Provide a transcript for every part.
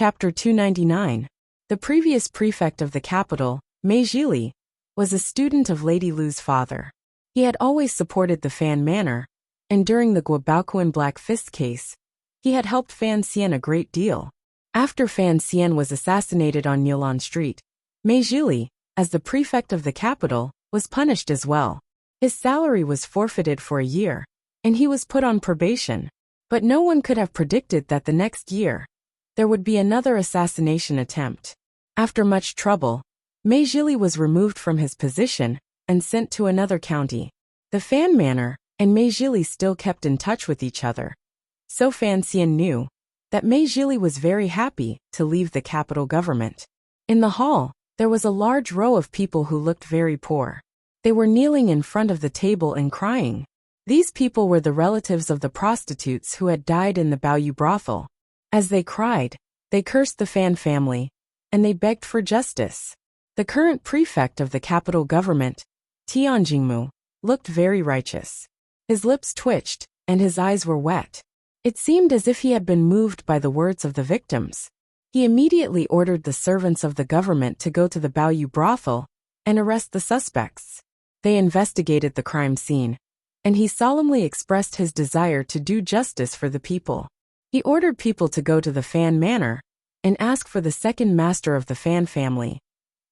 Chapter 299. The previous prefect of the capital, Mei Zhili, was a student of Lady Lu's father. He had always supported the Fan Manor, and during the Guobaoquan Black Fist case, he had helped Fan Xian a great deal. After Fan Xian was assassinated on Nilan Street, Mei Zhili, as the prefect of the capital, was punished as well. His salary was forfeited for a year, and he was put on probation. But no one could have predicted that the next year, there would be another assassination attempt. After much trouble, Mei Zhili was removed from his position and sent to another county. The Fan Manor and Mei Zhili still kept in touch with each other. So Fan Xian knew that Mei Zhili was very happy to leave the capital government. In the hall, there was a large row of people who looked very poor. They were kneeling in front of the table and crying. These people were the relatives of the prostitutes who had died in the Baoyu brothel. As they cried, they cursed the Fan family, and they begged for justice. The current prefect of the capital government, Tianjingmu, looked very righteous. His lips twitched, and his eyes were wet. It seemed as if he had been moved by the words of the victims. He immediately ordered the servants of the government to go to the Baoyu brothel and arrest the suspects. They investigated the crime scene, and he solemnly expressed his desire to do justice for the people. He ordered people to go to the Fan Manor and ask for the second master of the Fan family,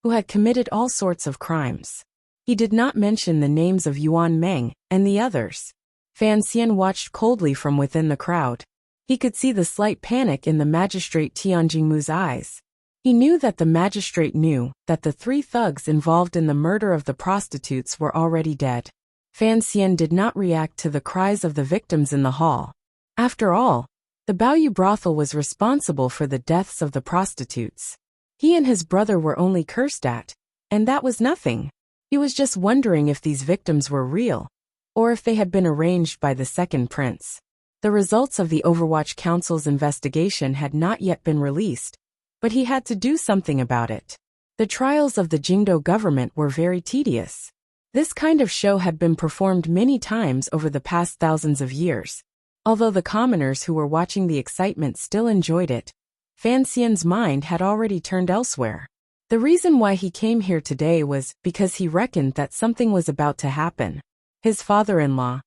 who had committed all sorts of crimes. He did not mention the names of Yuan Meng and the others. Fan Xian watched coldly from within the crowd. He could see the slight panic in the magistrate Tianjingmu's eyes. He knew that the magistrate knew that the 3 thugs involved in the murder of the prostitutes were already dead. Fan Xian did not react to the cries of the victims in the hall. After all, the Baoyu brothel was responsible for the deaths of the prostitutes. He and his brother were only cursed at, and that was nothing. He was just wondering if these victims were real, or if they had been arranged by the second prince. The results of the Overwatch Council's investigation had not yet been released, but he had to do something about it. The trials of the Jingdo government were very tedious. This kind of show had been performed many times over the past thousands of years. Although the commoners who were watching the excitement still enjoyed it, Fan Xian's mind had already turned elsewhere. The reason why he came here today was because he reckoned that something was about to happen. His father-in-law,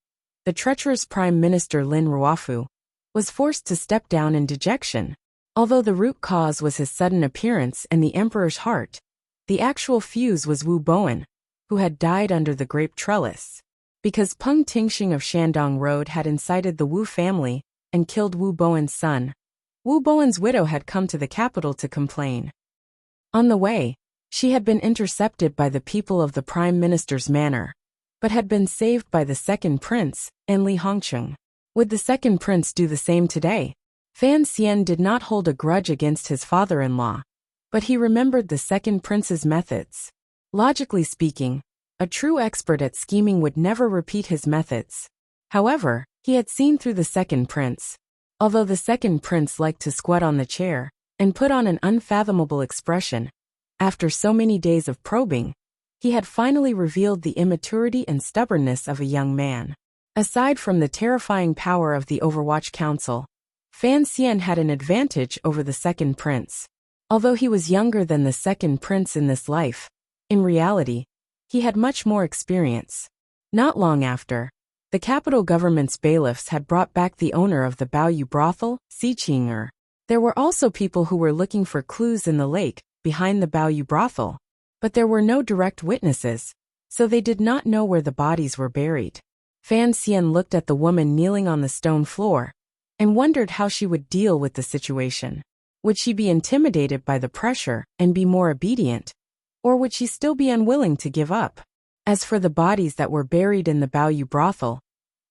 the treacherous Prime Minister Lin Ruofu, was forced to step down in dejection. Although the root cause was his sudden appearance and the emperor's heart, the actual fuse was Wu Bowen, who had died under the grape trellis. Because Peng Tingxing of Shandong Road had incited the Wu family and killed Wu Bowen's son, Wu Bowen's widow had come to the capital to complain. On the way, she had been intercepted by the people of the Prime Minister's manor, but had been saved by the second prince, and Li Hongcheng. Would the second prince do the same today? Fan Xian did not hold a grudge against his father-in-law, but he remembered the second prince's methods. Logically speaking, a true expert at scheming would never repeat his methods. However, he had seen through the second prince. Although the second prince liked to squat on the chair and put on an unfathomable expression, after so many days of probing, he had finally revealed the immaturity and stubbornness of a young man. Aside from the terrifying power of the Overwatch Council, Fan Xian had an advantage over the second prince. Although he was younger than the second prince in this life, in reality, he had much more experience. Not long after, the capital government's bailiffs had brought back the owner of the Baoyu brothel, Si Qing'er. There were also people who were looking for clues in the lake behind the Baoyu brothel, but there were no direct witnesses, so they did not know where the bodies were buried. Fan Xian looked at the woman kneeling on the stone floor and wondered how she would deal with the situation. Would she be intimidated by the pressure and be more obedient, or would she still be unwilling to give up? As for the bodies that were buried in the Baoyu brothel,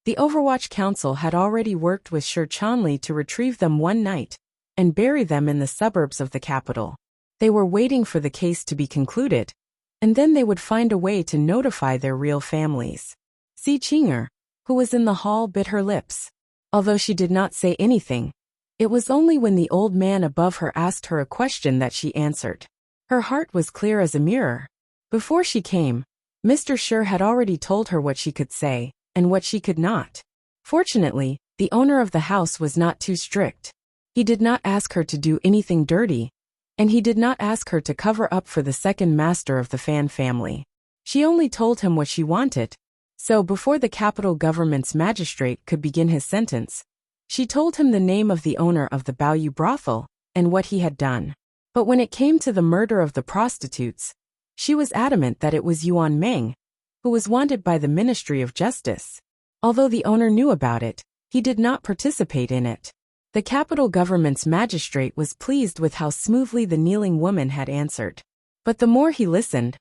the Overwatch Council had already worked with Shi Chanli to retrieve them one night and bury them in the suburbs of the capital. They were waiting for the case to be concluded, and then they would find a way to notify their real families. Si Qing'er, who was in the hall, bit her lips. Although she did not say anything, it was only when the old man above her asked her a question that she answered. Her heart was clear as a mirror. Before she came, Mr. Shi had already told her what she could say and what she could not. Fortunately, the owner of the house was not too strict. He did not ask her to do anything dirty, and he did not ask her to cover up for the second master of the Fan family. She only told him what she wanted. So before the capital government's magistrate could begin his sentence, she told him the name of the owner of the Baoyu brothel and what he had done. But when it came to the murder of the prostitutes, she was adamant that it was Yuan Meng, who was wanted by the Ministry of Justice. Although the owner knew about it, he did not participate in it. The capital government's magistrate was pleased with how smoothly the kneeling woman had answered. But the more he listened,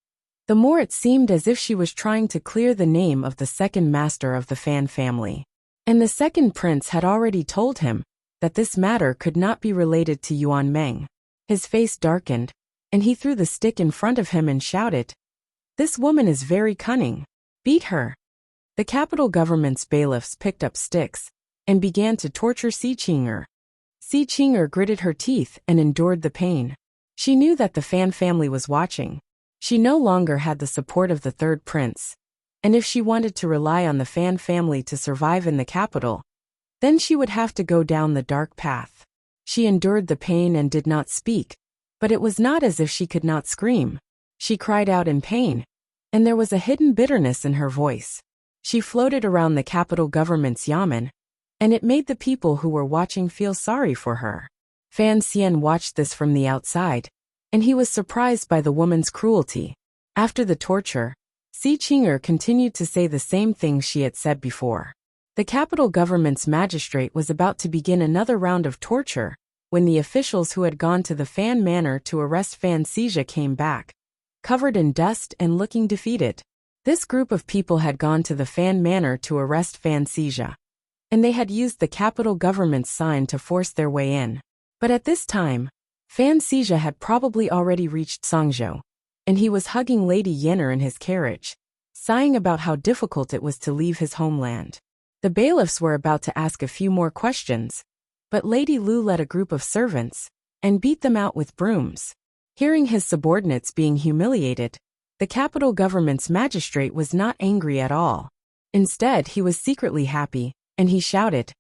the more it seemed as if she was trying to clear the name of the second master of the Fan family. And the second prince had already told him that this matter could not be related to Yuan Meng. His face darkened, and he threw the stick in front of him and shouted, "This woman is very cunning. Beat her." The capital government's bailiffs picked up sticks and began to torture Si Qing'er. Si Qing'er gritted her teeth and endured the pain. She knew that the Fan family was watching. She no longer had the support of the third prince, and if she wanted to rely on the Fan family to survive in the capital, then she would have to go down the dark path. She endured the pain and did not speak, but it was not as if she could not scream. She cried out in pain, and there was a hidden bitterness in her voice. She floated around the capital government's yamen, and it made the people who were watching feel sorry for her. Fan Xian watched this from the outside, and he was surprised by the woman's cruelty. After the torture, Si Qing'er continued to say the same things she had said before. The capital government's magistrate was about to begin another round of torture when the officials who had gone to the Fan Manor to arrest Fan Xizha came back, covered in dust and looking defeated. This group of people had gone to the Fan Manor to arrest Fan Xizha, and they had used the capital government's sign to force their way in. But at this time, Fan Xizha had probably already reached Songzhou, and he was hugging Lady Yenner in his carriage, sighing about how difficult it was to leave his homeland. The bailiffs were about to ask a few more questions, but Lady Lu led a group of servants and beat them out with brooms. Hearing his subordinates being humiliated, the capital government's magistrate was not angry at all. Instead, he was secretly happy, and he shouted,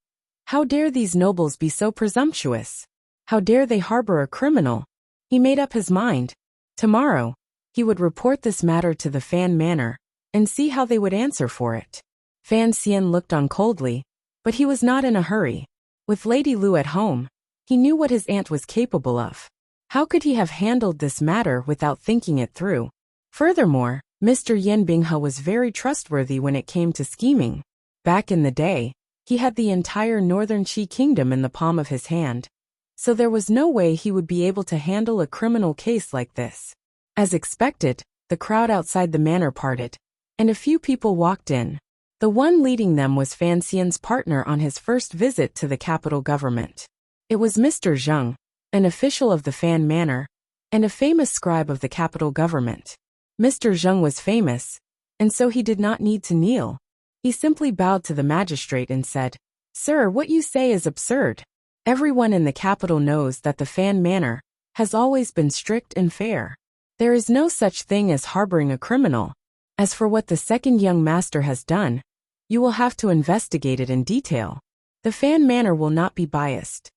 "How dare these nobles be so presumptuous? How dare they harbor a criminal?" He made up his mind. Tomorrow, he would report this matter to the Fan Manor and see how they would answer for it. Fan Xian looked on coldly, but he was not in a hurry. With Lady Lu at home, he knew what his aunt was capable of. How could he have handled this matter without thinking it through? Furthermore, Mr. Yan Binghe was very trustworthy when it came to scheming. Back in the day, he had the entire northern Qi kingdom in the palm of his hand, so there was no way he would be able to handle a criminal case like this. As expected, the crowd outside the manor parted, and a few people walked in. The one leading them was Fan Xian's partner on his first visit to the capital government. It was Mr. Zheng, an official of the Fan Manor, and a famous scribe of the capital government. Mr. Zheng was famous, and so he did not need to kneel. He simply bowed to the magistrate and said, "Sir, what you say is absurd. Everyone in the capital knows that the Fan Manor has always been strict and fair. There is no such thing as harboring a criminal. As for what the second young master has done, you will have to investigate it in detail. The Fan Manor will not be biased."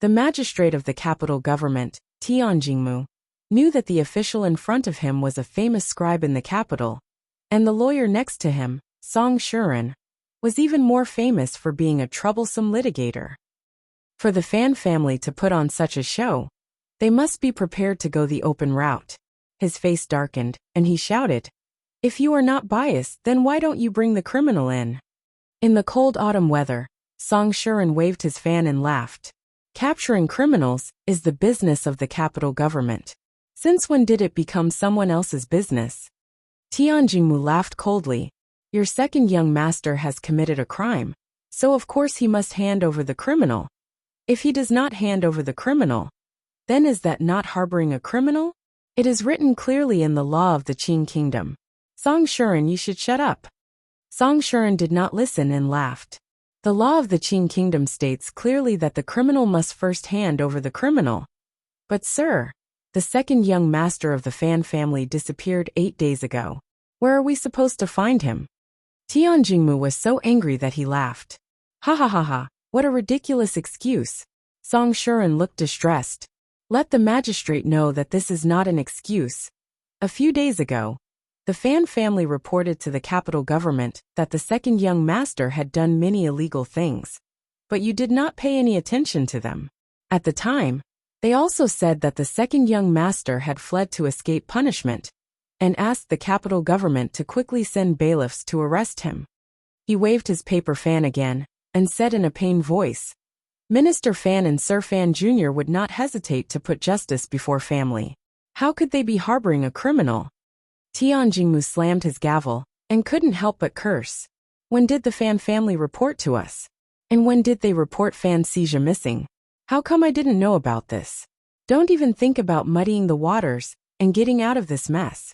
The magistrate of the capital government, Tianjingmu, knew that the official in front of him was a famous scribe in the capital, and the lawyer next to him, Song Shuren, was even more famous for being a troublesome litigator. For the Fan family to put on such a show, they must be prepared to go the open route. His face darkened, and he shouted, "If you are not biased, then why don't you bring the criminal in?" In the cold autumn weather, Song Shuren waved his fan and laughed. Capturing criminals is the business of the capital government. Since when did it become someone else's business? Tianjingmu laughed coldly. Your second young master has committed a crime, so of course he must hand over the criminal. If he does not hand over the criminal, then is that not harboring a criminal? It is written clearly in the law of the Qing kingdom. Song Shuren, you should shut up. Song Shuren did not listen and laughed. The law of the Qing kingdom states clearly that the criminal must first hand over the criminal. But sir, the second young master of the Fan family disappeared 8 days ago. Where are we supposed to find him? Tianjingmu was so angry that he laughed. Ha ha ha ha, what a ridiculous excuse. Song Shuren looked distressed. Let the magistrate know that this is not an excuse. A few days ago, the Fan family reported to the capital government that the second young master had done many illegal things. But you did not pay any attention to them. At the time, they also said that the second young master had fled to escape punishment, and asked the capital government to quickly send bailiffs to arrest him. He waved his paper fan again, and said in a pained voice, Minister Fan and Sir Fan Jr. would not hesitate to put justice before family. How could they be harboring a criminal? Tian Jingmu slammed his gavel, and couldn't help but curse. When did the Fan family report to us? And when did they report Fan Xija missing? How come I didn't know about this? Don't even think about muddying the waters, and getting out of this mess.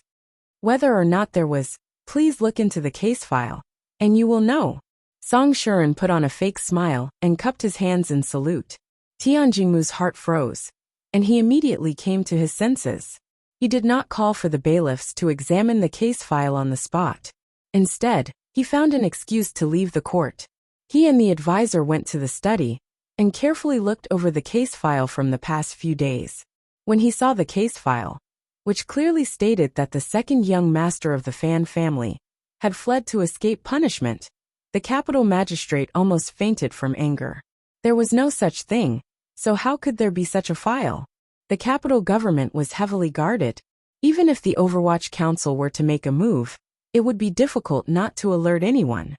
Whether or not there was, please look into the case file, and you will know. Song Shuren put on a fake smile, and cupped his hands in salute. Tian Jingmu's heart froze, and he immediately came to his senses. He did not call for the bailiffs to examine the case file on the spot. Instead, he found an excuse to leave the court. He and the advisor went to the study, and carefully looked over the case file from the past few days. When he saw the case file, which clearly stated that the second young master of the Fan family had fled to escape punishment, the capital magistrate almost fainted from anger. There was no such thing, so how could there be such a file? The capital government was heavily guarded. Even if the Overwatch Council were to make a move, it would be difficult not to alert anyone.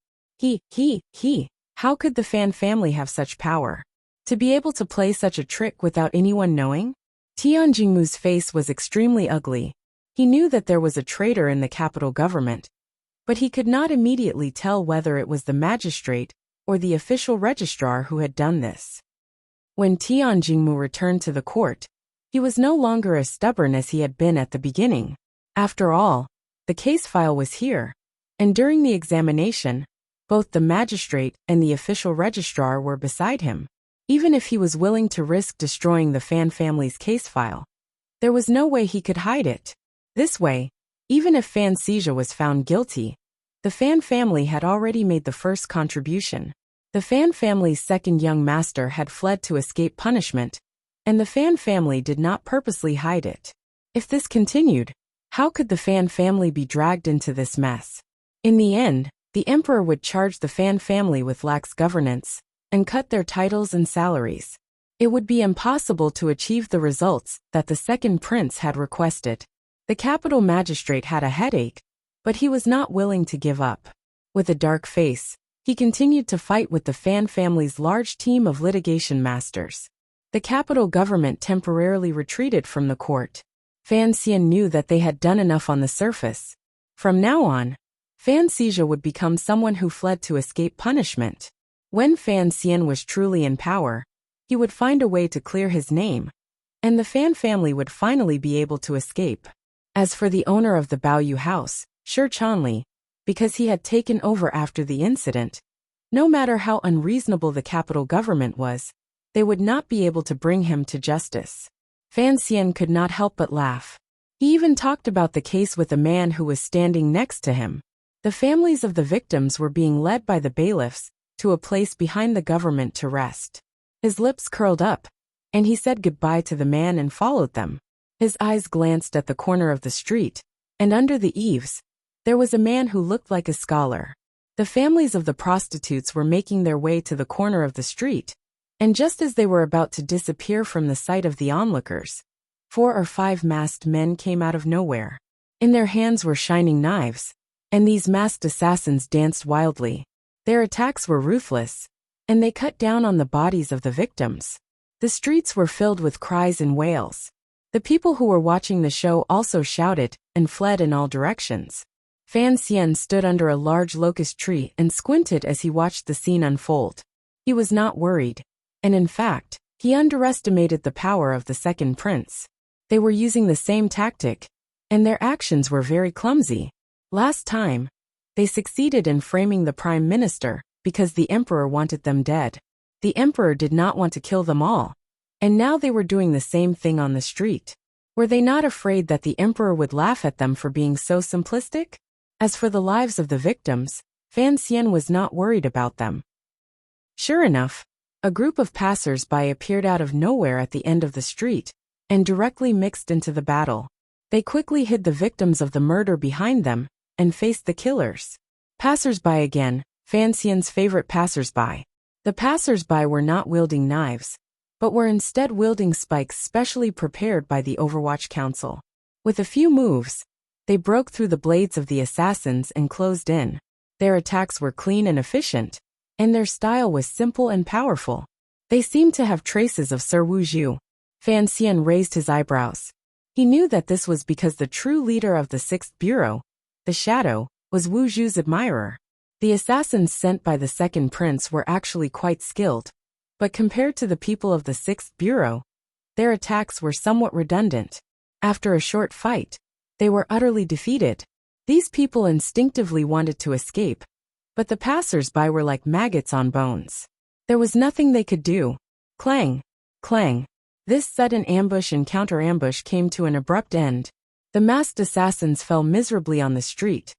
How could the Fan family have such power? To be able to play such a trick without anyone knowing? Tian Jingmu's face was extremely ugly. He knew that there was a traitor in the capital government, but he could not immediately tell whether it was the magistrate or the official registrar who had done this. When Tian Jingmu returned to the court, he was no longer as stubborn as he had been at the beginning. After all, the case file was here, and during the examination, both the magistrate and the official registrar were beside him. Even if he was willing to risk destroying the Fan family's case file, there was no way he could hide it. This way, even if Fan Xija was found guilty, the Fan family had already made the first contribution. The Fan family's second young master had fled to escape punishment, and the Fan family did not purposely hide it. If this continued, how could the Fan family be dragged into this mess? In the end, the emperor would charge the Fan family with lax governance, and cut their titles and salaries. It would be impossible to achieve the results that the second prince had requested. The capital magistrate had a headache, but he was not willing to give up. With a dark face, he continued to fight with the Fan family's large team of litigation masters. The capital government temporarily retreated from the court. Fan Xian knew that they had done enough on the surface. From now on, Fan Xija would become someone who fled to escape punishment. When Fan Xian was truly in power, he would find a way to clear his name, and the Fan family would finally be able to escape. As for the owner of the Baoyu house, Shi Chanli, because he had taken over after the incident, no matter how unreasonable the capital government was, they would not be able to bring him to justice. Fan Xian could not help but laugh. He even talked about the case with a man who was standing next to him. The families of the victims were being led by the bailiffs to a place behind the government to rest. His lips curled up, and he said goodbye to the man and followed them. His eyes glanced at the corner of the street, and under the eaves, there was a man who looked like a scholar. The families of the prostitutes were making their way to the corner of the street, and just as they were about to disappear from the sight of the onlookers, 4 or 5 masked men came out of nowhere. In their hands were shining knives, and these masked assassins danced wildly. Their attacks were ruthless, and they cut down on the bodies of the victims. The streets were filled with cries and wails. The people who were watching the show also shouted and fled in all directions. Fan Xian stood under a large locust tree and squinted as he watched the scene unfold. He was not worried, and in fact, he underestimated the power of the second prince. They were using the same tactic, and their actions were very clumsy. Last time, they succeeded in framing the prime minister because the emperor wanted them dead. The emperor did not want to kill them all, and now they were doing the same thing on the street. Were they not afraid that the emperor would laugh at them for being so simplistic? As for the lives of the victims, Fan Xian was not worried about them. Sure enough, A group of passers-by appeared out of nowhere at the end of the street and directly mixed into the battle. They quickly hid the victims of the murder behind them and faced the killers. Passers-by again, Fan Xian's favorite passers-by. The passers-by were not wielding knives, but were instead wielding spikes specially prepared by the Overwatch Council. With a few moves, they broke through the blades of the assassins and closed in. Their attacks were clean and efficient, and their style was simple and powerful. They seemed to have traces of Sir Wu Zhu. Fan Xian raised his eyebrows. He knew that this was because the true leader of the 6th Bureau, the Shadow, was Wu Zhu's admirer. The assassins sent by the 2nd Prince were actually quite skilled, but compared to the people of the 6th Bureau, their attacks were somewhat redundant. After a short fight, they were utterly defeated. These people instinctively wanted to escape, but the passers-by were like maggots on bones. There was nothing they could do. Clang! Clang! This sudden ambush and counter-ambush came to an abrupt end. The masked assassins fell miserably on the street,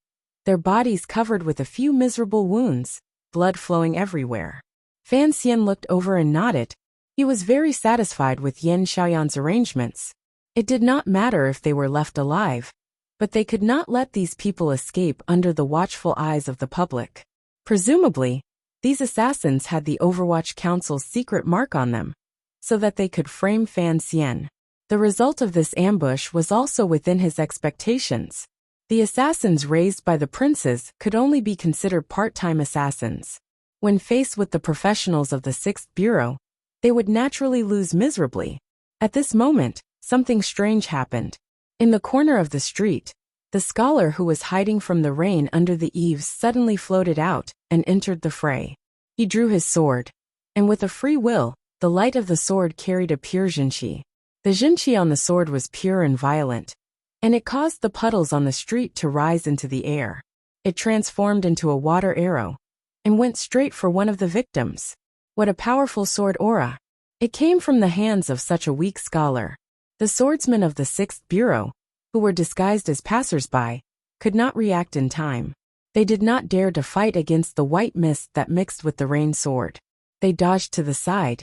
their bodies covered with a few miserable wounds, blood flowing everywhere. Fan Xian looked over and nodded. He was very satisfied with Yan Xiaoyan's arrangements. It did not matter if they were left alive, but they could not let these people escape under the watchful eyes of the public. Presumably, these assassins had the Overwatch Council's secret mark on them, so that they could frame Fan Xian. The result of this ambush was also within his expectations. The assassins raised by the princes could only be considered part-time assassins. When faced with the professionals of the 6th Bureau, they would naturally lose miserably. At this moment, something strange happened. In the corner of the street, the scholar who was hiding from the rain under the eaves suddenly floated out and entered the fray. He drew his sword, and with a free will, the light of the sword carried a pure jinqi. The jinqi on the sword was pure and violent, and it caused the puddles on the street to rise into the air. It transformed into a water arrow and went straight for one of the victims. What a powerful sword aura! It came from the hands of such a weak scholar. The swordsmen of the 6th Bureau, who were disguised as passers-by, could not react in time. They did not dare to fight against the white mist that mixed with the rain sword. They dodged to the side,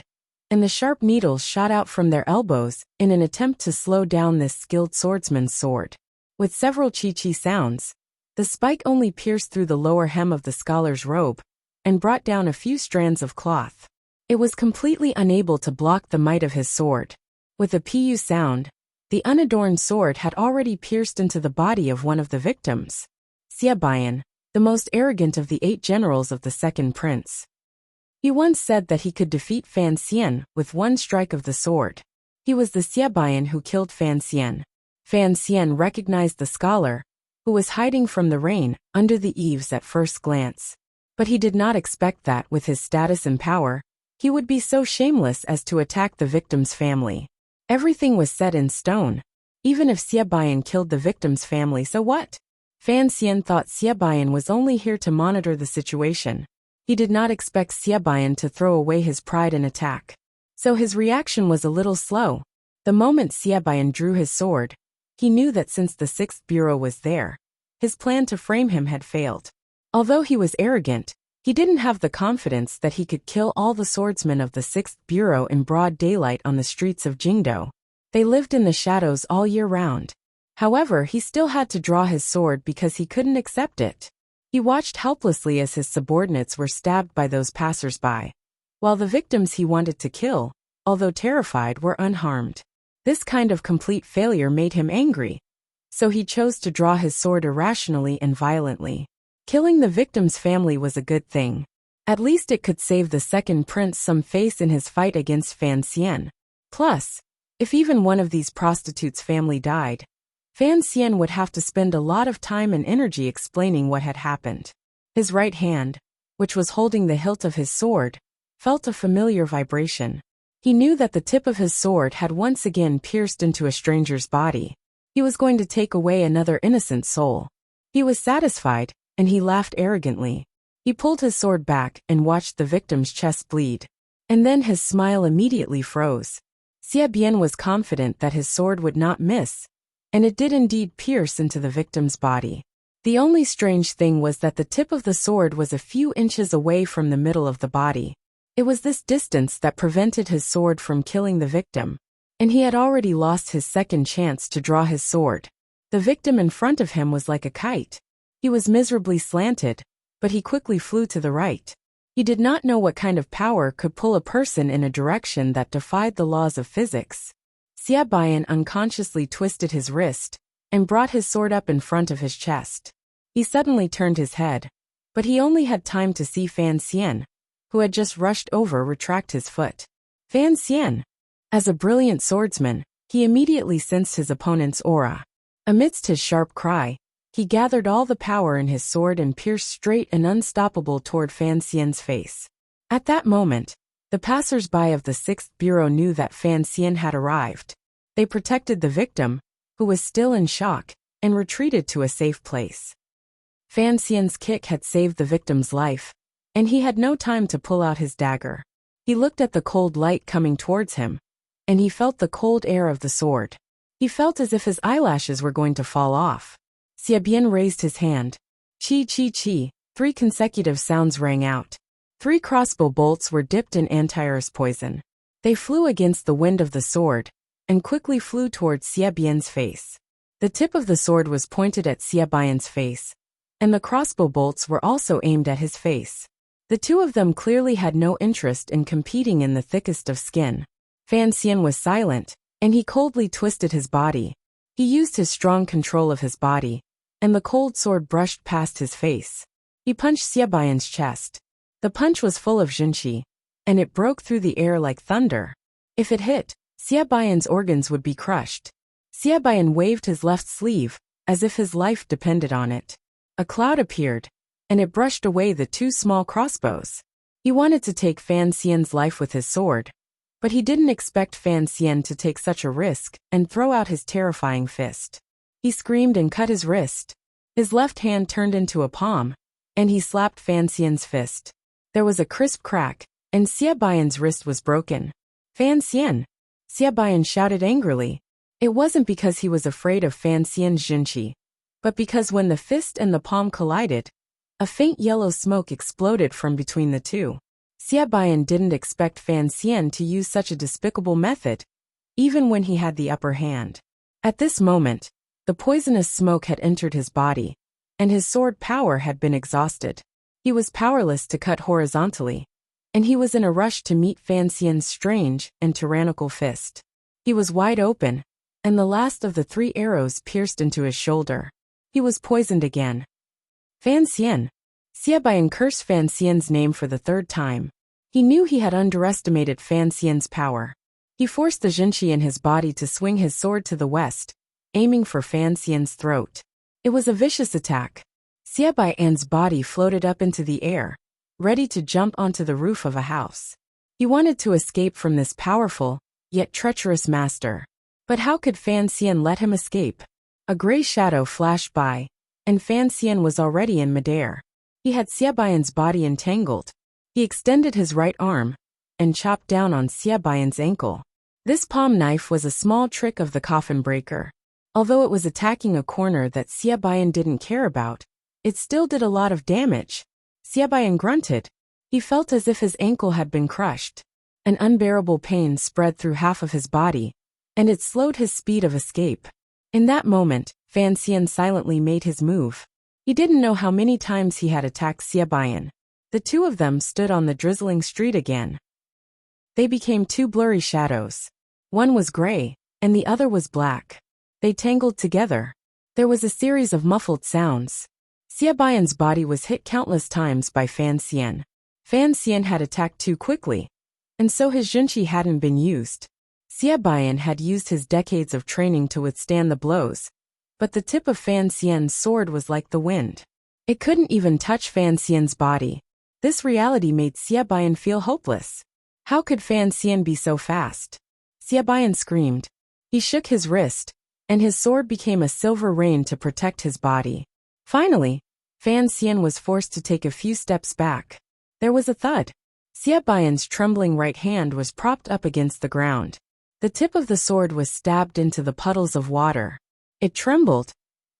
and the sharp needles shot out from their elbows in an attempt to slow down this skilled swordsman's sword. With several chi-chi sounds, the spike only pierced through the lower hem of the scholar's robe and brought down a few strands of cloth. It was completely unable to block the might of his sword. With a pu sound, the unadorned sword had already pierced into the body of one of the victims. Xie Bian, the most arrogant of the 8 generals of the 2nd Prince. He once said that he could defeat Fan Xian with one strike of the sword. He was the Xie Bian who killed Fan Xian. Fan Xian recognized the scholar, who was hiding from the rain under the eaves at first glance. But he did not expect that, with his status and power, he would be so shameless as to attack the victim's family. Everything was set in stone. Even if Xie Bian killed the victim's family, so what? Fan Xian thought Xie Bian was only here to monitor the situation. He did not expect Xie Bian to throw away his pride and attack. So his reaction was a little slow. The moment Xie Bian drew his sword, he knew that since the 6th Bureau was there, his plan to frame him had failed. Although he was arrogant, he didn't have the confidence that he could kill all the swordsmen of the 6th Bureau in broad daylight on the streets of Jingdou. They lived in the shadows all year round. However, he still had to draw his sword because he couldn't accept it. He watched helplessly as his subordinates were stabbed by those passers-by, while the victims he wanted to kill, although terrified, were unharmed. This kind of complete failure made him angry, so he chose to draw his sword irrationally and violently. Killing the victim's family was a good thing. At least it could save the 2nd Prince some face in his fight against Fan Xian. Plus, if even one of these prostitutes' family died, Fan Xian would have to spend a lot of time and energy explaining what had happened. His right hand, which was holding the hilt of his sword, felt a familiar vibration. He knew that the tip of his sword had once again pierced into a stranger's body. He was going to take away another innocent soul. He was satisfied, and he laughed arrogantly. He pulled his sword back and watched the victim's chest bleed. And then his smile immediately froze. Xie Bian was confident that his sword would not miss, and it did indeed pierce into the victim's body. The only strange thing was that the tip of the sword was a few inches away from the middle of the body. It was this distance that prevented his sword from killing the victim, and he had already lost his second chance to draw his sword. The victim in front of him was like a kite. He was miserably slanted, but he quickly flew to the right. He did not know what kind of power could pull a person in a direction that defied the laws of physics. Xia Baiyan unconsciously twisted his wrist and brought his sword up in front of his chest. He suddenly turned his head, but he only had time to see Fan Xian, who had just rushed over, retract his foot. Fan Xian, as a brilliant swordsman, he immediately sensed his opponent's aura. Amidst his sharp cry, he gathered all the power in his sword and pierced straight and unstoppable toward Fan Xian's face. At that moment, the passers-by of the 6th Bureau knew that Fan Xian had arrived. They protected the victim, who was still in shock, and retreated to a safe place. Fan Xian's kick had saved the victim's life, and he had no time to pull out his dagger. He looked at the cold light coming towards him, and he felt the cold air of the sword. He felt as if his eyelashes were going to fall off. Xia Bian raised his hand. Chi chi chi, 3 consecutive sounds rang out. 3 crossbow bolts were dipped in antivirus poison. They flew against the wind of the sword, and quickly flew towards Xia Bian's face. The tip of the sword was pointed at Xia Bian's face, and the crossbow bolts were also aimed at his face. The two of them clearly had no interest in competing in the thickest of skin. Fan Xian was silent, and he coldly twisted his body. He used his strong control of his body, and the cold sword brushed past his face. He punched Xia Bian's chest. The punch was full of junqi, and it broke through the air like thunder. If it hit, Xia Bian's organs would be crushed. Xia Bian waved his left sleeve, as if his life depended on it. A cloud appeared, and it brushed away the 2 small crossbows. He wanted to take Fan Xian's life with his sword, but he didn't expect Fan Xian to take such a risk and throw out his terrifying fist. He screamed and cut his wrist. His left hand turned into a palm, and he slapped Fan Xian's fist. There was a crisp crack, and Xia Bian's wrist was broken. Fan Xian! Xia Bian shouted angrily. It wasn't because he was afraid of Fan Xian's junqi, but because when the fist and the palm collided, a faint yellow smoke exploded from between the two. Xia Bian didn't expect Fan Xian to use such a despicable method, even when he had the upper hand. At this moment, the poisonous smoke had entered his body, and his sword power had been exhausted. He was powerless to cut horizontally, and he was in a rush to meet Fan Xian's strange and tyrannical fist. He was wide open, and the last of the 3 arrows pierced into his shoulder. He was poisoned again. Fan Xian! Xia Bian cursed Fan Xian's name for the 3rd time. He knew he had underestimated Fan Xian's power. He forced the junqi in his body to swing his sword to the west, aiming for Fan Xian's throat. It was a vicious attack. Xia Bian's body floated up into the air, ready to jump onto the roof of a house. He wanted to escape from this powerful, yet treacherous master. But how could Fan Xian let him escape? A gray shadow flashed by, and Fan Xian was already in midair. He had Xia Bian's body entangled. He extended his right arm and chopped down on Xia Bian's ankle. This palm knife was a small trick of the coffin breaker. Although it was attacking a corner that Xia Bian didn't care about, it still did a lot of damage. Xia Bian grunted. He felt as if his ankle had been crushed. An unbearable pain spread through half of his body, and it slowed his speed of escape. In that moment, Fan Xian silently made his move. He didn't know how many times he had attacked Xia Bian. The two of them stood on the drizzling street again. They became 2 blurry shadows. One was gray, and the other was black. They tangled together. There was a series of muffled sounds. Xia Bian's body was hit countless times by Fan Xian. Fan Xian had attacked too quickly, and so his junqi hadn't been used. Xia Bian had used his decades of training to withstand the blows, but the tip of Fan Xian's sword was like the wind. It couldn't even touch Fan Xian's body. This reality made Xia Bian feel hopeless. How could Fan Xian be so fast? Xia Bian screamed. He shook his wrist, and his sword became a silver rain to protect his body. Finally, Fan Xian was forced to take a few steps back. There was a thud. Xia Bian's trembling right hand was propped up against the ground. The tip of the sword was stabbed into the puddles of water. It trembled,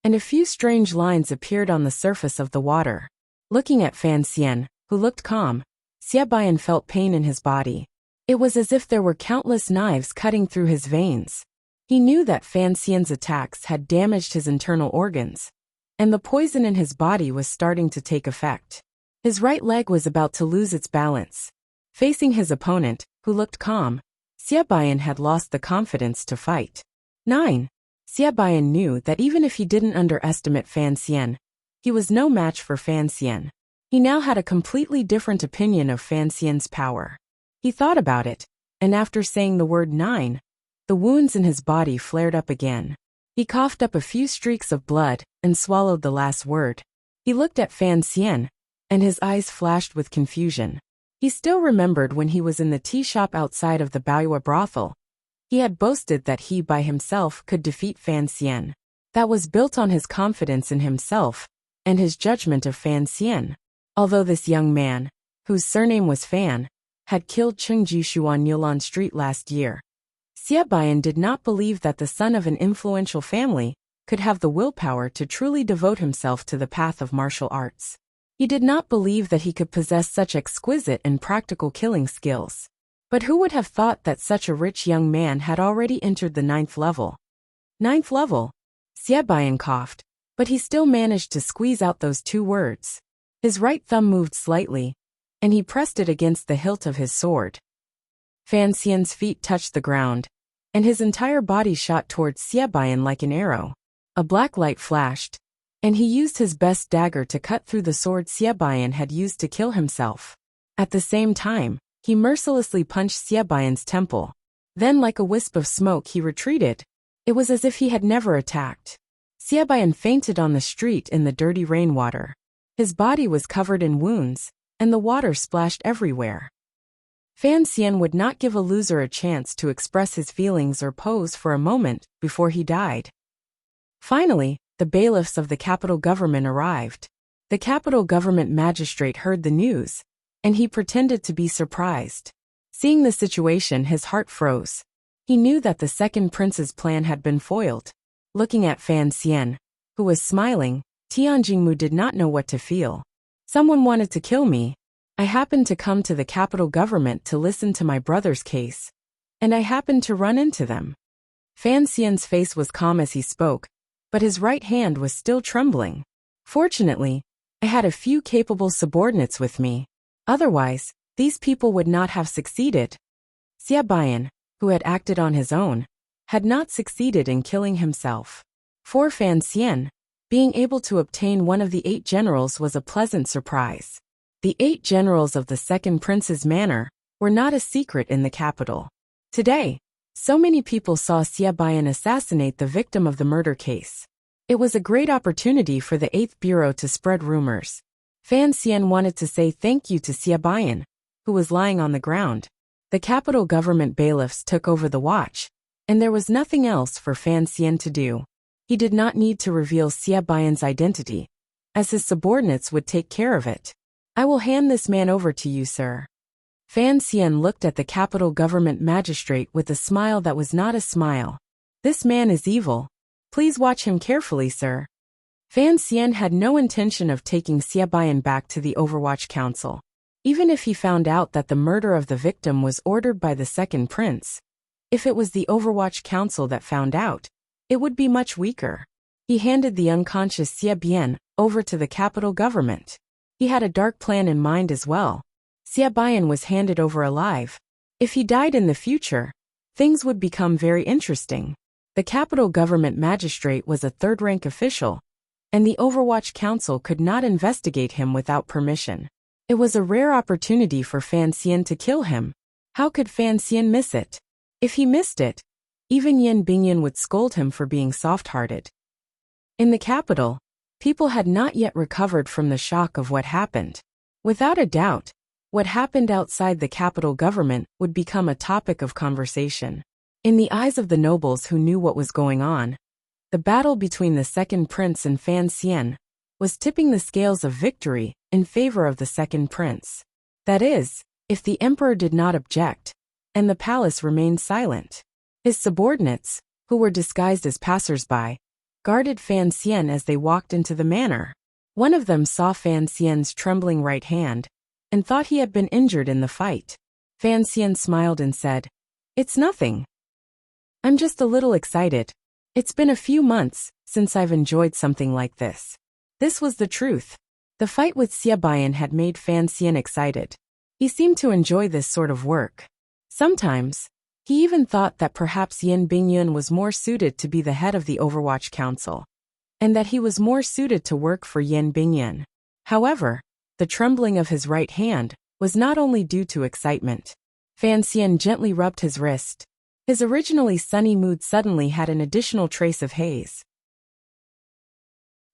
and a few strange lines appeared on the surface of the water. Looking at Fan Xian, who looked calm, Xiaobayan felt pain in his body. It was as if there were countless knives cutting through his veins. He knew that Fan Xian's attacks had damaged his internal organs, and the poison in his body was starting to take effect. His right leg was about to lose its balance. Facing his opponent, who looked calm, Xiaobayan had lost the confidence to fight. 9. Xiaobayan knew that even if he didn't underestimate Fan Xian, he was no match for Fan Xian. He now had a completely different opinion of Fan Xian's power. He thought about it, and after saying the word 9, the wounds in his body flared up again. He coughed up a few streaks of blood and swallowed the last word. He looked at Fan Xian, and his eyes flashed with confusion. He still remembered when he was in the tea shop outside of the Baoyue brothel. He had boasted that he by himself could defeat Fan Xian. That was built on his confidence in himself and his judgment of Fan Xian. Although this young man, whose surname was Fan, had killed Cheng Jishu on Yulon Street last year, Xiaobayan did not believe that the son of an influential family could have the willpower to truly devote himself to the path of martial arts. He did not believe that he could possess such exquisite and practical killing skills. But who would have thought that such a rich young man had already entered the 9th level? 9th level? Xiaobayan coughed, but he still managed to squeeze out those 2 words. His right thumb moved slightly, and he pressed it against the hilt of his sword. Fan Xian's feet touched the ground, and his entire body shot towards Xiaobayan like an arrow. A black light flashed, and he used his best dagger to cut through the sword Xiaobayan had used to kill himself. At the same time, he mercilessly punched Xiaobayan's temple. Then like a wisp of smoke he retreated. It was as if he had never attacked. Xiaobayan fainted on the street in the dirty rainwater. His body was covered in wounds, and the water splashed everywhere. Fan Xian would not give a loser a chance to express his feelings or pose for a moment before he died. Finally, the bailiffs of the capital government arrived. The capital government magistrate heard the news, and he pretended to be surprised. Seeing the situation, his heart froze. He knew that the second prince's plan had been foiled. Looking at Fan Xian, who was smiling, Tianjingmu did not know what to feel. Someone wanted to kill me. I happened to come to the capital government to listen to my brother's case, and I happened to run into them. Fan Xian's face was calm as he spoke, but his right hand was still trembling. Fortunately, I had a few capable subordinates with me. Otherwise, these people would not have succeeded. Xiaobayan, who had acted on his own, had not succeeded in killing himself. For Fan Xian, being able to obtain one of the 8 generals was a pleasant surprise. The 8 generals of the second prince's manor were not a secret in the capital. Today, so many people saw Xiaobayan assassinate the victim of the murder case. It was a great opportunity for the 8th Bureau to spread rumors. Fan Xian wanted to say thank you to Xiaobayan, who was lying on the ground. The capital government bailiffs took over the watch, and there was nothing else for Fan Xian to do. He did not need to reveal Xiaobayan's identity, as his subordinates would take care of it. I will hand this man over to you, sir. Fan Xian looked at the capital government magistrate with a smile that was not a smile. This man is evil. Please watch him carefully, sir. Fan Xian had no intention of taking Xiaobayan back to the Overwatch Council. Even if he found out that the murder of the victim was ordered by the second prince, if it was the Overwatch Council that found out, it would be much weaker. He handed the unconscious Xiaobayan over to the capital government. He had a dark plan in mind as well. Xiaobayan was handed over alive. If he died in the future, things would become very interesting. The capital government magistrate was a 3rd-rank official, and the Overwatch Council could not investigate him without permission. It was a rare opportunity for Fan Xian to kill him. How could Fan Xian miss it? If he missed it, even Yan Bingyan would scold him for being soft-hearted. In the capital, people had not yet recovered from the shock of what happened. Without a doubt, what happened outside the capital government would become a topic of conversation. In the eyes of the nobles who knew what was going on, the battle between the second prince and Fan Xian was tipping the scales of victory in favor of the second prince. That is, if the emperor did not object, and the palace remained silent. His subordinates, who were disguised as passers-by, guarded Fan Xian as they walked into the manor. One of them saw Fan Xian's trembling right hand, and thought he had been injured in the fight. Fan Xian smiled and said, "It's nothing. I'm just a little excited. It's been a few months since I've enjoyed something like this." This was the truth. The fight with Xia Baiyan had made Fan Xian excited. He seemed to enjoy this sort of work. Sometimes, he even thought that perhaps Yin Bingyun was more suited to be the head of the Overwatch Council, and that he was more suited to work for Yin Bingyun. However, the trembling of his right hand was not only due to excitement. Fan Xian gently rubbed his wrist. His originally sunny mood suddenly had an additional trace of haze.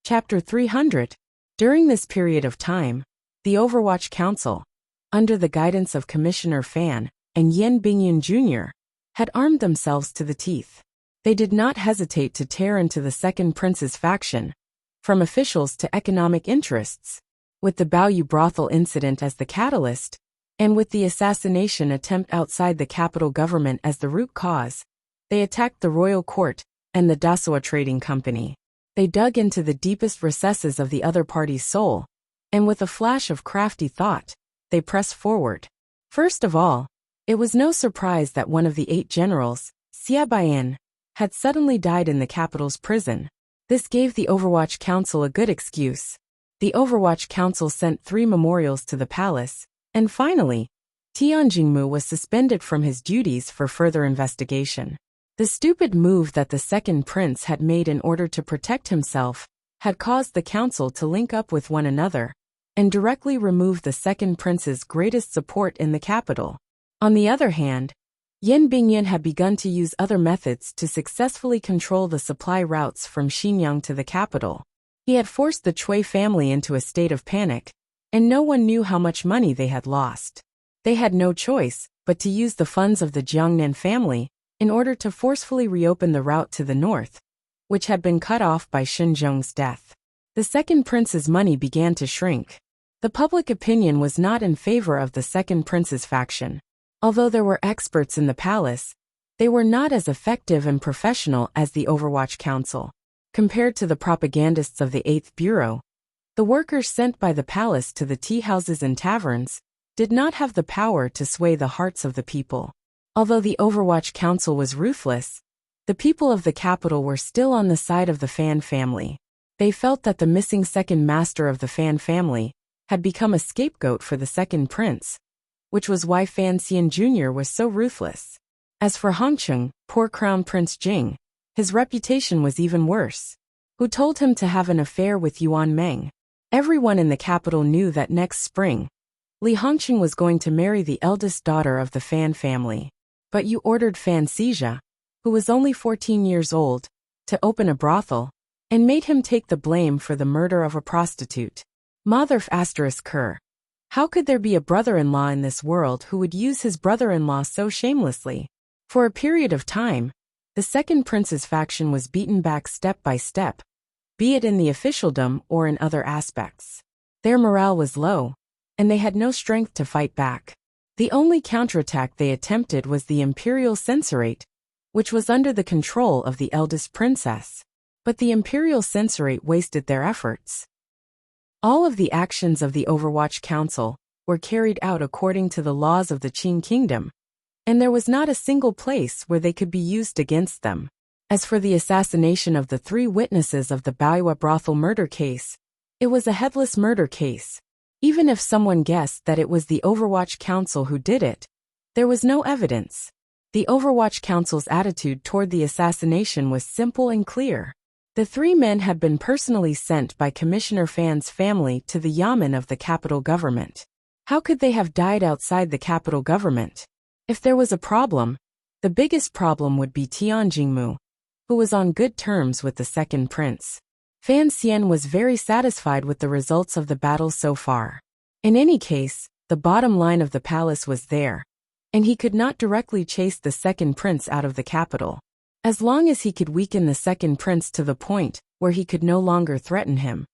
Chapter 300. During this period of time, the Overwatch Council, under the guidance of Commissioner Fan and Yin Bingyun Jr., had armed themselves to the teeth. They did not hesitate to tear into the Second Prince's faction, from officials to economic interests. With the Baoyu brothel incident as the catalyst, and with the assassination attempt outside the capital government as the root cause, they attacked the royal court and the Dassault Trading Company. They dug into the deepest recesses of the other party's soul, and with a flash of crafty thought, they pressed forward. First of all, it was no surprise that one of the 8 generals, Xia Baiyan, had suddenly died in the capital's prison. This gave the Overwatch Council a good excuse. The Overwatch Council sent 3 memorials to the palace, and finally, Tian Jingmu was suspended from his duties for further investigation. The stupid move that the second prince had made in order to protect himself had caused the council to link up with one another and directly remove the second prince's greatest support in the capital. On the other hand, Yin Bingyun had begun to use other methods to successfully control the supply routes from Xinjiang to the capital. He had forced the Cui family into a state of panic, and no one knew how much money they had lost. They had no choice but to use the funds of the Jiangnan family in order to forcefully reopen the route to the north, which had been cut off by Xinjiang's death. The second prince's money began to shrink. The public opinion was not in favor of the second prince's faction. Although there were experts in the palace, they were not as effective and professional as the Overwatch Council. Compared to the propagandists of the 8th Bureau, the workers sent by the palace to the tea houses and taverns did not have the power to sway the hearts of the people. Although the Overwatch Council was ruthless, the people of the capital were still on the side of the Fan family. They felt that the missing second master of the Fan family had become a scapegoat for the second prince, which was why Fan Xian Jr. was so ruthless. As for Hongcheng, poor Crown Prince Jing, his reputation was even worse. Who told him to have an affair with Yuan Meng? Everyone in the capital knew that next spring, Li Hongcheng was going to marry the eldest daughter of the Fan family. But you ordered Fan Xizha, who was only 14 years old, to open a brothel, and made him take the blame for the murder of a prostitute. Motherf ***. How could there be a brother-in-law in this world who would use his brother-in-law so shamelessly? For a period of time, the second prince's faction was beaten back step by step, be it in the officialdom or in other aspects. Their morale was low, and they had no strength to fight back. The only counterattack they attempted was the imperial censorate, which was under the control of the eldest princess. But the imperial censorate wasted their efforts. All of the actions of the Overwatch Council were carried out according to the laws of the Qing Kingdom, and there was not a single place where they could be used against them. As for the assassination of the 3 witnesses of the Baoyu brothel murder case, it was a headless murder case. Even if someone guessed that it was the Overwatch Council who did it, there was no evidence. The Overwatch Council's attitude toward the assassination was simple and clear. The 3 men had been personally sent by Commissioner Fan's family to the yamen of the capital government. How could they have died outside the capital government? If there was a problem, the biggest problem would be Tian Jingmu, who was on good terms with the second prince. Fan Xian was very satisfied with the results of the battle so far. In any case, the bottom line of the palace was there, and he could not directly chase the second prince out of the capital. As long as he could weaken the second prince to the point where he could no longer threaten him,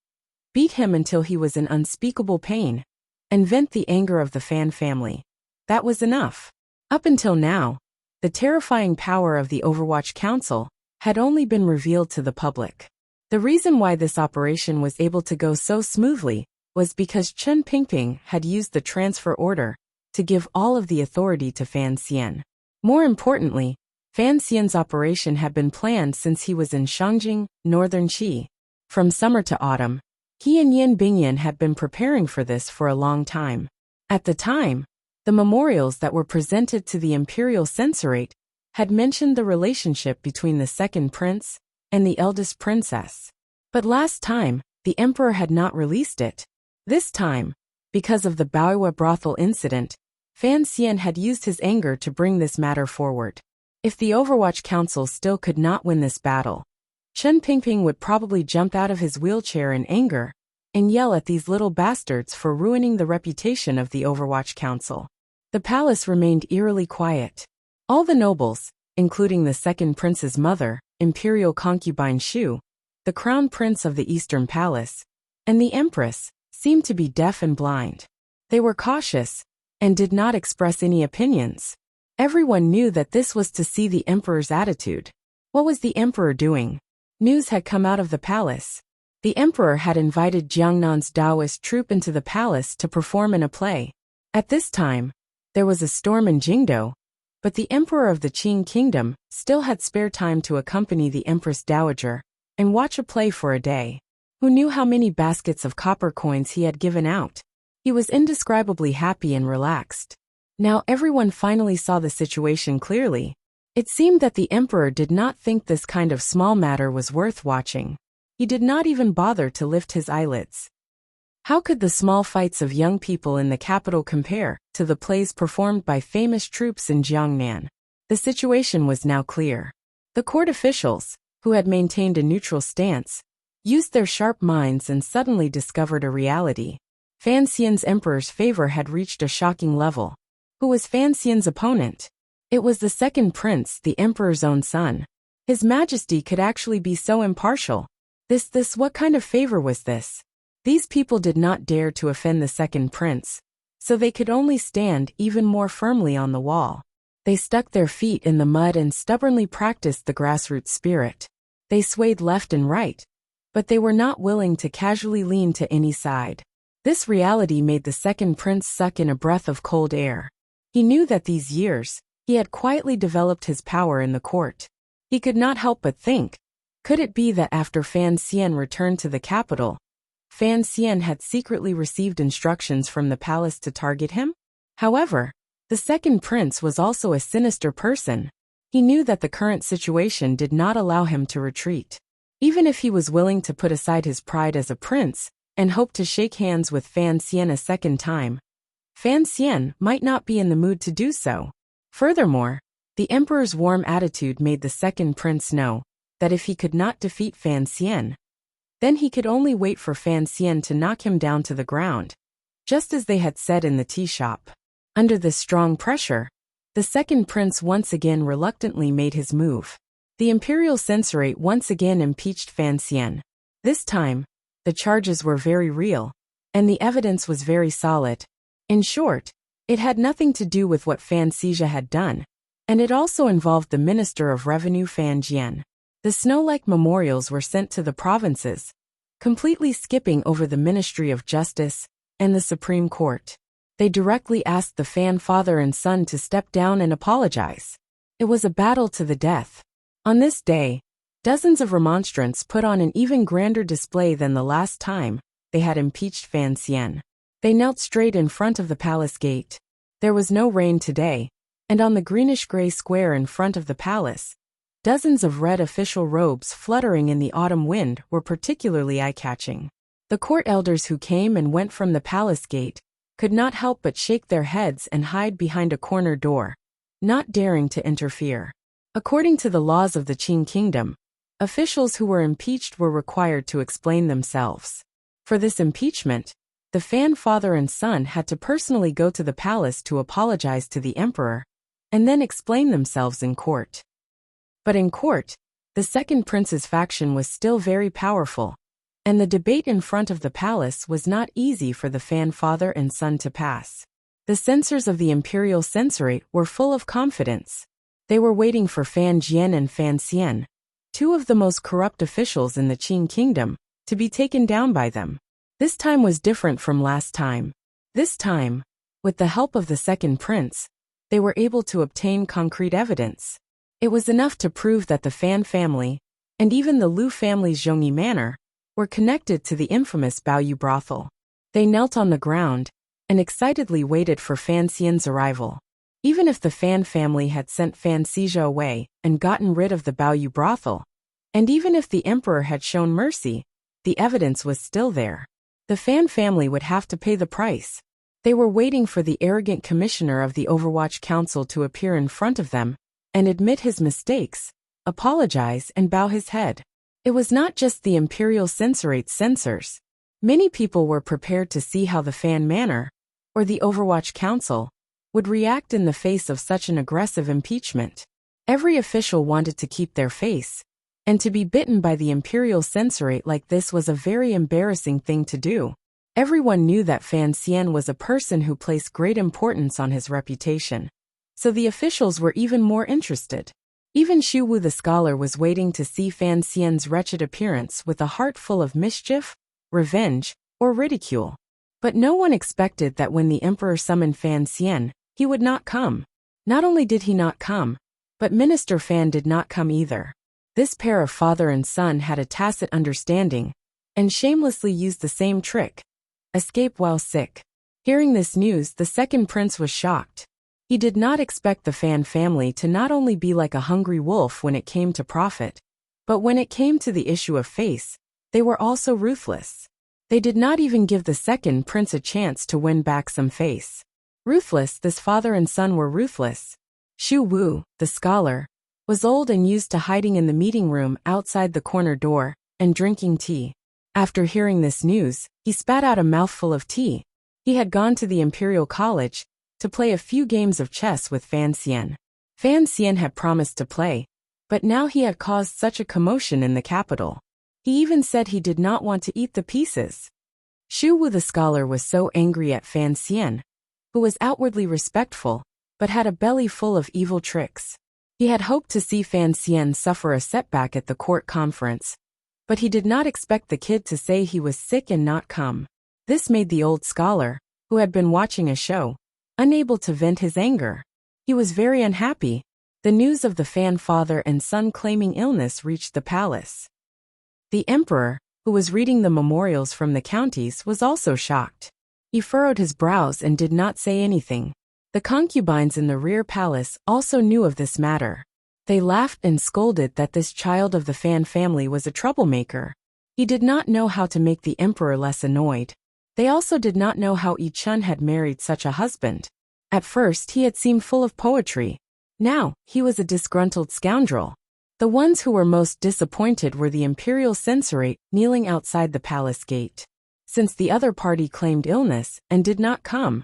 beat him until he was in unspeakable pain, and vent the anger of the Fan family, that was enough. Up until now, the terrifying power of the Overwatch Council had only been revealed to the public. The reason why this operation was able to go so smoothly was because Chen Pingping had used the transfer order to give all of the authority to Fan Xian. More importantly, Fan Xian's operation had been planned since he was in Shangjing, northern Qi. From summer to autumn, he and Yan Bingyan had been preparing for this for a long time. At the time, the memorials that were presented to the imperial censorate had mentioned the relationship between the second prince and the eldest princess. But last time, the emperor had not released it. This time, because of the Baoiwa brothel incident, Fan Xian had used his anger to bring this matter forward. If the Overwatch Council still could not win this battle, Chen Pingping would probably jump out of his wheelchair in anger and yell at these little bastards for ruining the reputation of the Overwatch Council. The palace remained eerily quiet. All the nobles, including the second prince's mother, imperial concubine Shu, the crown prince of the Eastern Palace, and the empress, seemed to be deaf and blind. They were cautious and did not express any opinions. Everyone knew that this was to see the emperor's attitude. What was the emperor doing? News had come out of the palace. The emperor had invited Jiangnan's Taoist troupe into the palace to perform in a play. At this time, there was a storm in Jingdo, but the emperor of the Qing kingdom still had spare time to accompany the empress dowager and watch a play for a day. Who knew how many baskets of copper coins he had given out? He was indescribably happy and relaxed. Now everyone finally saw the situation clearly. It seemed that the emperor did not think this kind of small matter was worth watching. He did not even bother to lift his eyelids. How could the small fights of young people in the capital compare to the plays performed by famous troops in Jiangnan? The situation was now clear. The court officials, who had maintained a neutral stance, used their sharp minds and suddenly discovered a reality. Fan Xian's emperor's favor had reached a shocking level. Who was Fan Xian's opponent? It was the second prince, the emperor's own son. His Majesty could actually be so impartial. What kind of favor was this? These people did not dare to offend the second prince, so they could only stand even more firmly on the wall. They stuck their feet in the mud and stubbornly practiced the grassroots spirit. They swayed left and right, but they were not willing to casually lean to any side. This reality made the second prince suck in a breath of cold air. He knew that these years, he had quietly developed his power in the court. He could not help but think, could it be that after Fan Xian returned to the capital, Fan Xian had secretly received instructions from the palace to target him? However, the second prince was also a sinister person. He knew that the current situation did not allow him to retreat. Even if he was willing to put aside his pride as a prince and hope to shake hands with Fan Xian a second time, Fan Xian might not be in the mood to do so. Furthermore, the emperor's warm attitude made the second prince know that if he could not defeat Fan Xian, then he could only wait for Fan Xian to knock him down to the ground, just as they had said in the tea shop. Under this strong pressure, the second prince once again reluctantly made his move. The imperial censorate once again impeached Fan Xian. This time, the charges were very real, and the evidence was very solid. In short, it had nothing to do with what Fan Xizha had done, and it also involved the Minister of Revenue Fan Jian. The snow-like memorials were sent to the provinces, completely skipping over the Ministry of Justice and the Supreme Court. They directly asked the Fan father and son to step down and apologize. It was a battle to the death. On this day, dozens of remonstrants put on an even grander display than the last time they had impeached Fan Xian. They knelt straight in front of the palace gate. There was no rain today, and on the greenish-gray square in front of the palace, dozens of red official robes fluttering in the autumn wind were particularly eye-catching. The court elders who came and went from the palace gate could not help but shake their heads and hide behind a corner door, not daring to interfere. According to the laws of the Qing kingdom, officials who were impeached were required to explain themselves. For this impeachment, the Fan father and son had to personally go to the palace to apologize to the emperor, and then explain themselves in court. But in court, the second prince's faction was still very powerful, and the debate in front of the palace was not easy for the Fan father and son to pass. The censors of the imperial censorate were full of confidence. They were waiting for Fan Jian and Fan Xian, two of the most corrupt officials in the Qing kingdom, to be taken down by them. This time was different from last time. This time, with the help of the second prince, they were able to obtain concrete evidence. It was enough to prove that the Fan family, and even the Liu family's Zhongyi manor, were connected to the infamous Baoyu brothel. They knelt on the ground and excitedly waited for Fan Xian's arrival. Even if the Fan family had sent Fan Xizha away and gotten rid of the Baoyu brothel, and even if the emperor had shown mercy, the evidence was still there. The Fan family would have to pay the price. They were waiting for the arrogant commissioner of the Overwatch Council to appear in front of them and admit his mistakes, apologize and bow his head. It was not just the Imperial Censorate's censors. Many people were prepared to see how the Fan Manor, or the Overwatch Council, would react in the face of such an aggressive impeachment. Every official wanted to keep their face, and to be bitten by the Imperial Censorate like this was a very embarrassing thing to do. Everyone knew that Fan Xian was a person who placed great importance on his reputation, so the officials were even more interested. Even Xu Wu the scholar was waiting to see Fan Xian's wretched appearance with a heart full of mischief, revenge, or ridicule. But no one expected that when the emperor summoned Fan Xian, he would not come. Not only did he not come, but Minister Fan did not come either. This pair of father and son had a tacit understanding, and shamelessly used the same trick: escape while sick. Hearing this news, the second prince was shocked. He did not expect the Fan family to not only be like a hungry wolf when it came to profit, but when it came to the issue of face, they were also ruthless. They did not even give the second prince a chance to win back some face. Ruthless, this father and son were ruthless. Xu Wu, the scholar, was old and used to hiding in the meeting room outside the corner door and drinking tea. After hearing this news, he spat out a mouthful of tea. He had gone to the Imperial College to play a few games of chess with Fan Xian. Fan Xian had promised to play, but now he had caused such a commotion in the capital. He even said he did not want to eat the pieces. Xu Wu the scholar was so angry at Fan Xian, who was outwardly respectful, but had a belly full of evil tricks. He had hoped to see Fan Xian suffer a setback at the court conference, but he did not expect the kid to say he was sick and not come. This made the old scholar, who had been watching a show, unable to vent his anger. He was very unhappy. The news of the Fan father and son claiming illness reached the palace. The emperor, who was reading the memorials from the counties, was also shocked. He furrowed his brows and did not say anything. The concubines in the rear palace also knew of this matter. They laughed and scolded that this child of the Fan family was a troublemaker. He did not know how to make the emperor less annoyed. They also did not know how Yi Chun had married such a husband. At first he had seemed full of poetry. Now, he was a disgruntled scoundrel. The ones who were most disappointed were the Imperial Censorate kneeling outside the palace gate. Since the other party claimed illness and did not come,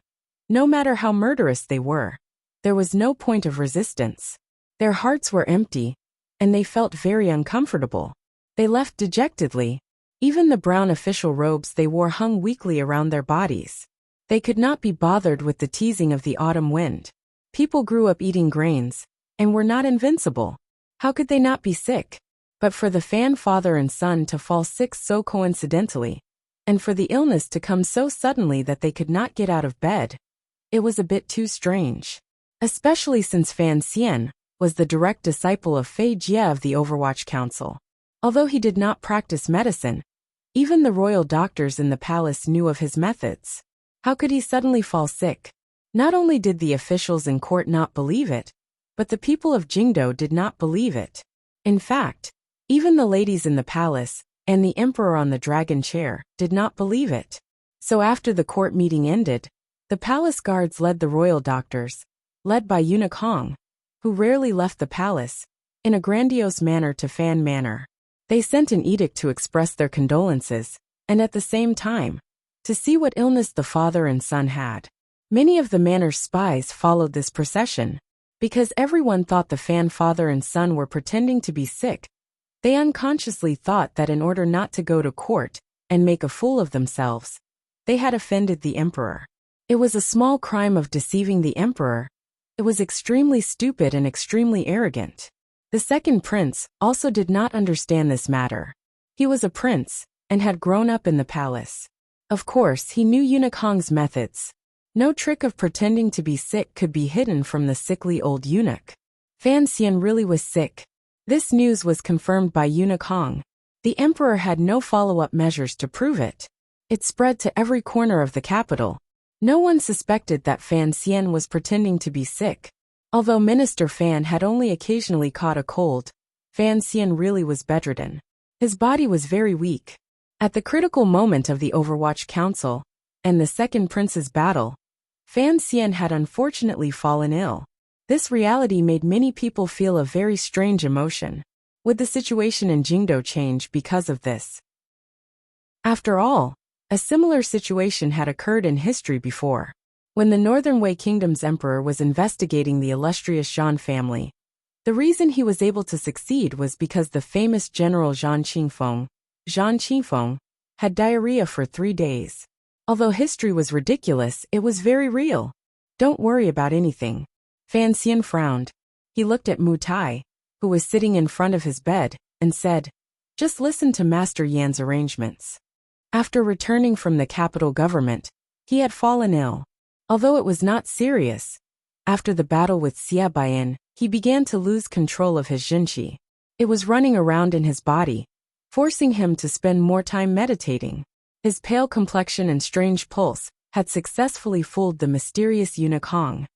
no matter how murderous they were, there was no point of resistance. Their hearts were empty, and they felt very uncomfortable. They left dejectedly. Even the brown official robes they wore hung weakly around their bodies. They could not be bothered with the teasing of the autumn wind. People grew up eating grains, and were not invincible. How could they not be sick? But for the Fan father and son to fall sick so coincidentally, and for the illness to come so suddenly that they could not get out of bed, it was a bit too strange. Especially since Fan Xian was the direct disciple of Fei Jie of the Overwatch Council. Although he did not practice medicine, even the royal doctors in the palace knew of his methods. How could he suddenly fall sick? Not only did the officials in court not believe it, but the people of Jingdo did not believe it. In fact, even the ladies in the palace, and the emperor on the dragon chair, did not believe it. So after the court meeting ended, the palace guards led the royal doctors, led by Eunuch Hong, who rarely left the palace, in a grandiose manner to Fan Manor. They sent an edict to express their condolences, and at the same time, to see what illness the father and son had. Many of the manor's spies followed this procession. Because everyone thought the Fan father and son were pretending to be sick, they unconsciously thought that in order not to go to court and make a fool of themselves, they had offended the emperor. It was a small crime of deceiving the emperor. It was extremely stupid and extremely arrogant. The second prince also did not understand this matter. He was a prince and had grown up in the palace. Of course, he knew Eunuch Hong's methods. No trick of pretending to be sick could be hidden from the sickly old eunuch. Fan Xian really was sick. This news was confirmed by Eunuch Hong. The emperor had no follow-up measures to prove it. It spread to every corner of the capital. No one suspected that Fan Xian was pretending to be sick. Although Minister Fan had only occasionally caught a cold, Fan Xian really was bedridden. His body was very weak. At the critical moment of the Overwatch Council and the Second Prince's battle, Fan Xian had unfortunately fallen ill. This reality made many people feel a very strange emotion. Would the situation in Jingdo change because of this? After all, a similar situation had occurred in history before. When the Northern Wei Kingdom's emperor was investigating the illustrious Zhan family, the reason he was able to succeed was because the famous general Zhan Qingfeng, had diarrhea for 3 days. Although history was ridiculous, it was very real. Don't worry about anything. Fan Xian frowned. He looked at Mu Tai, who was sitting in front of his bed, and said, "Just listen to Master Yan's arrangements." After returning from the capital government, he had fallen ill. Although it was not serious, after the battle with Xia Baiyan, he began to lose control of his Jinqi. It was running around in his body, forcing him to spend more time meditating. His pale complexion and strange pulse had successfully fooled the mysterious Eunuch Hong.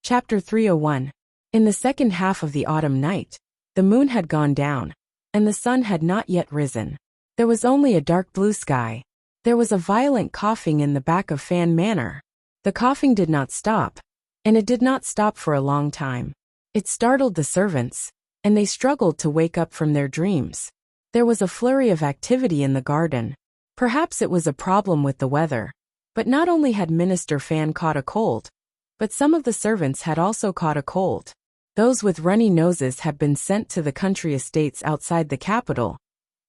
Chapter 301. In the second half of the autumn night, the moon had gone down, and the sun had not yet risen. There was only a dark blue sky. There was a violent coughing in the back of Fan Manor. The coughing did not stop, and it did not stop for a long time. It startled the servants, and they struggled to wake up from their dreams. There was a flurry of activity in the garden. Perhaps it was a problem with the weather, but not only had Minister Fan caught a cold, but some of the servants had also caught a cold. Those with runny noses had been sent to the country estates outside the capital,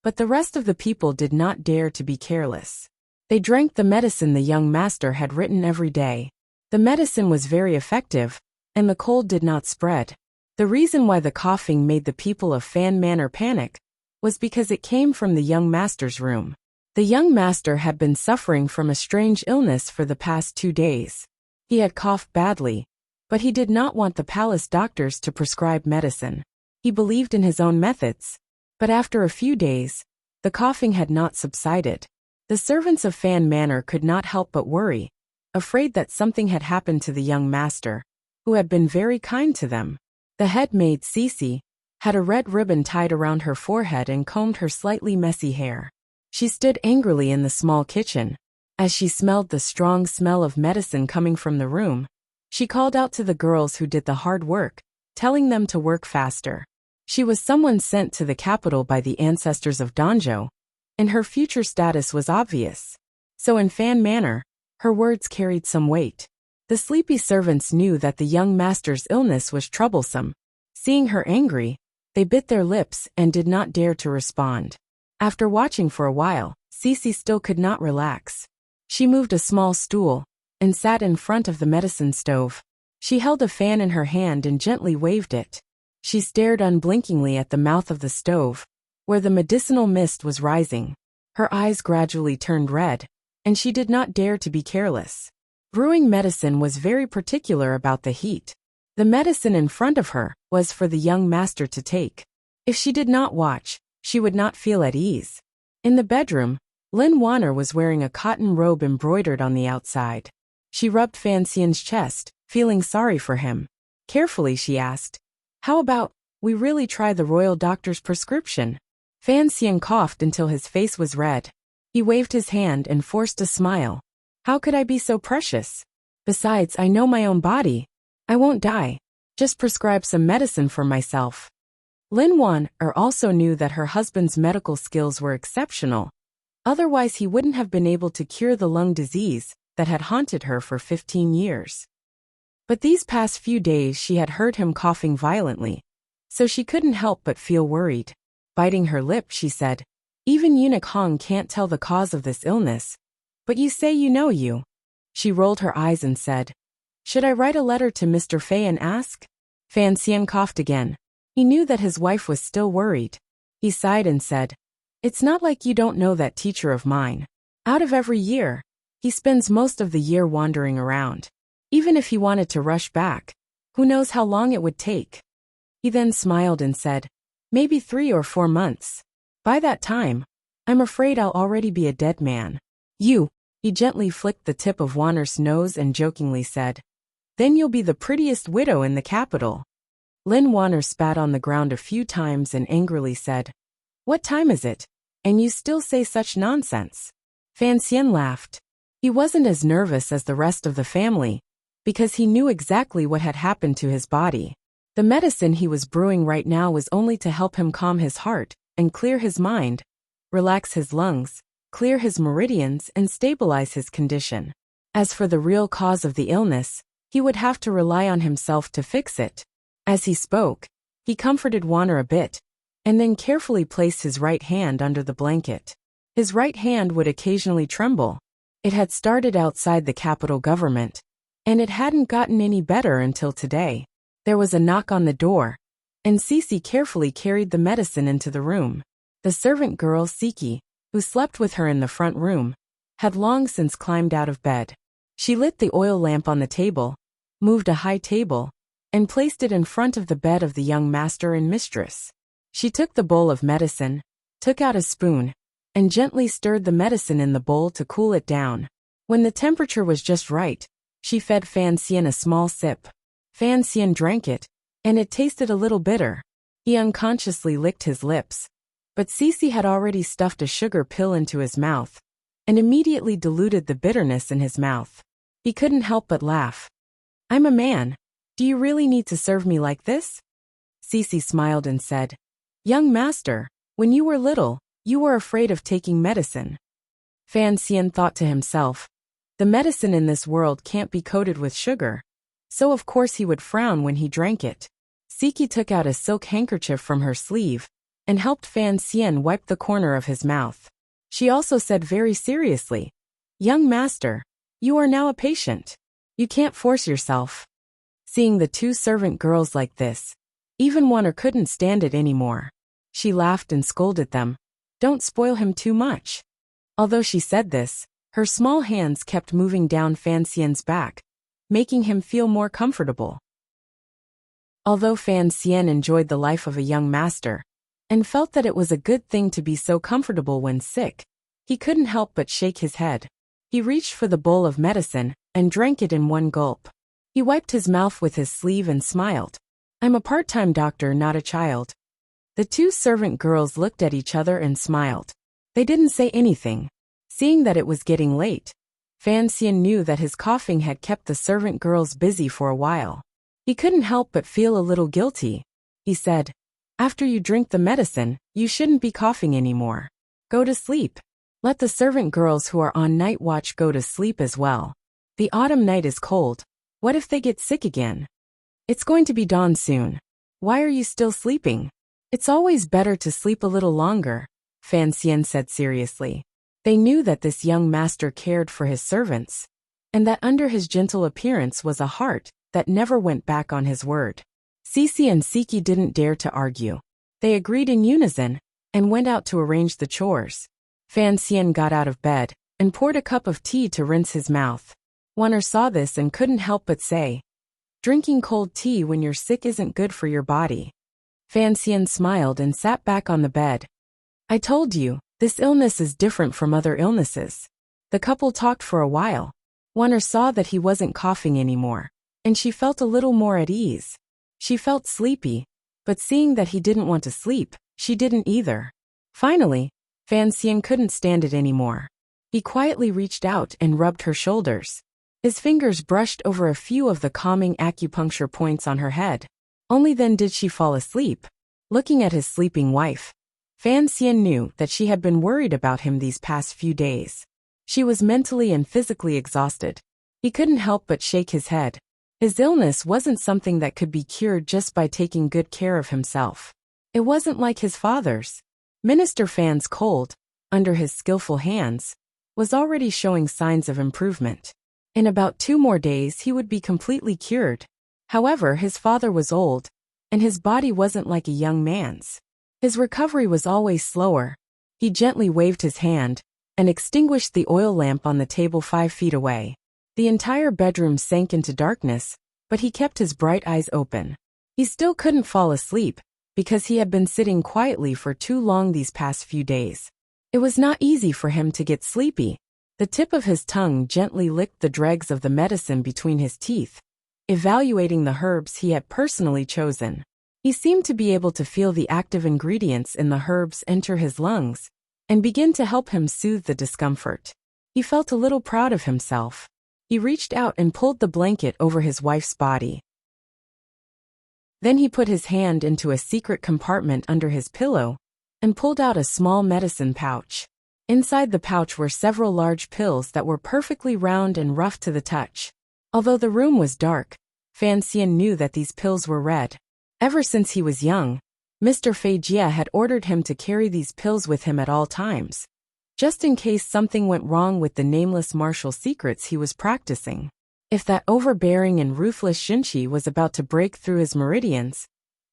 but the rest of the people did not dare to be careless. They drank the medicine the young master had written every day. The medicine was very effective, and the cold did not spread. The reason why the coughing made the people of Fan Manor panic was because it came from the young master's room. The young master had been suffering from a strange illness for the past 2 days. He had coughed badly, but he did not want the palace doctors to prescribe medicine. He believed in his own methods. But after a few days, the coughing had not subsided. The servants of Fan Manor could not help but worry, afraid that something had happened to the young master, who had been very kind to them. The head maid, Cece, had a red ribbon tied around her forehead and combed her slightly messy hair. She stood angrily in the small kitchen. As she smelled the strong smell of medicine coming from the room, she called out to the girls who did the hard work, telling them to work faster. She was someone sent to the capital by the ancestors of Danzhou, and her future status was obvious. So in Fan Manor, her words carried some weight. The sleepy servants knew that the young master's illness was troublesome. Seeing her angry, they bit their lips and did not dare to respond. After watching for a while, Cece still could not relax. She moved a small stool and sat in front of the medicine stove. She held a fan in her hand and gently waved it. She stared unblinkingly at the mouth of the stove, where the medicinal mist was rising. Her eyes gradually turned red, and she did not dare to be careless. Brewing medicine was very particular about the heat. The medicine in front of her was for the young master to take. If she did not watch, she would not feel at ease. In the bedroom, Lin Wanner was wearing a cotton robe embroidered on the outside. She rubbed Fan Xian's chest, feeling sorry for him. Carefully she asked, "How about we really try the royal doctor's prescription?" Fan Xian coughed until his face was red. He waved his hand and forced a smile. "How could I be so precious? Besides, I know my own body. I won't die. Just prescribe some medicine for myself." Lin Wan'er also knew that her husband's medical skills were exceptional. Otherwise he wouldn't have been able to cure the lung disease that had haunted her for 15 years. But these past few days she had heard him coughing violently, so she couldn't help but feel worried. Biting her lip, she said, "Even Eunuch Hong can't tell the cause of this illness. But you say you know you." She rolled her eyes and said, "Should I write a letter to Mr. Fei and ask?" Fan Xian coughed again. He knew that his wife was still worried. He sighed and said, It's not like you don't know that teacher of mine. Out of every year, he spends most of the year wandering around. Even if he wanted to rush back, who knows how long it would take? He then smiled and said, maybe 3 or 4 months. By that time, I'm afraid I'll already be a dead man. He gently flicked the tip of Wanner's nose and jokingly said, then you'll be the prettiest widow in the capital. Lin Wanner spat on the ground a few times and angrily said, what time is it? And you still say such nonsense? Fan Xian laughed. He wasn't as nervous as the rest of the family, because he knew exactly what had happened to his body. The medicine he was brewing right now was only to help him calm his heart and clear his mind, relax his lungs, clear his meridians, and stabilize his condition. As for the real cause of the illness, he would have to rely on himself to fix it. As he spoke, he comforted Wanner a bit, and then carefully placed his right hand under the blanket. His right hand would occasionally tremble. It had started outside the capital government, and it hadn't gotten any better until today. There was a knock on the door, and Cici carefully carried the medicine into the room. The servant girl Siki, who slept with her in the front room, had long since climbed out of bed. She lit the oil lamp on the table, moved a high table, and placed it in front of the bed of the young master and mistress. She took the bowl of medicine, took out a spoon, and gently stirred the medicine in the bowl to cool it down. When the temperature was just right, she fed Fan Xian a small sip. Fan Xian drank it, and it tasted a little bitter. He unconsciously licked his lips, but Cici had already stuffed a sugar pill into his mouth, and immediately diluted the bitterness in his mouth. He couldn't help but laugh. I'm a man. Do you really need to serve me like this? Cici smiled and said, young master, when you were little, you were afraid of taking medicine. Fan Xian thought to himself, the medicine in this world can't be coated with sugar, so of course he would frown when he drank it. Siki took out a silk handkerchief from her sleeve and helped Fan Xian wipe the corner of his mouth. She also said very seriously, young master, you are now a patient. You can't force yourself. Seeing the 2 servant girls like this, even Wanner couldn't stand it anymore. She laughed and scolded them. Don't spoil him too much. Although she said this, her small hands kept moving down Fan Xian's back, making him feel more comfortable. Although Fan Xian enjoyed the life of a young master, and felt that it was a good thing to be so comfortable when sick, he couldn't help but shake his head. He reached for the bowl of medicine and drank it in one gulp. He wiped his mouth with his sleeve and smiled. I'm a part-time doctor, not a child. The 2 servant girls looked at each other and smiled. They didn't say anything. Seeing that it was getting late, Fan Xian knew that his coughing had kept the servant girls busy for a while. He couldn't help but feel a little guilty. He said, after you drink the medicine, you shouldn't be coughing anymore. Go to sleep. Let the servant girls who are on night watch go to sleep as well. The autumn night is cold. What if they get sick again? It's going to be dawn soon. Why are you still sleeping? It's always better to sleep a little longer, Fan Xian said seriously. They knew that this young master cared for his servants, and that under his gentle appearance was a heart that never went back on his word. Cici and Siki didn't dare to argue. They agreed in unison and went out to arrange the chores. Fan Xian got out of bed and poured a cup of tea to rinse his mouth. Wanner saw this and couldn't help but say, drinking cold tea when you're sick isn't good for your body. Fan Xian smiled and sat back on the bed. I told you, this illness is different from other illnesses. The couple talked for a while. Wanner saw that he wasn't coughing anymore, and she felt a little more at ease. She felt sleepy, but seeing that he didn't want to sleep, she didn't either. Finally, Fan Xian couldn't stand it anymore. He quietly reached out and rubbed her shoulders. His fingers brushed over a few of the calming acupuncture points on her head. Only then did she fall asleep. Looking at his sleeping wife, Fan Xian knew that she had been worried about him these past few days. She was mentally and physically exhausted. He couldn't help but shake his head. His illness wasn't something that could be cured just by taking good care of himself. It wasn't like his father's. Minister Fan's cold, under his skillful hands, was already showing signs of improvement. In about 2 more days he would be completely cured. However, his father was old, and his body wasn't like a young man's. His recovery was always slower. He gently waved his hand and extinguished the oil lamp on the table 5 feet away. The entire bedroom sank into darkness, but he kept his bright eyes open. He still couldn't fall asleep because he had been sitting quietly for too long these past few days. It was not easy for him to get sleepy. The tip of his tongue gently licked the dregs of the medicine between his teeth, evaluating the herbs he had personally chosen. He seemed to be able to feel the active ingredients in the herbs enter his lungs and begin to help him soothe the discomfort. He felt a little proud of himself. He reached out and pulled the blanket over his wife's body. Then he put his hand into a secret compartment under his pillow and pulled out a small medicine pouch. Inside the pouch were several large pills that were perfectly round and rough to the touch. Although the room was dark, Fan Xian knew that these pills were red. Ever since he was young, Mr. Fei Jia had ordered him to carry these pills with him at all times, just in case something went wrong with the nameless martial secrets he was practicing. If that overbearing and ruthless Jinshi was about to break through his meridians,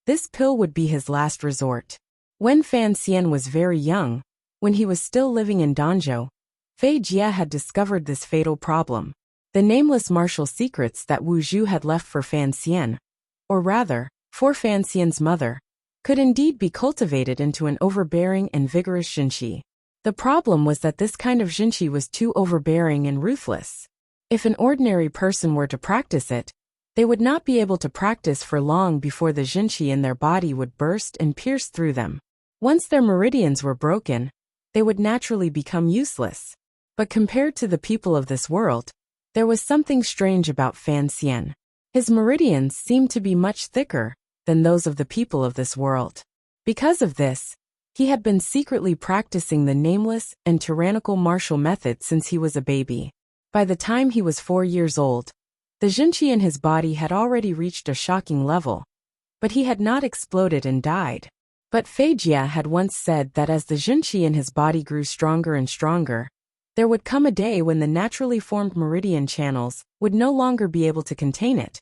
this pill would be his last resort. When Fan Xian was very young, when he was still living in Danzhou, Fei Jia had discovered this fatal problem. The nameless martial secrets that Wu Zhu had left for Fan Xian, or rather, for Fan Xian's mother, could indeed be cultivated into an overbearing and vigorous Jinshi. The problem was that this kind of Jinshi was too overbearing and ruthless. If an ordinary person were to practice it, they would not be able to practice for long before the Jinshi in their body would burst and pierce through them. Once their meridians were broken, they would naturally become useless. But compared to the people of this world, there was something strange about Fan Xian. His meridians seemed to be much thicker than those of the people of this world. Because of this, he had been secretly practicing the nameless and tyrannical martial method since he was a baby. By the time he was 4 years old, the Jinshi in his body had already reached a shocking level, but he had not exploded and died. But Fei Jia had once said that as the Jinshi in his body grew stronger and stronger, there would come a day when the naturally formed meridian channels would no longer be able to contain it,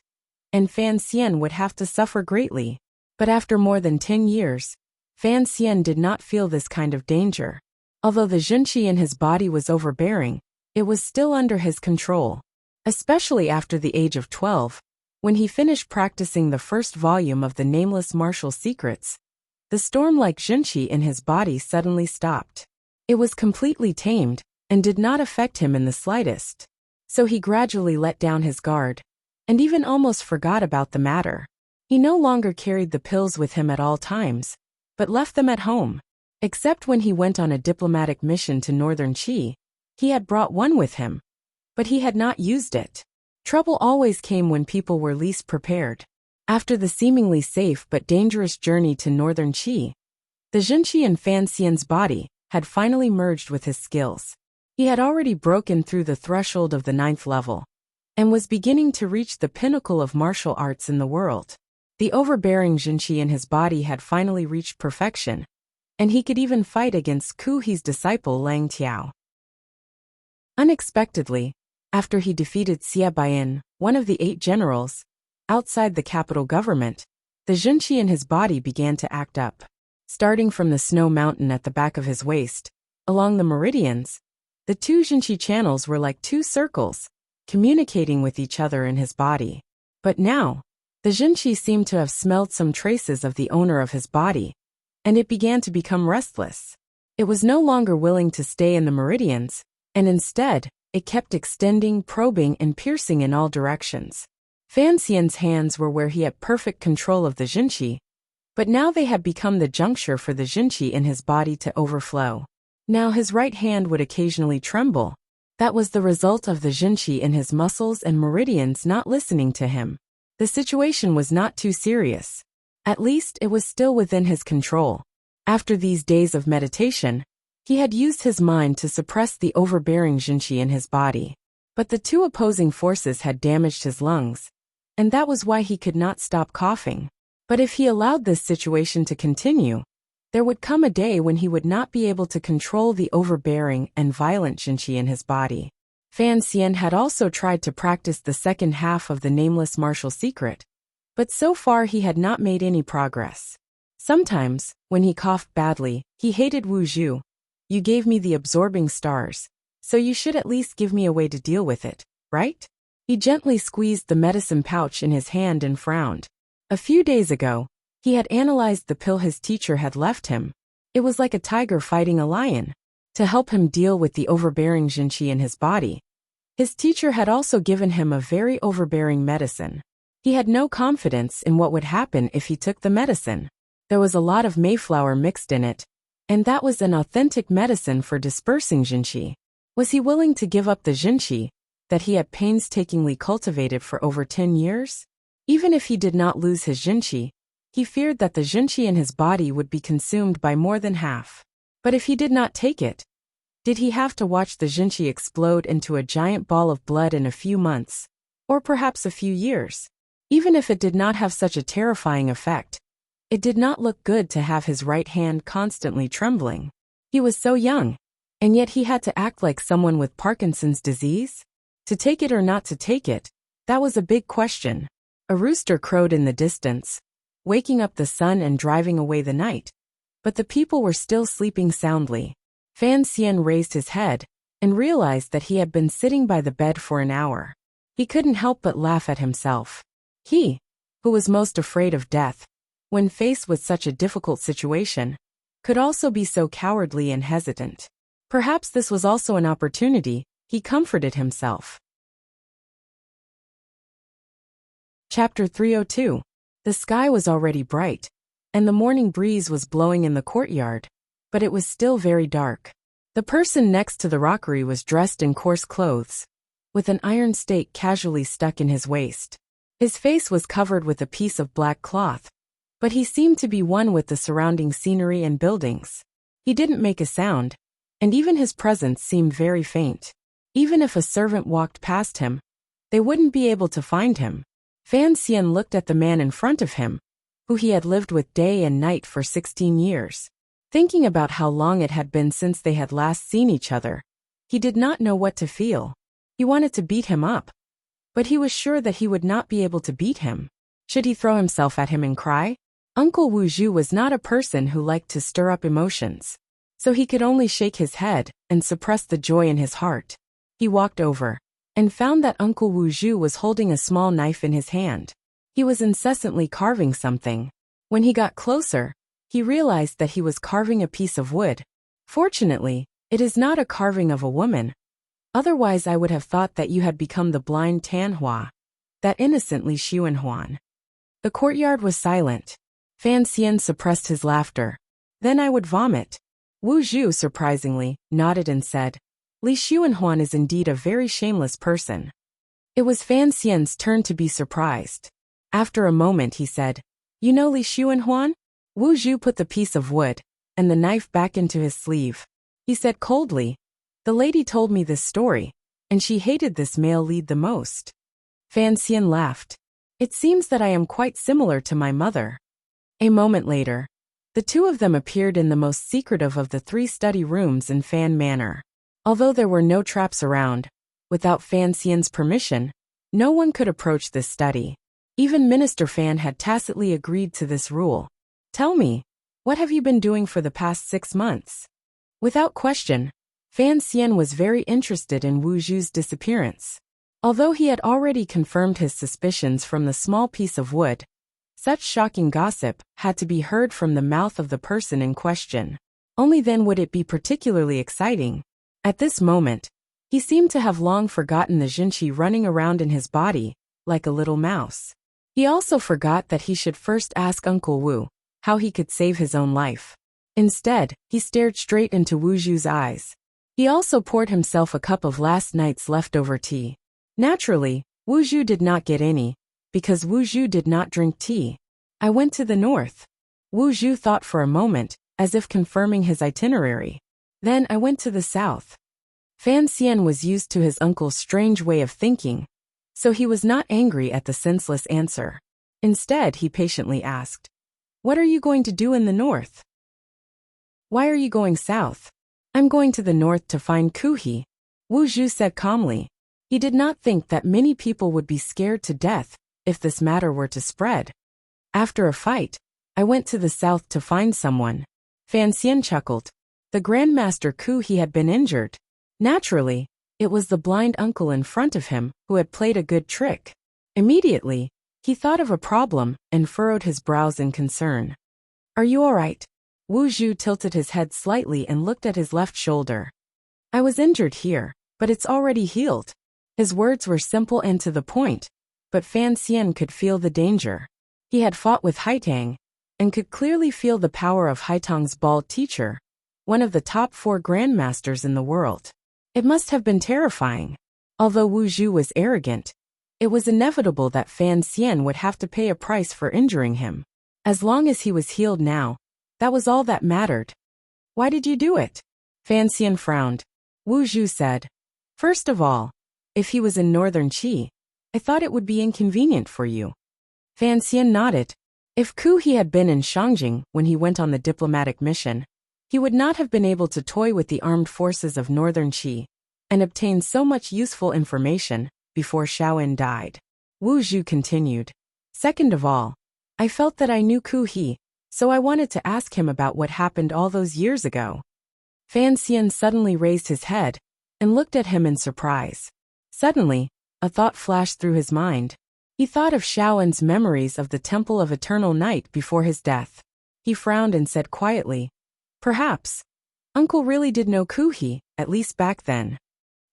and Fan Xian would have to suffer greatly. But after more than 10 years, Fan Xian did not feel this kind of danger. Although the Jinshi in his body was overbearing, it was still under his control. Especially after the age of 12, when he finished practicing the first volume of the nameless martial secrets, the storm-like Jinshi in his body suddenly stopped. It was completely tamed and did not affect him in the slightest. So he gradually let down his guard, and even almost forgot about the matter. He no longer carried the pills with him at all times, but left them at home. Except when he went on a diplomatic mission to northern Qi, he had brought one with him, but he had not used it. Trouble always came when people were least prepared. After the seemingly safe but dangerous journey to northern Qi, the Jinshi in Fan Xian's body had finally merged with his skills. He had already broken through the threshold of the 9th level, and was beginning to reach the pinnacle of martial arts in the world. The overbearing Jinshi in his body had finally reached perfection, and he could even fight against Ku He's disciple Lang Tiao. Unexpectedly, after he defeated Xia Baiyan, one of the 8 generals, outside the capital government, the Jinshi in his body began to act up. Starting from the snow mountain at the back of his waist, along the meridians, the 2 Jinshi channels were like 2 circles, communicating with each other in his body. But now, the Jinshi seemed to have smelled some traces of the owner of his body, and it began to become restless. It was no longer willing to stay in the meridians, and instead, it kept extending, probing, and piercing in all directions. Fan Xian's hands were where he had perfect control of the Jinshi, but now they had become the juncture for the Jinshi in his body to overflow. Now his right hand would occasionally tremble. That was the result of the Jinshi in his muscles and meridians not listening to him. The situation was not too serious. At least it was still within his control. After these days of meditation, he had used his mind to suppress the overbearing Jinshi in his body. But the 2 opposing forces had damaged his lungs, and that was why he could not stop coughing. But if he allowed this situation to continue, there would come a day when he would not be able to control the overbearing and violent Jinshi in his body. Fan Xian had also tried to practice the second half of the nameless martial secret, but so far he had not made any progress. Sometimes, when he coughed badly, he hated Wu Zhu. You gave me the absorbing stars, so you should at least give me a way to deal with it, right? He gently squeezed the medicine pouch in his hand and frowned. A few days ago, he had analyzed the pill his teacher had left him. It was like a tiger fighting a lion. To help him deal with the overbearing jinqi in his body, his teacher had also given him a very overbearing medicine. He had no confidence in what would happen if he took the medicine. There was a lot of mayflower mixed in it, and that was an authentic medicine for dispersing jinqi. Was he willing to give up the jinqi that he had painstakingly cultivated for over 10 years? Even if he did not lose his jinqi, he feared that the jinqi in his body would be consumed by more than half. But if he did not take it, did he have to watch the jinqi explode into a giant ball of blood in a few months, or perhaps a few years? Even if it did not have such a terrifying effect, it did not look good to have his right hand constantly trembling. He was so young, and yet he had to act like someone with Parkinson's disease? To take it or not to take it, that was a big question. A rooster crowed in the distance, waking up the sun and driving away the night. But the people were still sleeping soundly. Fan Xian raised his head and realized that he had been sitting by the bed for an hour. He couldn't help but laugh at himself. He, who was most afraid of death, when faced with such a difficult situation, could also be so cowardly and hesitant. Perhaps this was also an opportunity, he comforted himself. Chapter 302. The sky was already bright, and the morning breeze was blowing in the courtyard, but it was still very dark. The person next to the rockery was dressed in coarse clothes, with an iron stake casually stuck in his waist. His face was covered with a piece of black cloth, but he seemed to be one with the surrounding scenery and buildings. He didn't make a sound, and even his presence seemed very faint. Even if a servant walked past him, they wouldn't be able to find him. Fan Xian looked at the man in front of him, who he had lived with day and night for 16 years. Thinking about how long it had been since they had last seen each other, he did not know what to feel. He wanted to beat him up, but he was sure that he would not be able to beat him. Should he throw himself at him and cry? Uncle Wu Zhu was not a person who liked to stir up emotions, so he could only shake his head and suppress the joy in his heart. He walked over and found that Uncle Wu Zhu was holding a small knife in his hand. He was incessantly carving something. When he got closer, he realized that he was carving a piece of wood. Fortunately, it is not a carving of a woman. Otherwise I would have thought that you had become the blind Tanhua, that innocent Li Xuanhuan. The courtyard was silent. Fan Xian suppressed his laughter. Then I would vomit. Wu Zhu surprisingly nodded and said, Li Xuanhuan is indeed a very shameless person. It was Fan Xian's turn to be surprised. After a moment he said, You know Li Xuanhuan? Wu Zhu put the piece of wood and the knife back into his sleeve. He said coldly, The lady told me this story, and she hated this male lead the most. Fan Xian laughed. It seems that I am quite similar to my mother. A moment later, the two of them appeared in the most secretive of the 3 study rooms in Fan Manor. Although there were no traps around, without Fan Xian's permission, no one could approach this study. Even Minister Fan had tacitly agreed to this rule. Tell me, what have you been doing for the past 6 months? Without question, Fan Xian was very interested in Wu Zhu's disappearance. Although he had already confirmed his suspicions from the small piece of wood, such shocking gossip had to be heard from the mouth of the person in question. Only then would it be particularly exciting. At this moment, he seemed to have long forgotten the jinqi running around in his body, like a little mouse. He also forgot that he should first ask Uncle Wu how he could save his own life. Instead, he stared straight into Wu Zhu's eyes. He also poured himself a cup of last night's leftover tea. Naturally, Wu Zhu did not get any, because Wu Zhu did not drink tea. I went to the north. Wu Zhu thought for a moment, as if confirming his itinerary. Then I went to the south. Fan Xian was used to his uncle's strange way of thinking, so he was not angry at the senseless answer. Instead, he patiently asked, What are you going to do in the north? Why are you going south? I'm going to the north to find Kuhi, Wu Zhu said calmly. He did not think that many people would be scared to death if this matter were to spread. After a fight, I went to the south to find someone. Fan Xian chuckled. The Grandmaster Ku he had been injured. Naturally, it was the blind uncle in front of him who had played a good trick. Immediately, he thought of a problem and furrowed his brows in concern. Are you all right? Wu Zhu tilted his head slightly and looked at his left shoulder. I was injured here, but it's already healed. His words were simple and to the point, but Fan Xian could feel the danger. He had fought with Haitang, and could clearly feel the power of Haitang's bald teacher, one of the top 4 grandmasters in the world. It must have been terrifying. Although Wu Zhu was arrogant, it was inevitable that Fan Xian would have to pay a price for injuring him. As long as he was healed now, that was all that mattered. Why did you do it? Fan Xian frowned. Wu Zhu said, First of all, if he was in northern Qi, I thought it would be inconvenient for you. Fan Xian nodded. If Ku he had been in Shangjing when he went on the diplomatic mission, he would not have been able to toy with the armed forces of northern Qi and obtain so much useful information before Shaoan died. Wu Zhu continued. Second of all, I felt that I knew Ku he, so I wanted to ask him about what happened all those years ago. Fan Xian suddenly raised his head and looked at him in surprise. Suddenly, a thought flashed through his mind. He thought of Shaoan's memories of the Temple of Eternal Night before his death. He frowned and said quietly, Perhaps. Uncle really did know Ku he, at least back then.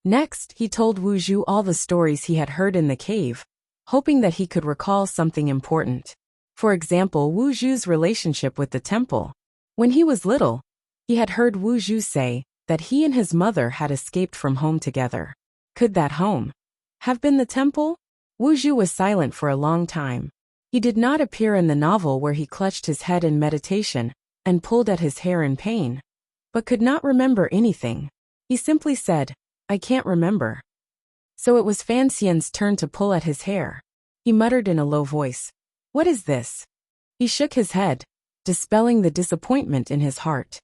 Next, he told Wu Zhu all the stories he had heard in the cave, hoping that he could recall something important. For example, Wu Zhu's relationship with the temple. When he was little, he had heard Wu Zhu say that he and his mother had escaped from home together. Could that home have been the temple? Wu Zhu was silent for a long time. He did not appear in the novel where he clutched his head in meditation and pulled at his hair in pain, but could not remember anything. He simply said, I can't remember. So it was Fan Xian's turn to pull at his hair. He muttered in a low voice, What is this? He shook his head, dispelling the disappointment in his heart.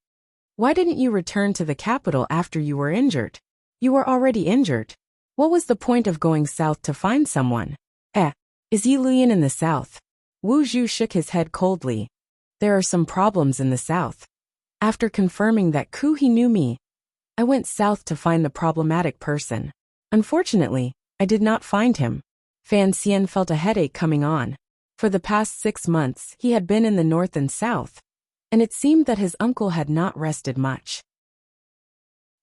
Why didn't you return to the capital after you were injured? You were already injured. What was the point of going south to find someone? Is Yiluyan in the south? Wu Zhu shook his head coldly. There are some problems in the south. After confirming that Ku he knew me, I went south to find the problematic person. Unfortunately, I did not find him. Fan Xian felt a headache coming on. For the past 6 months, he had been in the north and south, and it seemed that his uncle had not rested much.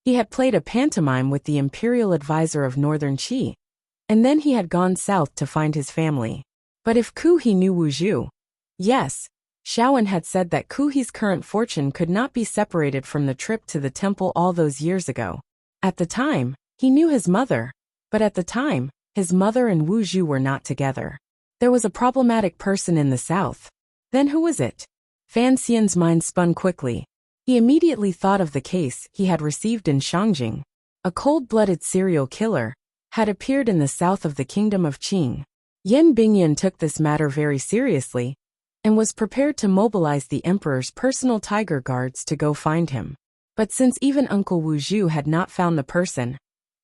He had played a pantomime with the imperial advisor of northern Qi, and then he had gone south to find his family. But if Ku he knew Wu Zhu, yes, Shaoan had said that Ku he's current fortune could not be separated from the trip to the temple all those years ago. At the time, he knew his mother, but at the time, his mother and Wu Zhu were not together. There was a problematic person in the south. Then who was it? Fan Xian's mind spun quickly. He immediately thought of the case he had received in Shangjing. A cold-blooded serial killer had appeared in the south of the kingdom of Qing. Yan Bingyan took this matter very seriously and was prepared to mobilize the emperor's personal tiger guards to go find him. But since even Uncle Wu Zhu had not found the person,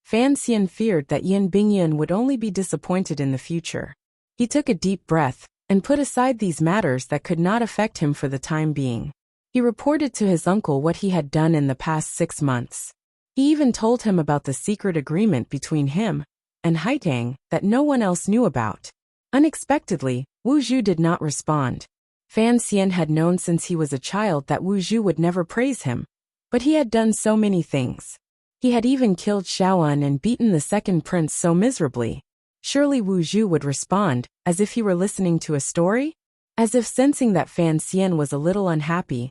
Fan Xian feared that Yan Bingyan would only be disappointed in the future. He took a deep breath and put aside these matters that could not affect him for the time being. He reported to his uncle what he had done in the past 6 months. He even told him about the secret agreement between him and Haitang that no one else knew about. Unexpectedly, Wu Zhu did not respond. Fan Xian had known since he was a child that Wu Zhu would never praise him, but he had done so many things. He had even killed Shaoan and beaten the second prince so miserably. Surely Wu Zhu would respond, as if he were listening to a story? As if sensing that Fan Xian was a little unhappy,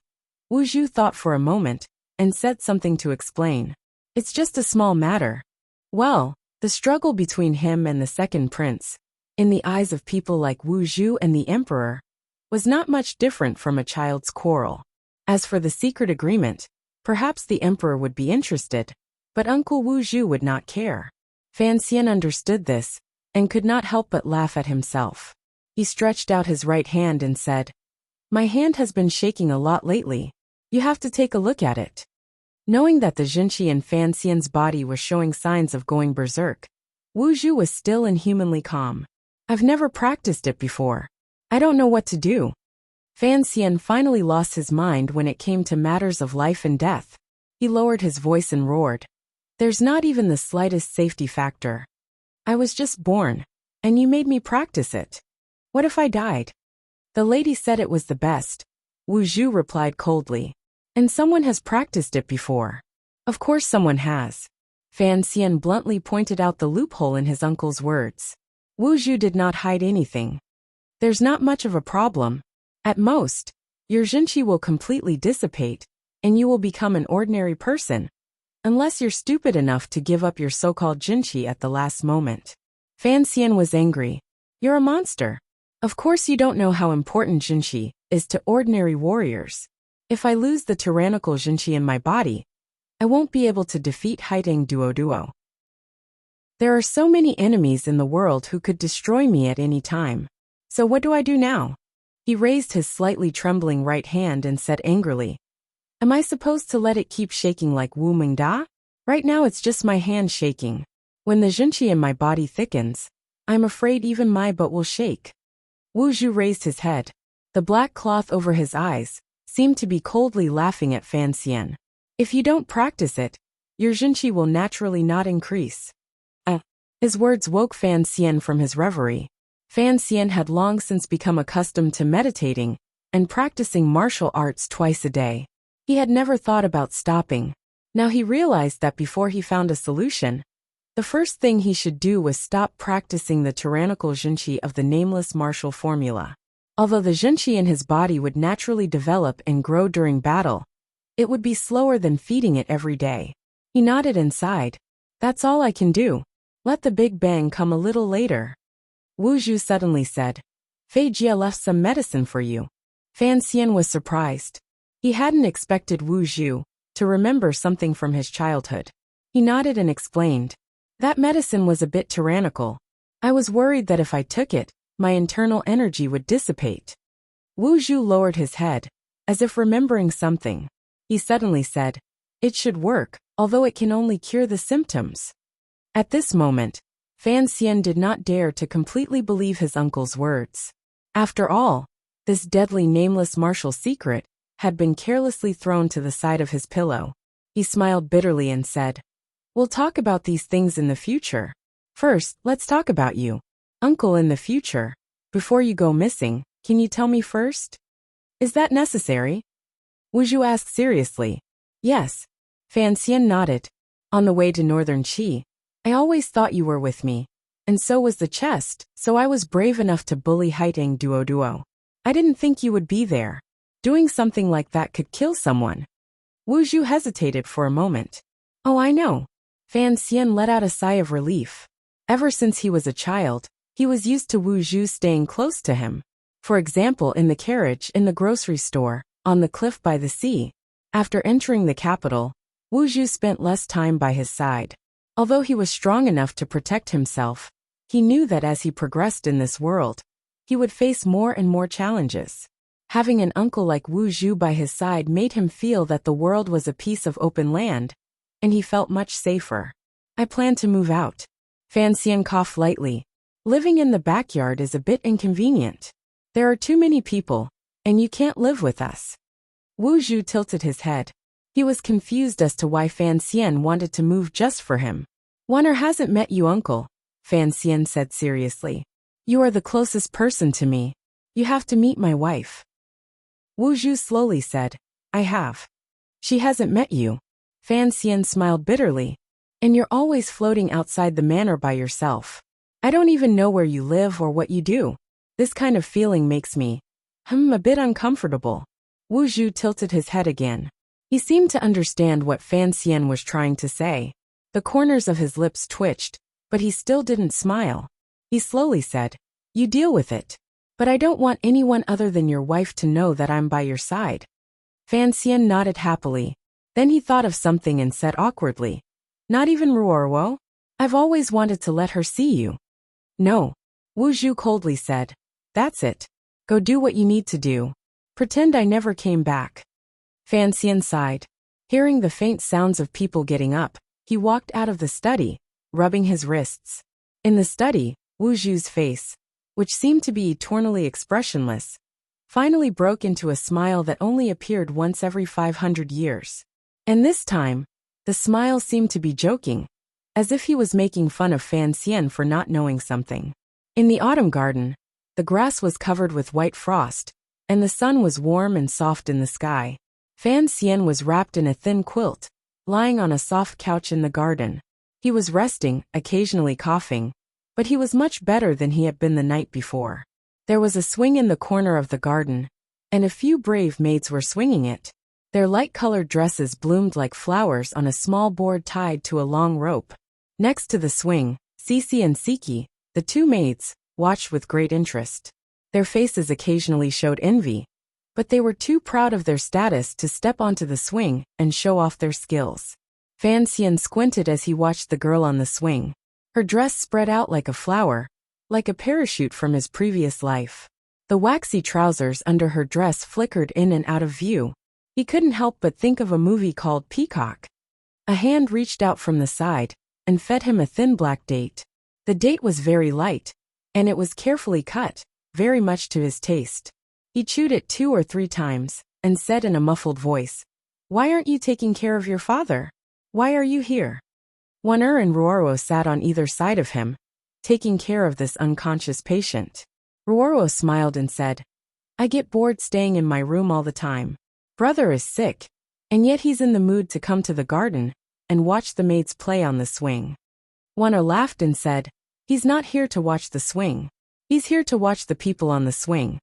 Wu Zhu thought for a moment and said something to explain. It's just a small matter. Well, the struggle between him and the second prince, in the eyes of people like Wu Zhu and the emperor, was not much different from a child's quarrel. As for the secret agreement, perhaps the emperor would be interested, but Uncle Wu Zhu would not care. Fan Xian understood this and could not help but laugh at himself. He stretched out his right hand and said, My hand has been shaking a lot lately. You have to take a look at it. Knowing that the Jinqi in Fan Xian's body was showing signs of going berserk, Wu Zhu was still inhumanly calm. I've never practiced it before. I don't know what to do. Fan Xian finally lost his mind when it came to matters of life and death. He lowered his voice and roared. There's not even the slightest safety factor. I was just born, and you made me practice it. What if I died? The lady said it was the best. Wu Zhu replied coldly. And someone has practiced it before. Of course someone has. Fan Xian bluntly pointed out the loophole in his uncle's words. Wu Zhu did not hide anything. There's not much of a problem. At most, your Jinqi will completely dissipate, and you will become an ordinary person. Unless you're stupid enough to give up your so-called Jinqi at the last moment. Fan Xian was angry. You're a monster. Of course you don't know how important Jinqi is to ordinary warriors. If I lose the tyrannical Jinqi in my body, I won't be able to defeat Haiteng Duo. There are so many enemies in the world who could destroy me at any time. So what do I do now? He raised his slightly trembling right hand and said angrily. Am I supposed to let it keep shaking like Wu Mingda? Right now it's just my hand shaking. When the Jinqi in my body thickens, I'm afraid even my butt will shake. Wu Zhu raised his head. The black cloth over his eyes seemed to be coldly laughing at Fan Xian. If you don't practice it, your Jinqi will naturally not increase. His words woke Fan Xian from his reverie. Fan Xian had long since become accustomed to meditating and practicing martial arts twice a day. He had never thought about stopping. Now he realized that before he found a solution, the first thing he should do was stop practicing the tyrannical Jinqi of the nameless martial formula. Although the Jinqi in his body would naturally develop and grow during battle, it would be slower than feeding it every day. He nodded and sighed. That's all I can do. Let the big bang come a little later. Wu Zhu suddenly said. Fei Jia left some medicine for you. Fan Xian was surprised. He hadn't expected Wu Zhu to remember something from his childhood. He nodded and explained. That medicine was a bit tyrannical. I was worried that if I took it, my internal energy would dissipate. Wu Zhu lowered his head, as if remembering something. He suddenly said, It should work, although it can only cure the symptoms. At this moment, Fan Xian did not dare to completely believe his uncle's words. After all, this deadly nameless martial secret had been carelessly thrown to the side of his pillow. He smiled bitterly and said, We'll talk about these things in the future. First, let's talk about you. Uncle in the future. Before you go missing, can you tell me first? Is that necessary? Wu Zhu asked seriously. Yes. Fan Xian nodded. On the way to Northern Qi, I always thought you were with me. And so was the chest, so I was brave enough to bully Haiteng Duo. I didn't think you would be there. Doing something like that could kill someone. Wu Zhu hesitated for a moment. Oh, I know. Fan Xian let out a sigh of relief. Ever since he was a child, he was used to Wu Zhu staying close to him. For example, in the carriage, in the grocery store, on the cliff by the sea. After entering the capital, Wu Zhu spent less time by his side. Although he was strong enough to protect himself, he knew that as he progressed in this world, he would face more and more challenges. Having an uncle like Wu Zhu by his side made him feel that the world was a piece of open land, and he felt much safer. I plan to move out. Fan Xian coughed lightly. Living in the backyard is a bit inconvenient. There are too many people, and you can't live with us. Wu Zhu tilted his head. He was confused as to why Fan Xian wanted to move just for him. Wanner hasn't met you, uncle, Fan Xian said seriously. You are the closest person to me. You have to meet my wife. Wu Zhu slowly said, I have. She hasn't met you. Fan Xian smiled bitterly. And you're always floating outside the manor by yourself. I don't even know where you live or what you do. This kind of feeling makes me, a bit uncomfortable. Wu Zhu tilted his head again. He seemed to understand what Fan Xian was trying to say. The corners of his lips twitched, but he still didn't smile. He slowly said, You deal with it. But I don't want anyone other than your wife to know that I'm by your side. Fan Xian nodded happily. Then he thought of something and said awkwardly, Not even Ruorwo? I've always wanted to let her see you. No. Wu Zhu coldly said, That's it. Go do what you need to do. Pretend I never came back. Fan Xian sighed. Hearing the faint sounds of people getting up, he walked out of the study, rubbing his wrists. In the study, Wu Zhu's face, which seemed to be eternally expressionless, finally broke into a smile that only appeared once every 500 years. And this time, the smile seemed to be joking, as if he was making fun of Fan Xian for not knowing something. In the autumn garden, the grass was covered with white frost, and the sun was warm and soft in the sky. Fan Xian was wrapped in a thin quilt, lying on a soft couch in the garden. He was resting, occasionally coughing, but he was much better than he had been the night before. There was a swing in the corner of the garden, and a few brave maids were swinging it. Their light-colored dresses bloomed like flowers on a small board tied to a long rope. Next to the swing, Cici and Siki, the two maids, watched with great interest. Their faces occasionally showed envy, but they were too proud of their status to step onto the swing and show off their skills. Fan Xian squinted as he watched the girl on the swing. Her dress spread out like a flower, like a parachute from his previous life. The waxy trousers under her dress flickered in and out of view. He couldn't help but think of a movie called Peacock. A hand reached out from the side and fed him a thin black date. The date was very light, and it was carefully cut, very much to his taste. He chewed it 2 or 3 times and said in a muffled voice, "Why aren't you taking care of your father? Why are you here?" Wan-er and Ruoro sat on either side of him, taking care of this unconscious patient. Ruoro smiled and said, "I get bored staying in my room all the time. Brother is sick, and yet he's in the mood to come to the garden and watch the maids play on the swing." Wan-er laughed and said, "He's not here to watch the swing. He's here to watch the people on the swing."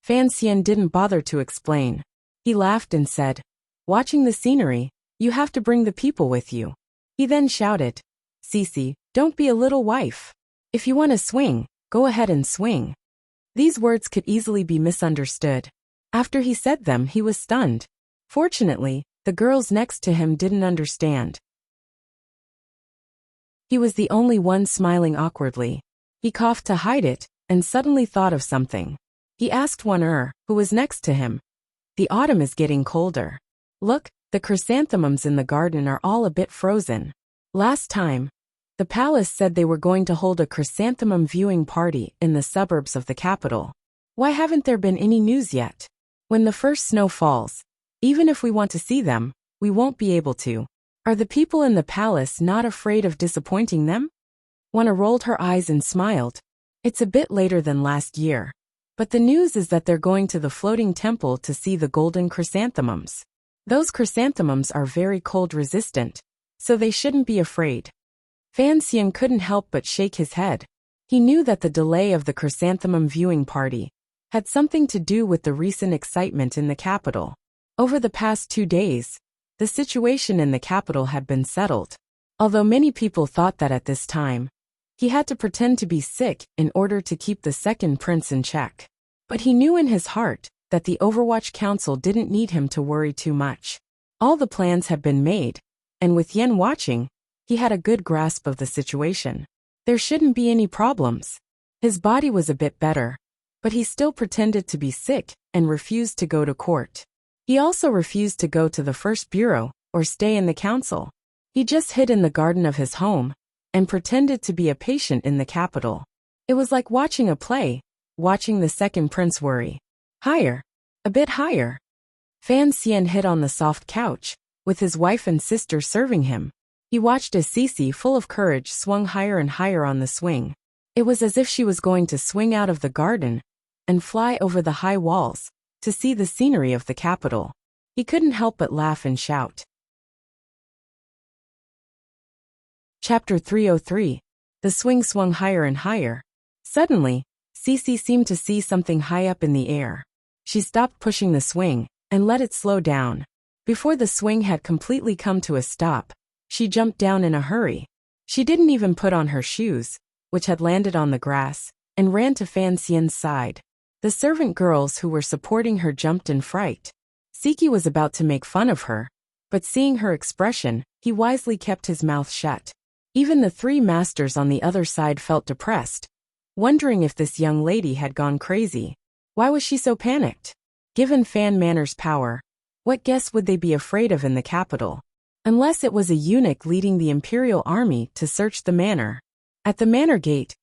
Fan Xian didn't bother to explain. He laughed and said, "Watching the scenery, you have to bring the people with you." He then shouted, "Cici, don't be a little wife. If you want to swing, go ahead and swing." These words could easily be misunderstood. After he said them, he was stunned. Fortunately, the girls next to him didn't understand. He was the only one smiling awkwardly. He coughed to hide it, and suddenly thought of something. He asked Wan-er, who was next to him, "The autumn is getting colder. Look, the chrysanthemums in the garden are all a bit frozen. Last time, the palace said they were going to hold a chrysanthemum viewing party in the suburbs of the capital. Why haven't there been any news yet? When the first snow falls, even if we want to see them, we won't be able to. Are the people in the palace not afraid of disappointing them?" Wan-er rolled her eyes and smiled. "It's a bit later than last year, but the news is that they're going to the floating temple to see the golden chrysanthemums. Those chrysanthemums are very cold resistant, so they shouldn't be afraid." Fan Xian couldn't help but shake his head. He knew that the delay of the chrysanthemum viewing party had something to do with the recent excitement in the capital. Over the past 2 days, the situation in the capital had been settled. Although many people thought that at this time, he had to pretend to be sick in order to keep the second prince in check. But he knew in his heart that the Overwatch Council didn't need him to worry too much. All the plans had been made, and with Yen watching, he had a good grasp of the situation. There shouldn't be any problems. His body was a bit better, but he still pretended to be sick and refused to go to court. He also refused to go to the first bureau or stay in the council. He just hid in the garden of his home and pretended to be a patient in the capital. It was like watching a play, watching the second prince worry. Higher. A bit higher. Fan Xian hid on the soft couch, with his wife and sister serving him. He watched as Cici, full of courage, swung higher and higher on the swing. It was as if she was going to swing out of the garden and fly over the high walls to see the scenery of the capital. He couldn't help but laugh and shout. Chapter 303. The swing swung higher and higher. Suddenly, Cici seemed to see something high up in the air. She stopped pushing the swing and let it slow down. Before the swing had completely come to a stop, she jumped down in a hurry. She didn't even put on her shoes, which had landed on the grass, and ran to Fan Xian's side. The servant girls who were supporting her jumped in fright. Siki was about to make fun of her, but seeing her expression, he wisely kept his mouth shut. Even the 3 masters on the other side felt depressed, wondering if this young lady had gone crazy. Why was she so panicked? Given Fan Manor's power, what guest would they be afraid of in the capital? Unless it was a eunuch leading the imperial army to search the manor. At the manor gate,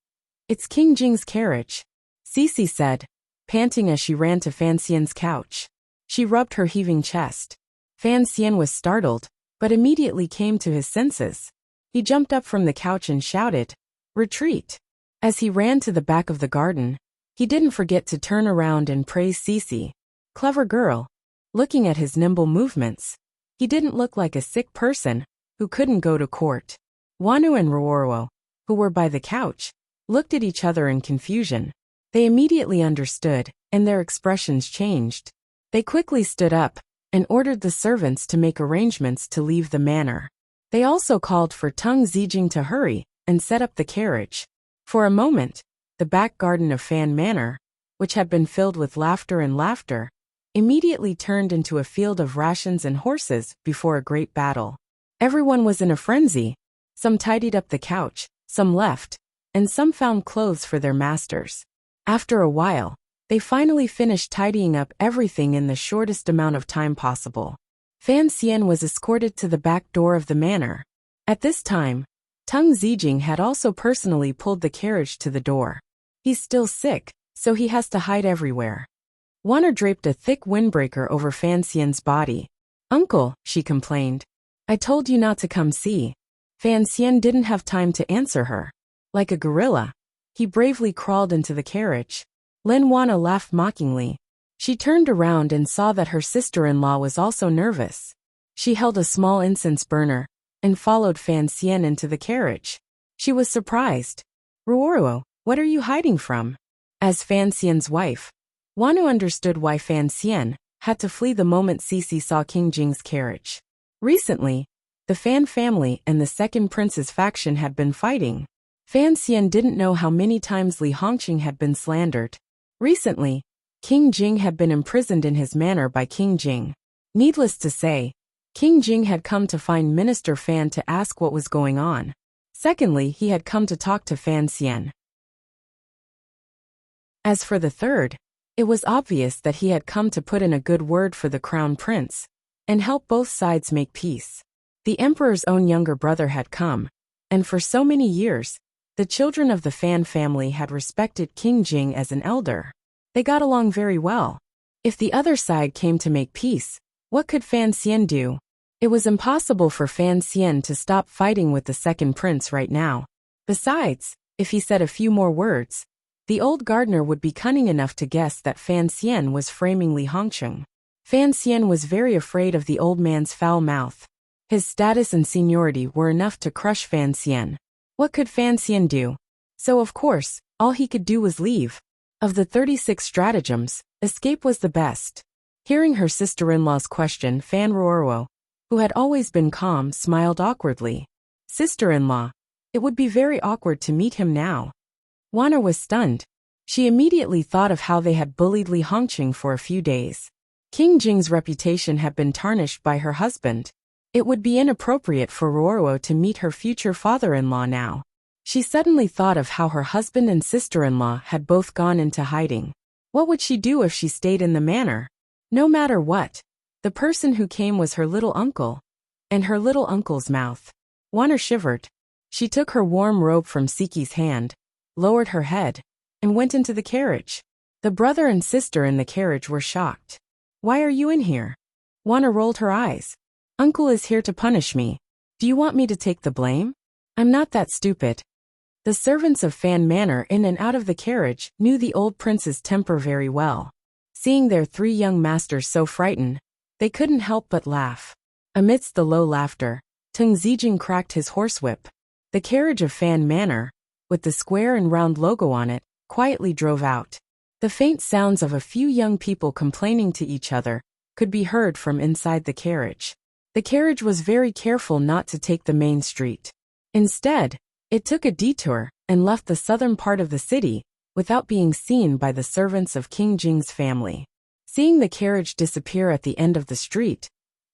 "It's King Jing's carriage," Cici said, panting as she ran to Fan Xian's couch. She rubbed her heaving chest. Fan Xian was startled, but immediately came to his senses. He jumped up from the couch and shouted, "Retreat!" As he ran to the back of the garden, he didn't forget to turn around and praise Cece. Clever girl. Looking at his nimble movements, he didn't look like a sick person who couldn't go to court. Wanu and Ruoro, who were by the couch, looked at each other in confusion. They immediately understood, and their expressions changed. They quickly stood up and ordered the servants to make arrangements to leave the manor. They also called for Tung Zijing to hurry and set up the carriage. For a moment, the back garden of Fan Manor, which had been filled with laughter and laughter, immediately turned into a field of rations and horses before a great battle. Everyone was in a frenzy. Some tidied up the couch, some left, and some found clothes for their masters. After a while, they finally finished tidying up everything in the shortest amount of time possible. Fan Xian was escorted to the back door of the manor. At this time, Tung Zijing had also personally pulled the carriage to the door. He's still sick, so he has to hide everywhere. Wanner draped a thick windbreaker over Fan Xian's body. "Uncle," she complained, "I told you not to come see." Fan Xian didn't have time to answer her. Like a gorilla, he bravely crawled into the carriage. Lin Wanna laughed mockingly. She turned around and saw that her sister-in-law was also nervous. She held a small incense burner and followed Fan Xian into the carriage. She was surprised. "Ruoro, what are you hiding from?" As Fan Xian's wife, Wanu understood why Fan Xian had to flee the moment Cece saw King Jing's carriage. Recently, the Fan family and the second prince's faction had been fighting. Fan Xian didn't know how many times Li Hongqing had been slandered. Recently, King Jing had been imprisoned in his manor by King Jing. Needless to say, King Jing had come to find Minister Fan to ask what was going on. Secondly, he had come to talk to Fan Xian. As for the third, it was obvious that he had come to put in a good word for the crown prince and help both sides make peace. The emperor's own younger brother had come, and for so many years, the children of the Fan family had respected King Jing as an elder. They got along very well. If the other side came to make peace, what could Fan Xian do? It was impossible for Fan Xian to stop fighting with the second prince right now. Besides, if he said a few more words, the old gardener would be cunning enough to guess that Fan Xian was framing Li Hongqing. Fan Xian was very afraid of the old man's foul mouth. His status and seniority were enough to crush Fan Xian. What could Fan Xian do? So of course, all he could do was leave. Of the 36 stratagems, escape was the best. Hearing her sister-in-law's question, Fan Ruoro, who had always been calm, smiled awkwardly. "Sister-in-law, it would be very awkward to meet him now." Wanner was stunned. She immediately thought of how they had bullied Li Hongqing for a few days. King Jing's reputation had been tarnished by her husband. It would be inappropriate for Ruoro to meet her future father-in-law now. She suddenly thought of how her husband and sister-in-law had both gone into hiding. What would she do if she stayed in the manor? No matter what, the person who came was her little uncle. And her little uncle's mouth. Wanner shivered. She took her warm robe from Siki's hand, lowered her head, and went into the carriage. The brother and sister in the carriage were shocked. "Why are you in here?" Wanner rolled her eyes. "Uncle is here to punish me. Do you want me to take the blame? I'm not that stupid." The servants of Fan Manor in and out of the carriage knew the old prince's temper very well. Seeing their 3 young masters so frightened, they couldn't help but laugh. Amidst the low laughter, Tung Zijing cracked his horsewhip. The carriage of Fan Manor, with the square and round logo on it, quietly drove out. The faint sounds of a few young people complaining to each other could be heard from inside the carriage. The carriage was very careful not to take the main street. Instead, it took a detour and left the southern part of the city without being seen by the servants of King Jing's family. Seeing the carriage disappear at the end of the street,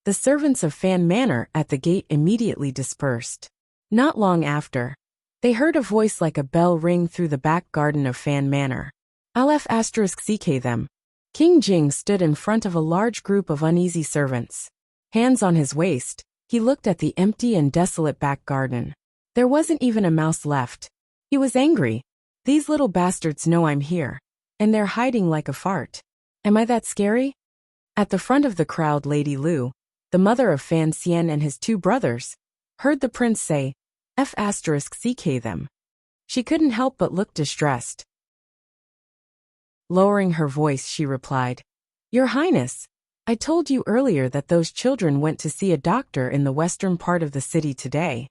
the servants of Fan Manor at the gate immediately dispersed. Not long after, they heard a voice like a bell ring through the back garden of Fan Manor. *CK them. King Jing stood in front of a large group of uneasy servants. Hands on his waist, he looked at the empty and desolate back garden. There wasn't even a mouse left. He was angry. "These little bastards know I'm here, and they're hiding like a fart. Am I that scary?" At the front of the crowd, Lady Lu, the mother of Fan Xian and his two brothers, heard the prince say, F***ck them. She couldn't help but look distressed. Lowering her voice, she replied, Your Highness, I told you earlier that those children went to see a doctor in the western part of the city today.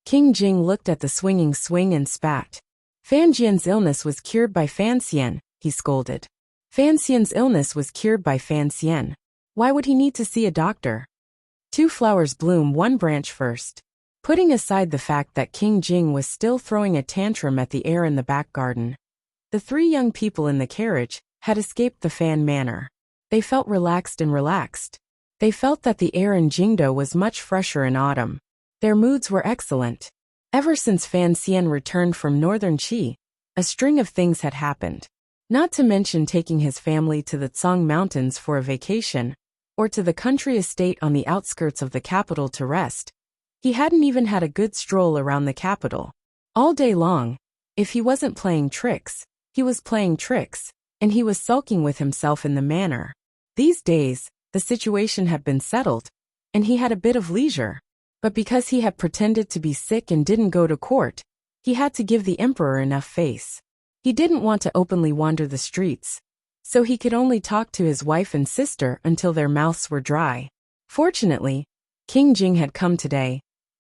King Jing looked at the swinging swing and spat. Fan Jian's illness was cured by Fan Xian, he scolded. Fan Xian's illness was cured by Fan Xian. Why would he need to see a doctor? Two flowers bloom one branch first. Putting aside the fact that King Jing was still throwing a tantrum at the air in the back garden, the three young people in the carriage had escaped the Fan Manor. They felt relaxed and relaxed. They felt that the air in Jingdo was much fresher in autumn. Their moods were excellent. Ever since Fan Xian returned from northern Qi, a string of things had happened. Not to mention taking his family to the Tsang Mountains for a vacation, or to the country estate on the outskirts of the capital to rest. He hadn't even had a good stroll around the capital. All day long, if he wasn't playing tricks, he was playing tricks, and he was sulking with himself in the manor. These days, the situation had been settled, and he had a bit of leisure. But because he had pretended to be sick and didn't go to court, he had to give the emperor enough face. He didn't want to openly wander the streets, so he could only talk to his wife and sister until their mouths were dry. Fortunately, King Jing had come today,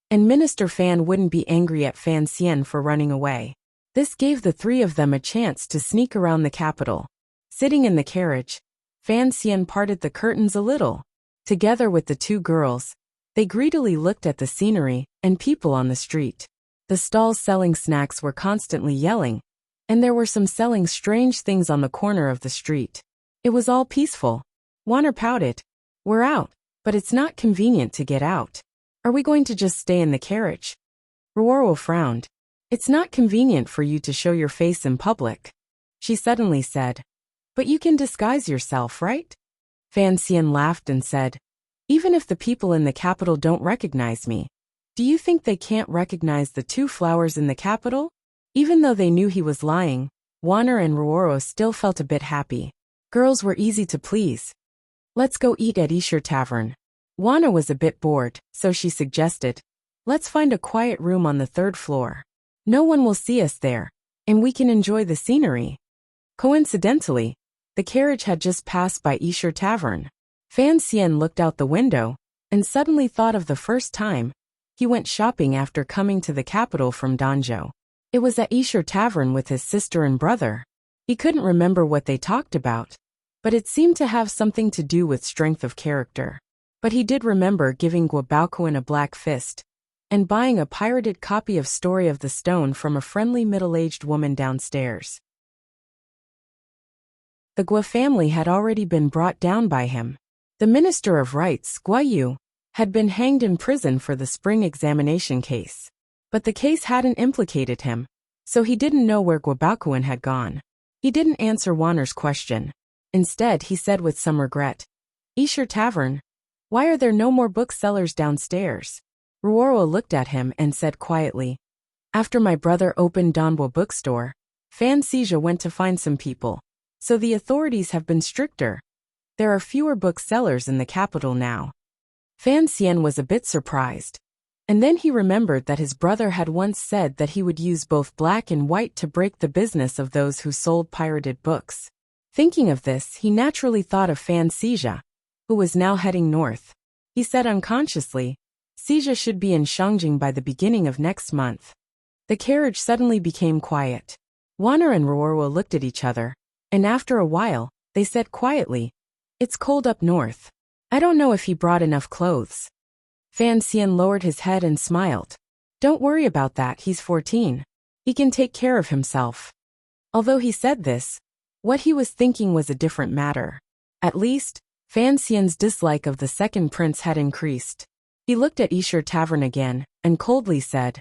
and Minister Fan wouldn't be angry at Fan Xian for running away. This gave the three of them a chance to sneak around the capital. Sitting in the carriage, Fan Xian parted the curtains a little. Together with the two girls, they greedily looked at the scenery and people on the street. The stalls selling snacks were constantly yelling, and there were some selling strange things on the corner of the street. It was all peaceful. Warner pouted. We're out, but it's not convenient to get out. Are we going to just stay in the carriage? Ruoro frowned. It's not convenient for you to show your face in public. She suddenly said, But you can disguise yourself, right? Fan Xian laughed and said, Even if the people in the capital don't recognize me, do you think they can't recognize the two flowers in the capital? Even though they knew he was lying, Warner and Ruoro still felt a bit happy. Girls were easy to please. Let's go eat at Isher Tavern. Warner was a bit bored, so she suggested, Let's find a quiet room on the third floor. No one will see us there, and we can enjoy the scenery. Coincidentally, the carriage had just passed by Isher Tavern. Fan Xian looked out the window, and suddenly thought of the first time he went shopping after coming to the capital from Danzhou. It was at Isher Tavern with his sister and brother. He couldn't remember what they talked about, but it seemed to have something to do with strength of character. But he did remember giving Guo Baoquan a black fist, and buying a pirated copy of Story of the Stone from a friendly middle-aged woman downstairs. The Guo family had already been brought down by him. The Minister of Rights, Guo Yu, had been hanged in prison for the spring examination case. But the case hadn't implicated him, so he didn't know where Guo Baoquan had gone. He didn't answer Warner's question. Instead, he said with some regret, Isher Tavern, why are there no more booksellers downstairs? Ruoro looked at him and said quietly, After my brother opened Danbo bookstore, Fan Xizha went to find some people, so the authorities have been stricter. There are fewer booksellers in the capital now. Fan Xian was a bit surprised. And then he remembered that his brother had once said that he would use both black and white to break the business of those who sold pirated books. Thinking of this, he naturally thought of Fan Xizha, who was now heading north. He said unconsciously, Xizha should be in Shangjing by the beginning of next month. The carriage suddenly became quiet. Warner and Ruoro looked at each other, and after a while, they said quietly, It's cold up north. I don't know if he brought enough clothes. Fan Xian lowered his head and smiled. Don't worry about that, he's 14. He can take care of himself. Although he said this, what he was thinking was a different matter. At least, Fan Xian's dislike of the second prince had increased. He looked at Isher Tavern again, and coldly said,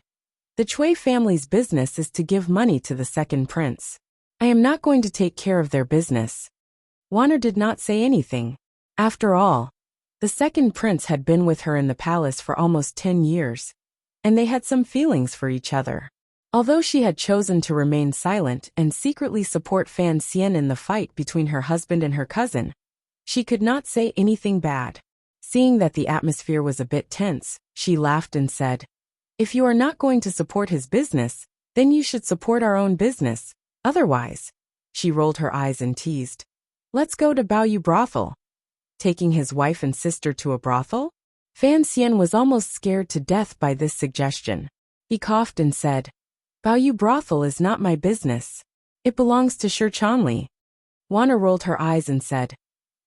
The Cui family's business is to give money to the second prince. I am not going to take care of their business. Warner did not say anything. After all, the second prince had been with her in the palace for almost 10 years, and they had some feelings for each other. Although she had chosen to remain silent and secretly support Fan Xian in the fight between her husband and her cousin, she could not say anything bad. Seeing that the atmosphere was a bit tense, she laughed and said, "If you are not going to support his business, then you should support our own business. Otherwise," she rolled her eyes and teased, "let's go to Baoyu Brothel." Taking his wife and sister to a brothel? Fan Xian was almost scared to death by this suggestion. He coughed and said, "Baoyu Brothel is not my business. It belongs to Shi Chanli." Wana rolled her eyes and said,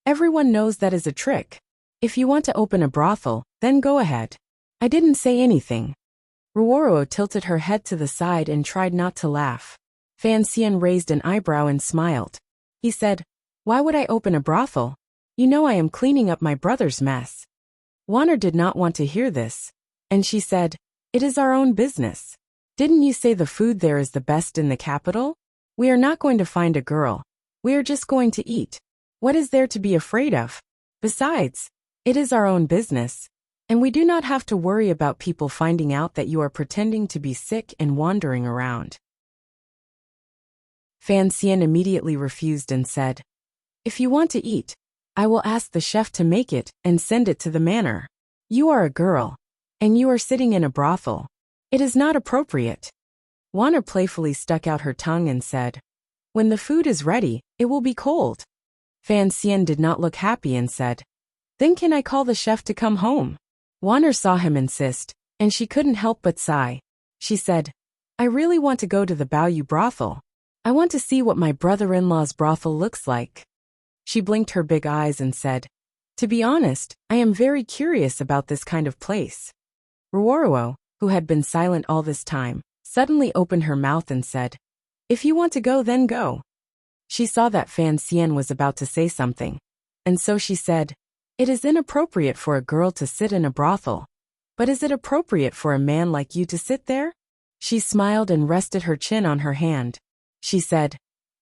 "Everyone knows that is a trick. If you want to open a brothel, then go ahead. I didn't say anything." Ruoro tilted her head to the side and tried not to laugh. Fan Xian raised an eyebrow and smiled. He said, "Why would I open a brothel? You know I am cleaning up my brother's mess." Wana did not want to hear this, and she said, "It is our own business. Didn't you say the food there is the best in the capital? We are not going to find a girl. We are just going to eat. What is there to be afraid of? Besides, it is our own business, and we do not have to worry about people finding out that you are pretending to be sick and wandering around." Fan Xian immediately refused and said, "If you want to eat, I will ask the chef to make it and send it to the manor. You are a girl, and you are sitting in a brothel. It is not appropriate." Wana playfully stuck out her tongue and said, "When the food is ready, it will be cold." Fan Xian did not look happy and said, "Then can I call the chef to come home?" Wana saw him insist, and she couldn't help but sigh. She said, "I really want to go to the Baoyu brothel. I want to see what my brother-in-law's brothel looks like." She blinked her big eyes and said, "To be honest, I am very curious about this kind of place." Ruoro, who had been silent all this time, suddenly opened her mouth and said, "If you want to go, then go." She saw that Fan Xian was about to say something, and so she said, "It is inappropriate for a girl to sit in a brothel. But is it appropriate for a man like you to sit there?" She smiled and rested her chin on her hand. She said,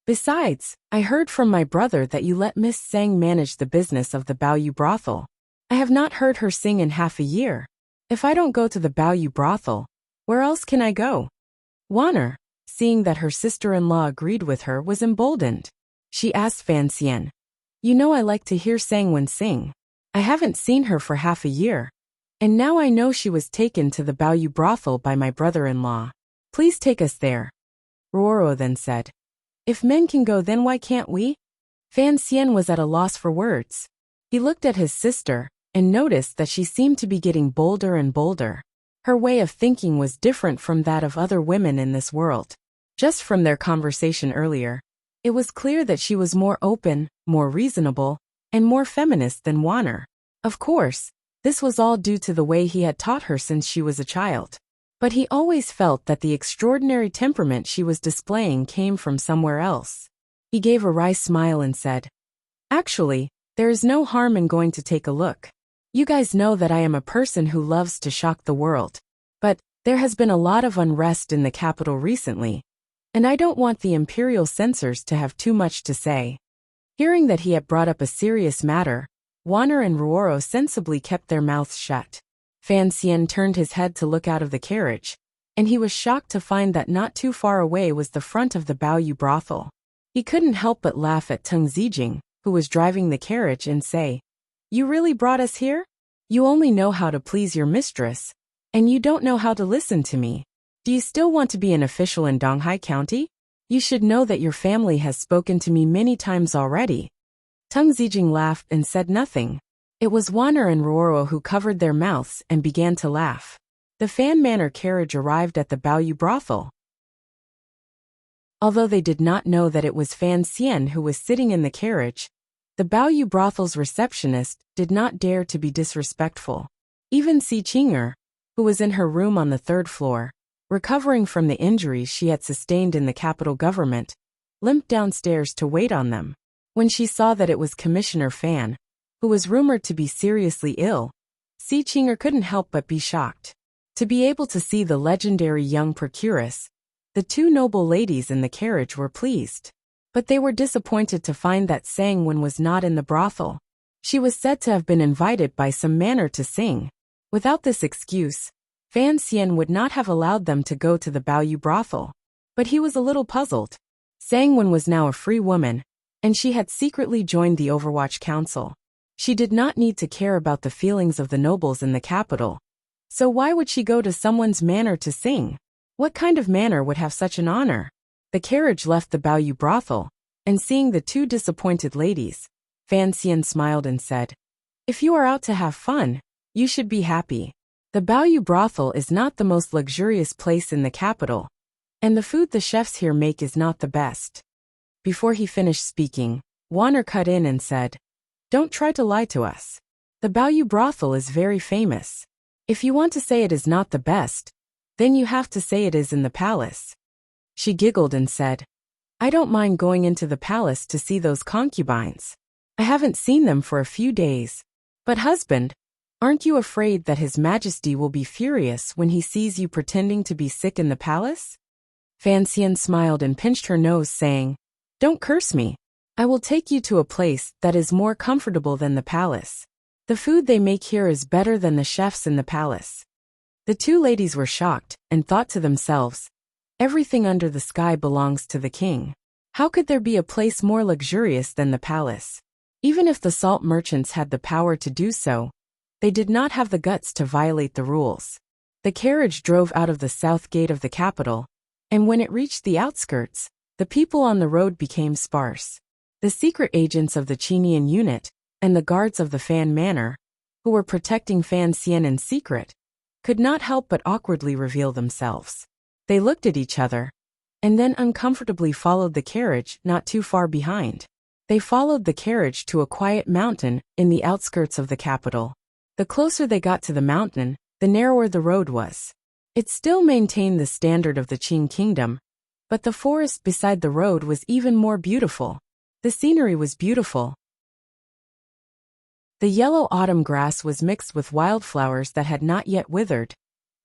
"Besides, I heard from my brother that you let Miss Sang manage the business of the Baoyu brothel. I have not heard her sing in half a year. If I don't go to the Baoyu brothel, where else can I go?" Wana, seeing that her sister-in-law agreed with her, was emboldened. She asked Fan Xian, "You know I like to hear Sangwon sing. I haven't seen her for half a year, and now I know she was taken to the Baoyu brothel by my brother-in-law. Please take us there." Ruoro then said, "If men can go, then why can't we?" Fan Xian was at a loss for words. He looked at his sister and noticed that she seemed to be getting bolder and bolder. Her way of thinking was different from that of other women in this world. Just from their conversation earlier, it was clear that she was more open, more reasonable, and more feminist than Wana. Of course, this was all due to the way he had taught her since she was a child. But he always felt that the extraordinary temperament she was displaying came from somewhere else. He gave a wry smile and said, "Actually, there is no harm in going to take a look. You guys know that I am a person who loves to shock the world. But there has been a lot of unrest in the capital recently, and I don't want the imperial censors to have too much to say." Hearing that he had brought up a serious matter, Wana and Ruoro sensibly kept their mouths shut. Fan Xian turned his head to look out of the carriage, and he was shocked to find that not too far away was the front of the Baoyu brothel. He couldn't help but laugh at Teng Zijing, who was driving the carriage, and say, "You really brought us here? You only know how to please your mistress, and you don't know how to listen to me. Do you still want to be an official in Donghai County? You should know that your family has spoken to me many times already." Teng Zijing laughed and said nothing. It was Wana and Ruoro who covered their mouths and began to laugh. The Fan Manor carriage arrived at the Baoyu brothel. Although they did not know that it was Fan Xian who was sitting in the carriage, the Baoyu brothel's receptionist did not dare to be disrespectful. Even Si Qinger, who was in her room on the third floor, recovering from the injuries she had sustained in the capital government, limped downstairs to wait on them. When she saw that it was Commissioner Fan, who was rumored to be seriously ill, Si Qinger couldn't help but be shocked. To be able to see the legendary young procuress, the two noble ladies in the carriage were pleased. But they were disappointed to find that Sangwon was not in the brothel. She was said to have been invited by some manor to sing. Without this excuse, Fan Xian would not have allowed them to go to the Baoyu brothel. But he was a little puzzled. Sangwon was now a free woman, and she had secretly joined the Overwatch Council. She did not need to care about the feelings of the nobles in the capital. So why would she go to someone's manor to sing? What kind of manor would have such an honor? The carriage left the Bayou brothel, and seeing the two disappointed ladies, Fan Xian smiled and said, "If you are out to have fun, you should be happy. The Bayou brothel is not the most luxurious place in the capital, and the food the chefs here make is not the best." Before he finished speaking, Warner cut in and said, "Don't try to lie to us. The Bayou brothel is very famous. If you want to say it is not the best, then you have to say it is in the palace." She giggled and said, "I don't mind going into the palace to see those concubines. I haven't seen them for a few days. But husband, aren't you afraid that His Majesty will be furious when he sees you pretending to be sick in the palace?" Fan Xian smiled and pinched her nose, saying, "Don't curse me. I will take you to a place that is more comfortable than the palace. The food they make here is better than the chefs in the palace." The two ladies were shocked and thought to themselves, "Everything under the sky belongs to the king. How could there be a place more luxurious than the palace?" Even if the salt merchants had the power to do so, they did not have the guts to violate the rules. The carriage drove out of the south gate of the capital, and when it reached the outskirts, the people on the road became sparse. The secret agents of the Chinian unit and the guards of the Fan Manor, who were protecting Fan Xian in secret, could not help but awkwardly reveal themselves. They looked at each other, and then uncomfortably followed the carriage not too far behind. They followed the carriage to a quiet mountain in the outskirts of the capital. The closer they got to the mountain, the narrower the road was. It still maintained the standard of the Qing kingdom, but the forest beside the road was even more beautiful. The scenery was beautiful. The yellow autumn grass was mixed with wildflowers that had not yet withered,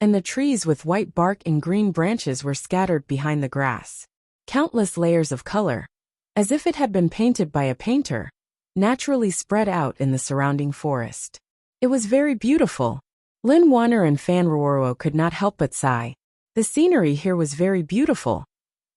and the trees with white bark and green branches were scattered behind the grass. Countless layers of color, as if it had been painted by a painter, naturally spread out in the surrounding forest. It was very beautiful. Lin Wanner and Fan Ruoro could not help but sigh. The scenery here was very beautiful.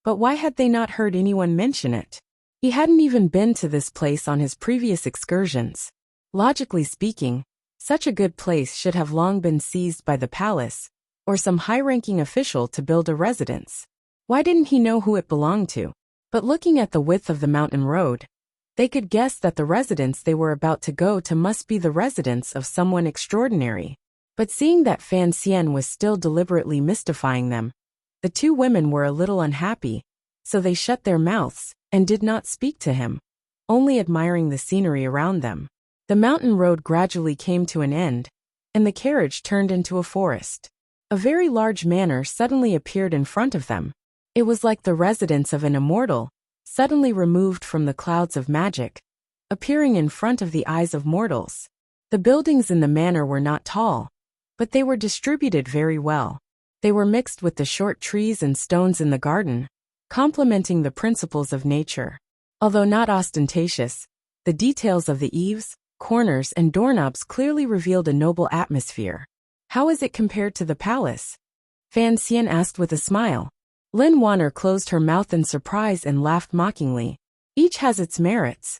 But why had they not heard anyone mention it? He hadn't even been to this place on his previous excursions. Logically speaking, such a good place should have long been seized by the palace, or some high-ranking official to build a residence. Why didn't he know who it belonged to? But looking at the width of the mountain road, they could guess that the residence they were about to go to must be the residence of someone extraordinary. But seeing that Fan Xian was still deliberately mystifying them, the two women were a little unhappy, so they shut their mouths and did not speak to him, only admiring the scenery around them. The mountain road gradually came to an end, and the carriage turned into a forest. A very large manor suddenly appeared in front of them. It was like the residence of an immortal, suddenly removed from the clouds of magic, appearing in front of the eyes of mortals. The buildings in the manor were not tall, but they were distributed very well. They were mixed with the short trees and stones in the garden, complementing the principles of nature. Although not ostentatious, the details of the eaves, corners, and doorknobs clearly revealed a noble atmosphere. "How is it compared to the palace?" Fan Xian asked with a smile. Lin Wanner closed her mouth in surprise and laughed mockingly. "Each has its merits.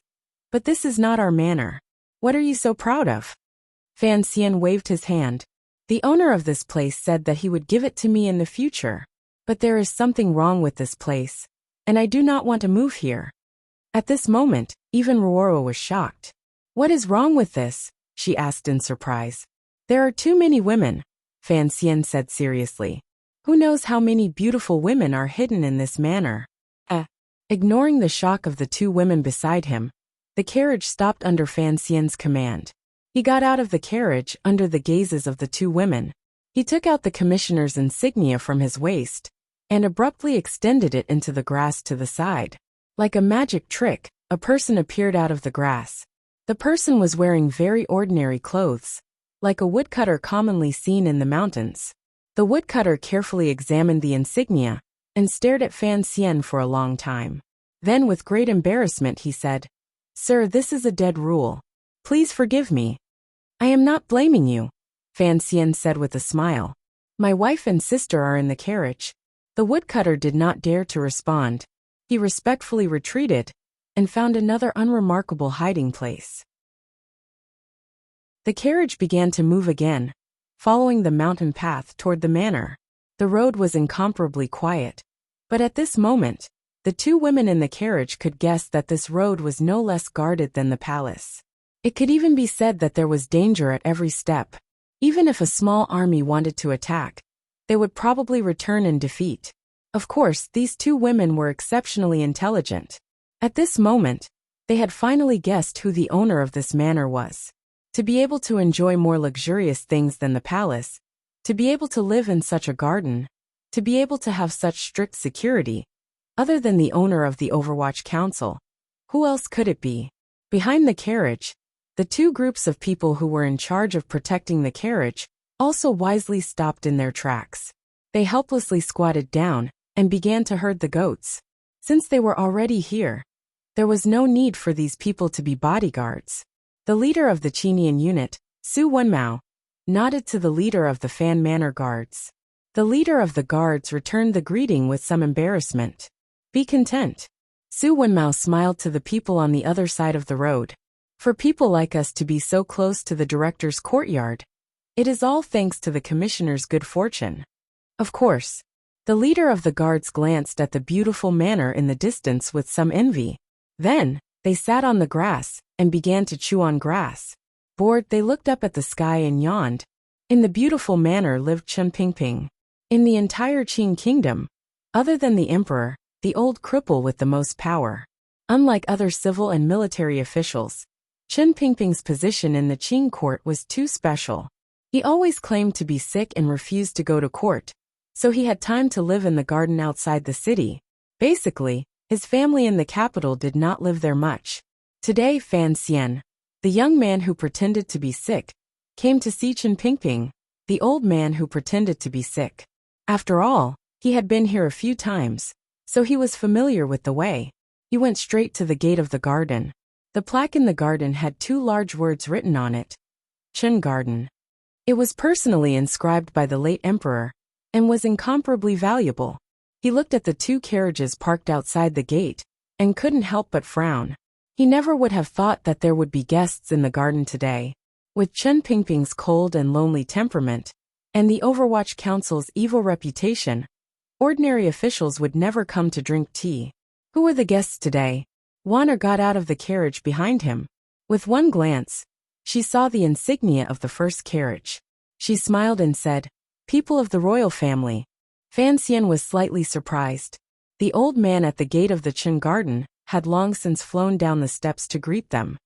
But this is not our manor. What are you so proud of?" Fan Xian waved his hand. "The owner of this place said that he would give it to me in the future. But there is something wrong with this place, and I do not want to move here." At this moment, even Ruoro was shocked. "What is wrong with this?" she asked in surprise. "There are too many women," Fan Xian said seriously. "Who knows how many beautiful women are hidden in this manor?" Ignoring the shock of the two women beside him, the carriage stopped under Fan Xian's command. He got out of the carriage under the gazes of the two women. He took out the commissioner's insignia from his waist and abruptly extended it into the grass to the side. Like a magic trick, a person appeared out of the grass. The person was wearing very ordinary clothes, like a woodcutter commonly seen in the mountains. The woodcutter carefully examined the insignia and stared at Fan Xian for a long time. Then with great embarrassment he said, "Sir, this is a dead rule. Please forgive me." "I am not blaming you," Fan Xian said with a smile. "My wife and sister are in the carriage." The woodcutter did not dare to respond. He respectfully retreated and found another unremarkable hiding place. The carriage began to move again, following the mountain path toward the manor. The road was incomparably quiet. But at this moment, the two women in the carriage could guess that this road was no less guarded than the palace. It could even be said that there was danger at every step. Even if a small army wanted to attack, they would probably return in defeat. Of course, these two women were exceptionally intelligent. At this moment, they had finally guessed who the owner of this manor was. To be able to enjoy more luxurious things than the palace, to be able to live in such a garden, to be able to have such strict security, other than the owner of the Overwatch Council, who else could it be? Behind the carriage, the two groups of people who were in charge of protecting the carriage also wisely stopped in their tracks. They helplessly squatted down and began to herd the goats. Since they were already here, there was no need for these people to be bodyguards. The leader of the Chinian unit, Su Wenmao, nodded to the leader of the Fan Manor guards. The leader of the guards returned the greeting with some embarrassment. Be content. Su Wenmao smiled to the people on the other side of the road. For people like us to be so close to the director's courtyard, it is all thanks to the commissioner's good fortune. Of course, the leader of the guards glanced at the beautiful manor in the distance with some envy. Then, they sat on the grass and began to chew on grass. Bored, they looked up at the sky and yawned. In the beautiful manor lived Chen Pingping. In the entire Qing kingdom, other than the emperor, the old cripple with the most power. Unlike other civil and military officials, Chen Pingping's position in the Qing court was too special. He always claimed to be sick and refused to go to court, so he had time to live in the garden outside the city. Basically, his family in the capital did not live there much. Today Fan Xian, the young man who pretended to be sick, came to see Chen Pingping, the old man who pretended to be sick. After all, he had been here a few times, so he was familiar with the way. He went straight to the gate of the garden. The plaque in the garden had two large words written on it. Chen Garden. It was personally inscribed by the late emperor, and was incomparably valuable. He looked at the two carriages parked outside the gate, and couldn't help but frown. He never would have thought that there would be guests in the garden today. With Chen Pingping's cold and lonely temperament, and the Overwatch Council's evil reputation, ordinary officials would never come to drink tea. Who were the guests today? Wanner got out of the carriage behind him. With one glance, she saw the insignia of the first carriage. She smiled and said, "People of the royal family." Fan Xian was slightly surprised. The old man at the gate of the Chen garden had long since flown down the steps to greet them.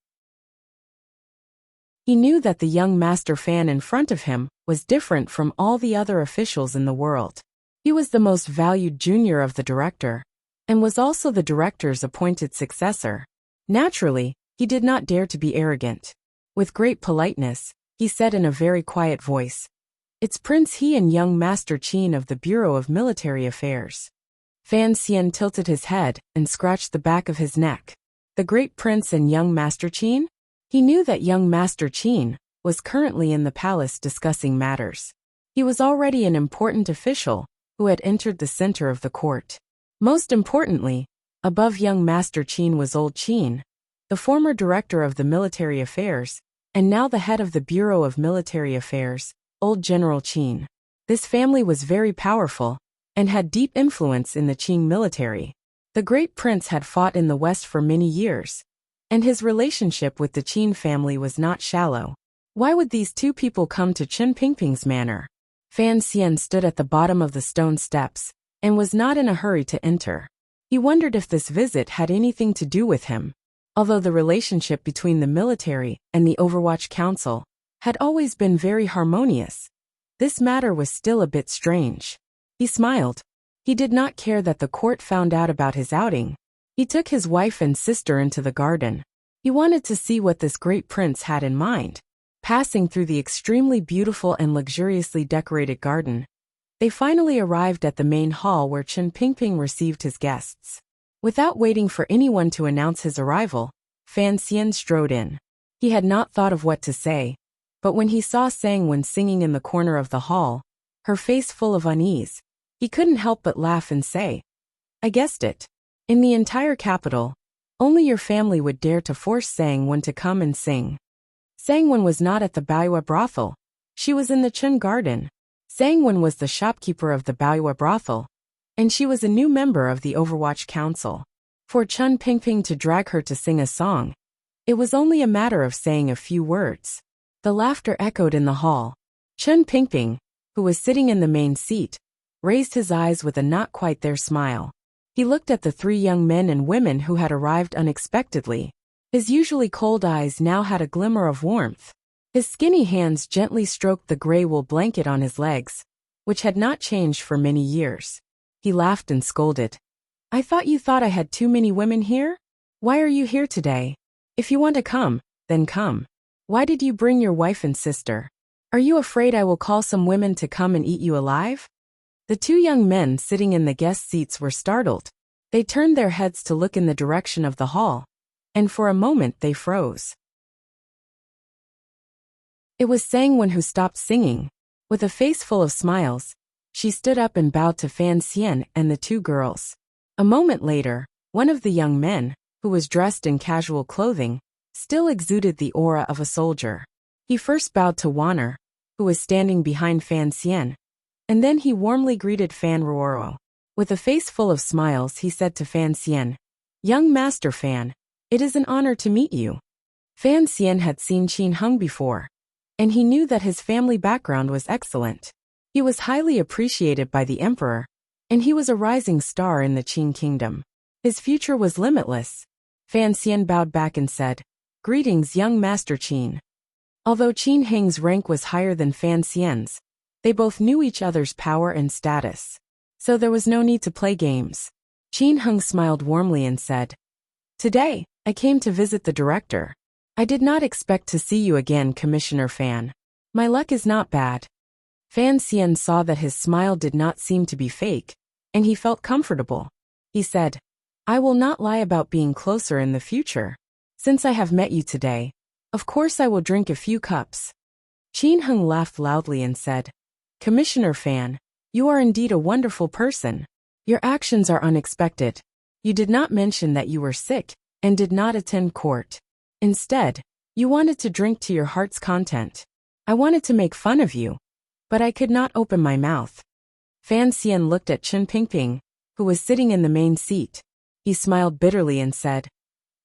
He knew that the young Master Fan in front of him was different from all the other officials in the world. He was the most valued junior of the director, and was also the director's appointed successor. Naturally, he did not dare to be arrogant. With great politeness, he said in a very quiet voice, "It's Prince He and young Master Qin of the Bureau of Military Affairs." Fan Xian tilted his head and scratched the back of his neck. The great prince and young Master Qin? He knew that young Master Qin was currently in the palace discussing matters. He was already an important official who had entered the center of the court. Most importantly, above young Master Qin was old Qin, the former director of the military affairs, and now the head of the Bureau of Military Affairs, old General Qin. This family was very powerful, and had deep influence in the Qing military. The great prince had fought in the West for many years, and his relationship with the Qin family was not shallow. Why would these two people come to Chen Pingping's manor? Fan Xian stood at the bottom of the stone steps, and was not in a hurry to enter. He wondered if this visit had anything to do with him. Although the relationship between the military and the Overwatch Council had always been very harmonious, this matter was still a bit strange. He smiled. He did not care that the court found out about his outing. He took his wife and sister into the garden. He wanted to see what this great prince had in mind. Passing through the extremely beautiful and luxuriously decorated garden, they finally arrived at the main hall where Chen Pingping received his guests. Without waiting for anyone to announce his arrival, Fan Xian strode in. He had not thought of what to say, but when he saw Sang Wen singing in the corner of the hall, her face full of unease, he couldn't help but laugh and say, "I guessed it. In the entire capital, only your family would dare to force Sang Wen to come and sing." Sangwon was not at the Baoyue brothel. She was in the Chun garden. Sangwon was the shopkeeper of the Baoyue brothel, and she was a new member of the Overwatch Council. For Chun Pingping to drag her to sing a song, it was only a matter of saying a few words. The laughter echoed in the hall. Chun Pingping, who was sitting in the main seat, raised his eyes with a not quite there smile. He looked at the three young men and women who had arrived unexpectedly. His usually cold eyes now had a glimmer of warmth. His skinny hands gently stroked the gray wool blanket on his legs, which had not changed for many years. He laughed and scolded. "I thought you thought I had too many women here? Why are you here today? If you want to come, then come. Why did you bring your wife and sister? Are you afraid I will call some women to come and eat you alive?" The two young men sitting in the guest seats were startled. They turned their heads to look in the direction of the hall, and for a moment they froze. It was Sangwon who stopped singing. With a face full of smiles, she stood up and bowed to Fan Xian and the two girls. A moment later, one of the young men, who was dressed in casual clothing, still exuded the aura of a soldier. He first bowed to Wanner, who was standing behind Fan Xian, and then he warmly greeted Fan Ruoro. With a face full of smiles, he said to Fan Xian, "Young Master Fan, it is an honor to meet you." Fan Xian had seen Qin Hung before, and he knew that his family background was excellent. He was highly appreciated by the emperor, and he was a rising star in the Qin kingdom. His future was limitless. Fan Xian bowed back and said, "Greetings, young Master Qin." Although Qin Heng's rank was higher than Fan Xian's, they both knew each other's power and status, so there was no need to play games. Qin Heng smiled warmly and said, "Today, I came to visit the director. I did not expect to see you again, Commissioner Fan. My luck is not bad." Fan Xian saw that his smile did not seem to be fake, and he felt comfortable. He said, "I will not lie about being closer in the future. Since I have met you today, of course I will drink a few cups." Qin Heng laughed loudly and said, "Commissioner Fan, you are indeed a wonderful person. Your actions are unexpected. You did not mention that you were sick and did not attend court. Instead, you wanted to drink to your heart's content. I wanted to make fun of you, but I could not open my mouth." Fan Xian looked at Chun Pingping, who was sitting in the main seat. He smiled bitterly and said,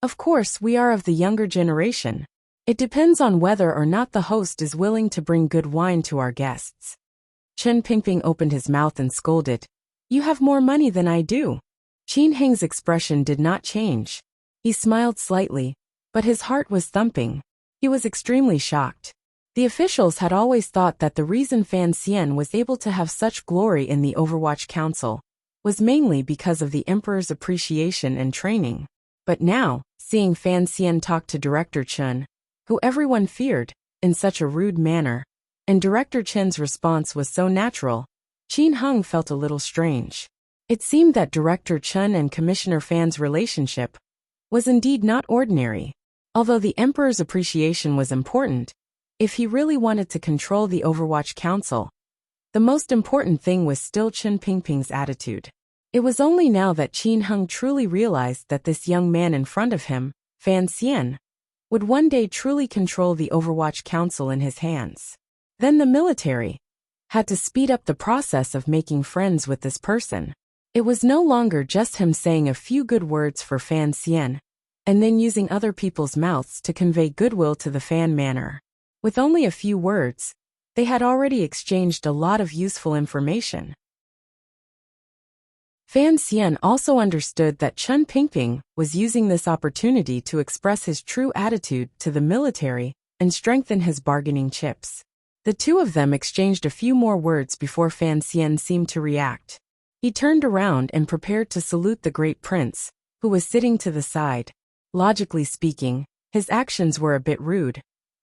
"Of course we are of the younger generation. It depends on whether or not the host is willing to bring good wine to our guests." Chun Pingping opened his mouth and scolded, "You have more money than I do." Qin Heng's expression did not change. He smiled slightly, but his heart was thumping. He was extremely shocked. The officials had always thought that the reason Fan Xian was able to have such glory in the Overwatch Council was mainly because of the Emperor's appreciation and training. But now, seeing Fan Xian talk to Director Chun, who everyone feared, in such a rude manner, and Director Chen's response was so natural, Qin Heng felt a little strange. It seemed that Director Chun and Commissioner Fan's relationship was indeed not ordinary. Although the Emperor's appreciation was important, if he really wanted to control the Overwatch Council, the most important thing was still Chun Pingping's attitude. It was only now that Qin Heng truly realized that this young man in front of him, Fan Xian, would one day truly control the Overwatch Council in his hands. Then the military had to speed up the process of making friends with this person. It was no longer just him saying a few good words for Fan Xian, and then using other people's mouths to convey goodwill to the Fan manor. With only a few words, they had already exchanged a lot of useful information. Fan Xian also understood that Chun Pingping was using this opportunity to express his true attitude to the military and strengthen his bargaining chips. The two of them exchanged a few more words before Fan Xian seemed to react. He turned around and prepared to salute the Great Prince, who was sitting to the side. Logically speaking, his actions were a bit rude,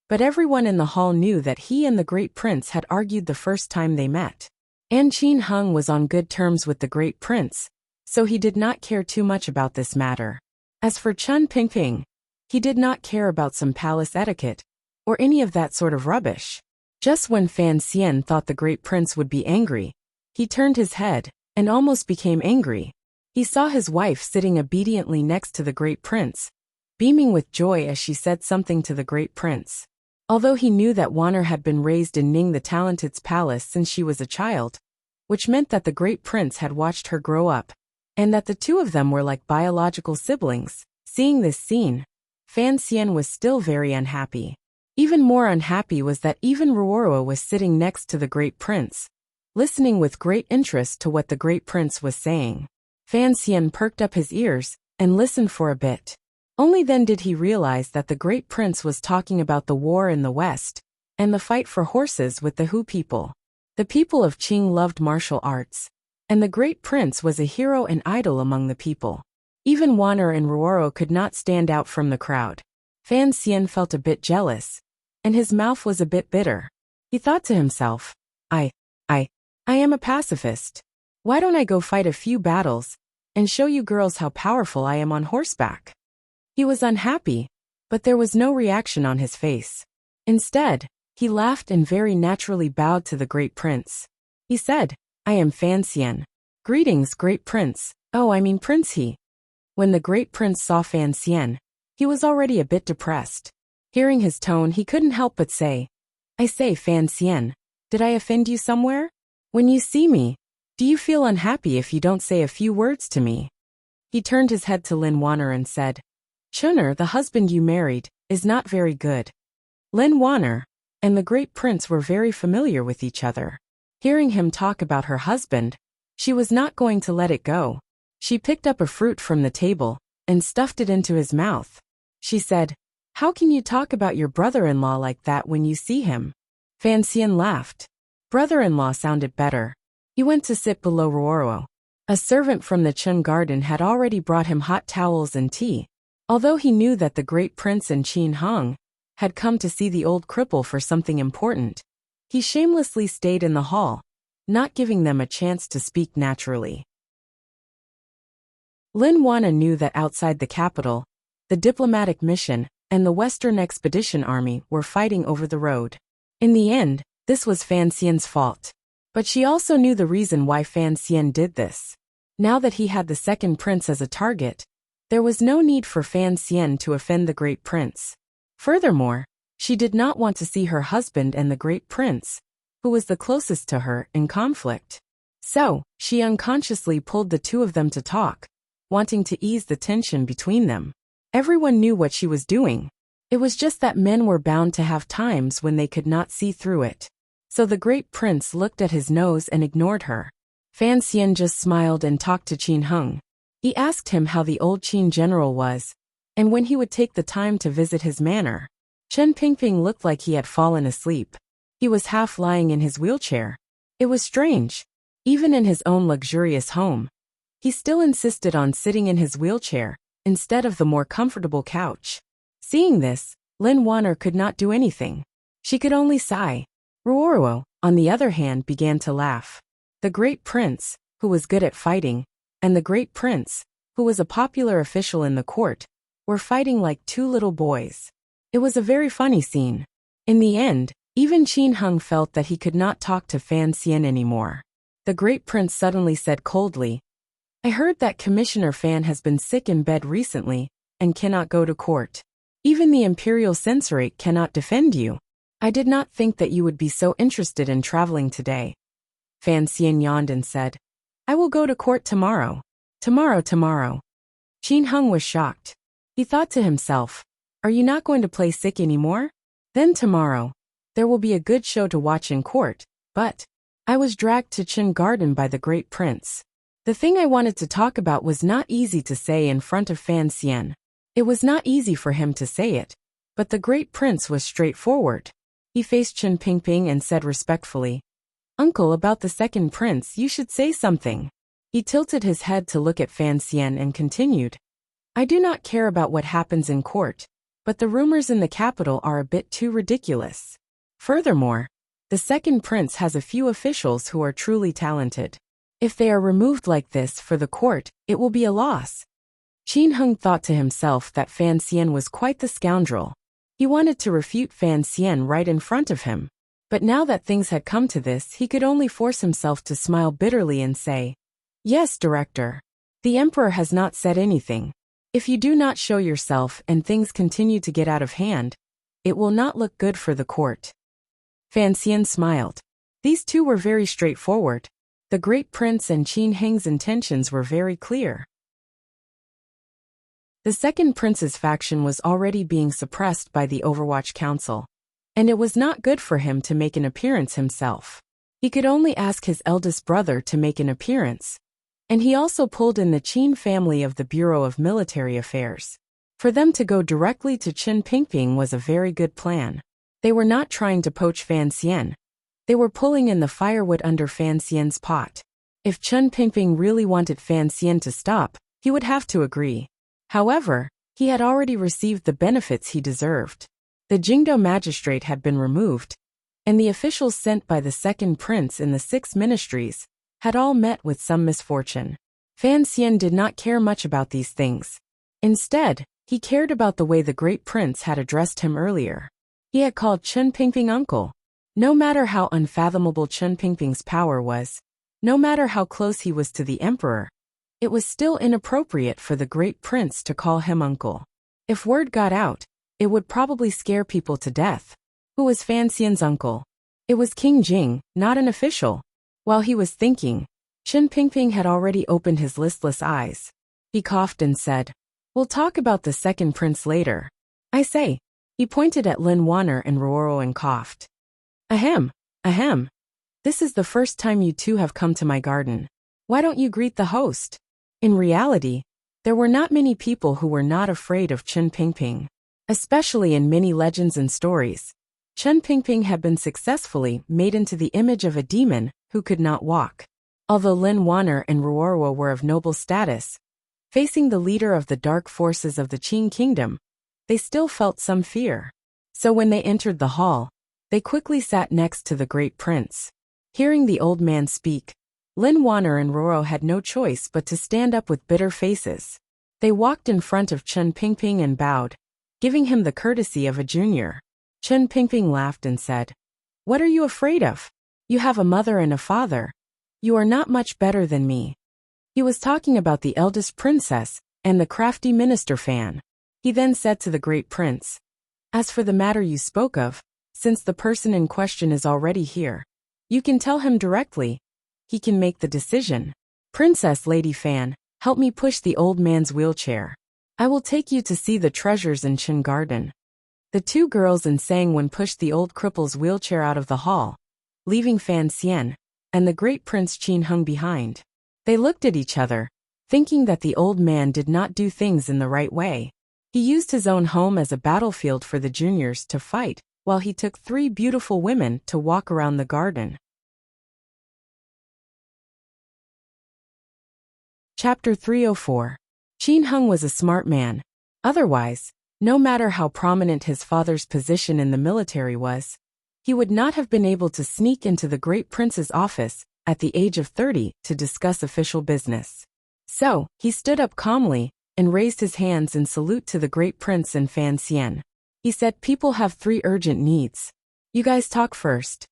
but everyone in the hall knew that he and the Great Prince had argued the first time they met. And Qin Heng was on good terms with the Great Prince, so he did not care too much about this matter. As for Chun Pingping, he did not care about some palace etiquette, or any of that sort of rubbish. Just when Fan Xian thought the Great Prince would be angry, he turned his head, and almost became angry. He saw his wife sitting obediently next to the Great Prince, beaming with joy as she said something to the Great Prince. Although he knew that Wanner had been raised in Ning the Talented's palace since she was a child, which meant that the great prince had watched her grow up, and that the two of them were like biological siblings. Seeing this scene, Fan Xian was still very unhappy. Even more unhappy was that even Ruoro was sitting next to the great prince, listening with great interest to what the great prince was saying. Fan Xian perked up his ears and listened for a bit. Only then did he realize that the great prince was talking about the war in the west and the fight for horses with the Hu people. The people of Qing loved martial arts, and the great prince was a hero and idol among the people. Even Wanner and Ruoro could not stand out from the crowd. Fan Xian felt a bit jealous, and his mouth was a bit bitter. He thought to himself, I am a pacifist. Why don't I go fight a few battles and show you girls how powerful I am on horseback? He was unhappy, but there was no reaction on his face. Instead, he laughed and very naturally bowed to the great prince. He said, I am Fan Xian. Greetings, great prince. Oh, I mean Prince He. When the great prince saw Fan Xian, he was already a bit depressed. Hearing his tone, he couldn't help but say, I say, Fan Xian, did I offend you somewhere? When you see me, do you feel unhappy if you don't say a few words to me? He turned his head to Lin Wanner and said, Chun'er, the husband you married, is not very good. Lin Wanner and the great prince were very familiar with each other. Hearing him talk about her husband, she was not going to let it go. She picked up a fruit from the table and stuffed it into his mouth. She said, How can you talk about your brother-in-law like that when you see him? Fan Xian laughed. Brother-in-law sounded better. He went to sit below Ruoro. A servant from the Chun garden had already brought him hot towels and tea. Although he knew that the great prince and Qin Hung had come to see the old cripple for something important, he shamelessly stayed in the hall, not giving them a chance to speak naturally. Lin Wanna knew that outside the capital, the diplomatic mission and the Western Expedition Army were fighting over the road. In the end, this was Fan Xian's fault. But she also knew the reason why Fan Xian did this. Now that he had the second prince as a target, there was no need for Fan Xian to offend the great prince. Furthermore, she did not want to see her husband and the great prince, who was the closest to her, in conflict. So, she unconsciously pulled the two of them to talk, wanting to ease the tension between them. Everyone knew what she was doing. It was just that men were bound to have times when they could not see through it. So the great prince looked at his nose and ignored her. Fan Xian just smiled and talked to Qin Hung. He asked him how the old Qin general was, and when he would take the time to visit his manor. Chen Pingping looked like he had fallen asleep. He was half lying in his wheelchair. It was strange. Even in his own luxurious home, he still insisted on sitting in his wheelchair instead of the more comfortable couch. Seeing this, Lin Wanner could not do anything. She could only sigh. Ruoro, on the other hand, began to laugh. The great prince, who was good at fighting, and the great prince, who was a popular official in the court, were fighting like two little boys. It was a very funny scene. In the end, even Qin Hung felt that he could not talk to Fan Xian anymore. The great prince suddenly said coldly, I heard that Commissioner Fan has been sick in bed recently and cannot go to court. Even the Imperial Censorate cannot defend you. I did not think that you would be so interested in traveling today. Fan Xian yawned and said, I will go to court tomorrow. Tomorrow. Qin Hung was shocked. He thought to himself, Are you not going to play sick anymore? Then tomorrow, there will be a good show to watch in court, but I was dragged to Qin Garden by the great prince. The thing I wanted to talk about was not easy to say in front of Fan Xian. It was not easy for him to say it, but the great prince was straightforward. He faced Chen Pingping and said respectfully, Uncle, about the second prince, you should say something. He tilted his head to look at Fan Xian and continued, I do not care about what happens in court, but the rumors in the capital are a bit too ridiculous. Furthermore, the second prince has a few officials who are truly talented. If they are removed like this for the court, it will be a loss. Qin Hung thought to himself that Fan Xian was quite the scoundrel. He wanted to refute Fan Xian right in front of him. But now that things had come to this, he could only force himself to smile bitterly and say, Yes, Director. The Emperor has not said anything. If you do not show yourself and things continue to get out of hand, it will not look good for the court. Fan Xian smiled. These two were very straightforward. The great prince and Qin Heng's intentions were very clear. The second prince's faction was already being suppressed by the Overwatch Council, and it was not good for him to make an appearance himself. He could only ask his eldest brother to make an appearance, and he also pulled in the Qin family of the Bureau of Military Affairs. For them to go directly to Chen Pingping was a very good plan. They were not trying to poach Fan Xian. They were pulling in the firewood under Fan Xian's pot. If Chen Pingping really wanted Fan Xian to stop, he would have to agree. However, he had already received the benefits he deserved. The Jingdo magistrate had been removed, and the officials sent by the second prince in the 6 ministries had all met with some misfortune. Fan Xian did not care much about these things. Instead, he cared about the way the great prince had addressed him earlier. He had called Chen Pingping uncle. No matter how unfathomable Chen Pingping's power was, no matter how close he was to the emperor, it was still inappropriate for the great prince to call him uncle. If word got out, it would probably scare people to death. Who was Fan Xian's uncle? It was King Jing, not an official. While he was thinking, Chen Pingping had already opened his listless eyes. He coughed and said, "We'll talk about the second prince later. I say." He pointed at Lin Wanner and Ruoro and coughed. Ahem, ahem. This is the first time you two have come to my garden. Why don't you greet the host? In reality, there were not many people who were not afraid of Chen Pingping. Especially in many legends and stories, Chen Pingping had been successfully made into the image of a demon who could not walk. Although Lin Wanner and Ruoro were of noble status, facing the leader of the dark forces of the Qin kingdom, they still felt some fear. So when they entered the hall, they quickly sat next to the great prince. Hearing the old man speak, Lin Wanner and Ruoro had no choice but to stand up with bitter faces. They walked in front of Chen Pingping and bowed, giving him the courtesy of a junior. Chen Pingping laughed and said, "What are you afraid of? You have a mother and a father. You are not much better than me." He was talking about the eldest princess and the crafty minister Fan. He then said to the great prince, "As for the matter you spoke of, since the person in question is already here, you can tell him directly. He can make the decision. Princess Lady Fan, help me push the old man's wheelchair. I will take you to see the treasures in Qin Garden." The two girls in Sangwon pushed the old cripple's wheelchair out of the hall, leaving Fan Xian and the great Prince Qin Heng behind. They looked at each other, thinking that the old man did not do things in the right way. He used his own home as a battlefield for the juniors to fight, while he took 3 beautiful women to walk around the garden. Chapter 304. Qin Heng was a smart man. Otherwise, no matter how prominent his father's position in the military was, he would not have been able to sneak into the great prince's office at the age of 30 to discuss official business. So, he stood up calmly and raised his hands in salute to the great prince and Fan Xian. He said, "People have 3 urgent needs. You guys talk first."